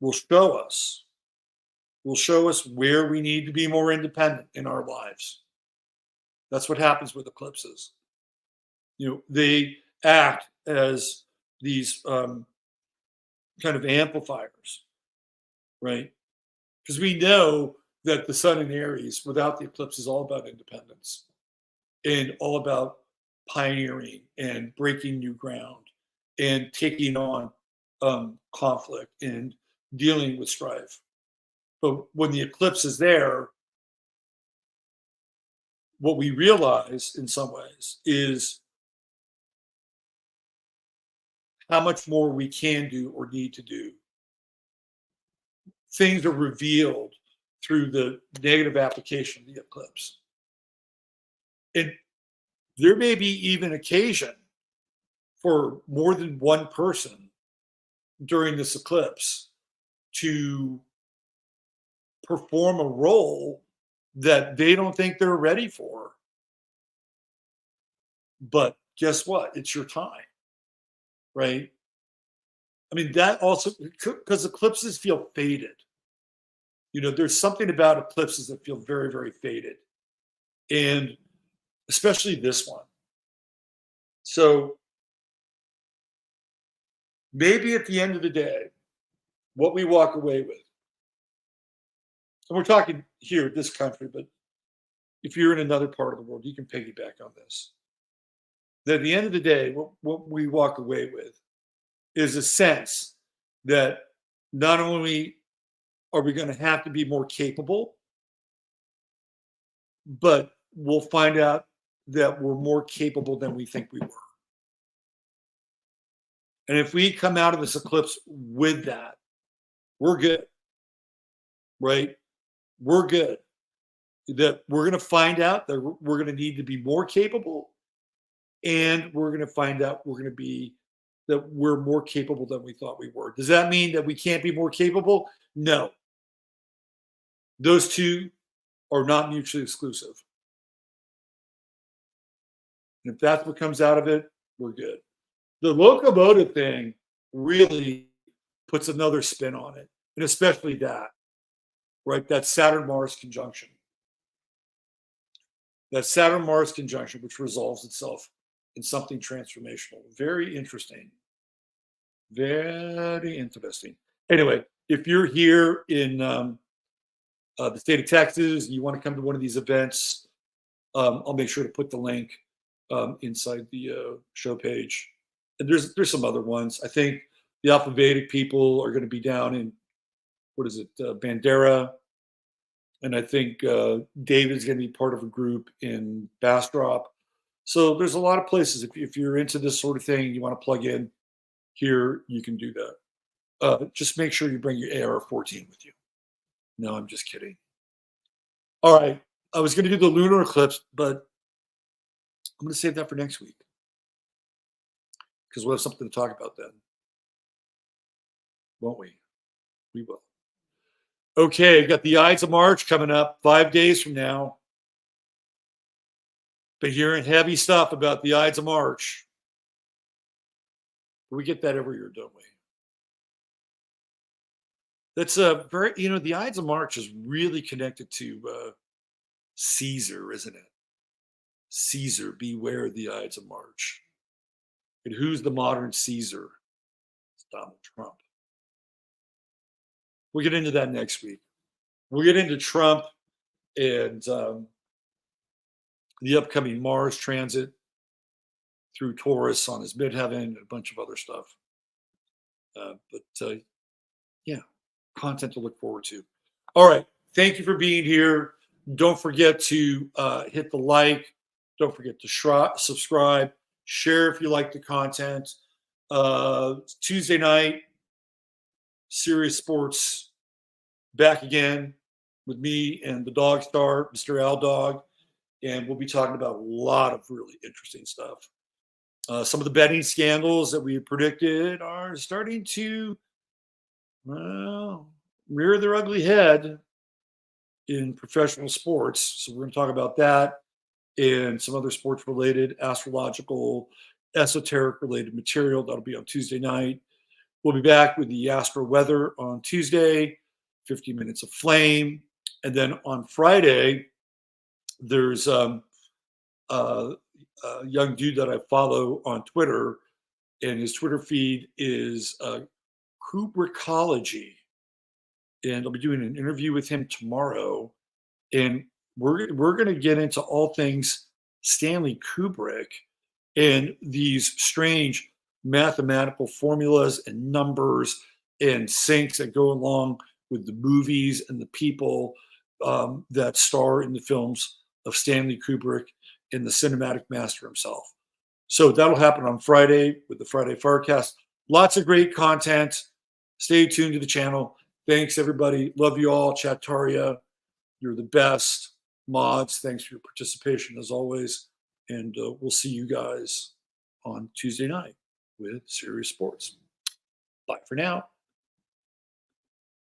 will show us where we need to be more independent in our lives. That's what happens with eclipses. They act as these kind of amplifiers, right? Because we know that the sun in Aries without the eclipse is all about independence and all about pioneering and breaking new ground and taking on conflict and dealing with strife. But when the eclipse is there, what we realize in some ways is how much more we can do or need to do. Things are revealed through the negative application of the eclipse. And there may be even occasion for more than one person during this eclipse to perform a role that they don't think they're ready for. But guess what? It's your time, right? I mean, that also, because eclipses feel faded. There's something about eclipses that feel very, very faded. And especially this one. So maybe at the end of the day, what we walk away with, and we're talking here in this country, but if you're in another part of the world, you can piggyback on this. That at the end of the day, what we walk away with is a sense that not only are we going to have to be more capable, but we'll find out that we're more capable than we think we were. And if we come out of this eclipse with that, we're good, right? We're good. That we're going to find out that we're going to need to be more capable, and we're going to find out that we're more capable than we thought we were. Does that mean that we can't be more capable? No. Those two are not mutually exclusive. And if that's what comes out of it, we're good. The locomotive thing really puts another spin on it, and especially that, right? That Saturn-Mars conjunction. That Saturn-Mars conjunction, which resolves itself in something transformational. Very interesting. Very interesting. Anyway, if you're here in the state of Texas and you want to come to one of these events, I'll make sure to put the link inside the show page. And there's some other ones. I think the Alpha Vedic people are going to be down in, Bandera. And I think David's going to be part of a group in Bastrop. So there's a lot of places. If you're into this sort of thing, you want to plug in here, you can do that. Just make sure you bring your AR-14 with you. No, I'm just kidding. All right. I was going to do the lunar eclipse, but I'm going to save that for next week because we'll have something to talk about then. won't we? We will. Okay, got the Ides of March coming up 5 days from now. Been hearing heavy stuff about the Ides of March. We get that every year, don't we? That's a very, the Ides of March is really connected to Caesar, isn't it? Caesar, beware the Ides of March. And who's the modern Caesar? It's Donald Trump. We'll get into that next week. We'll get into Trump and the upcoming Mars transit through Taurus on his midheaven and a bunch of other stuff. But yeah, content to look forward to. All right. Thank you for being here. Don't forget to hit the like. Don't forget to subscribe. Share if you like the content. Tuesday night, Serious Sports back again with me and the dog star, Mr. Al Dog. And we'll be talking about a lot of really interesting stuff. Some of the betting scandals that we predicted are starting to, rear their ugly head in professional sports. So we're going to talk about that and some other sports related, astrological, esoteric related material. That'll be on Tuesday night. We'll be back with the astro weather on Tuesday, 15 minutes of flame. And then on Friday, there's a young dude that I follow on Twitter, and his Twitter feed is Kubrickology. And I'll be doing an interview with him tomorrow. And we're going to get into all things Stanley Kubrick and these strange mathematical formulas and numbers and syncs that go along with the movies and the people that star in the films of Stanley Kubrick and the cinematic master himself. So that'll happen on Friday with the Friday Firecast. Lots of great content. Stay tuned to the channel. Thanks, everybody. Love you all. Chattaria, you're the best. Mods, thanks for your participation as always. And we'll see you guys on Tuesday night with Serious Sports. Bye for now.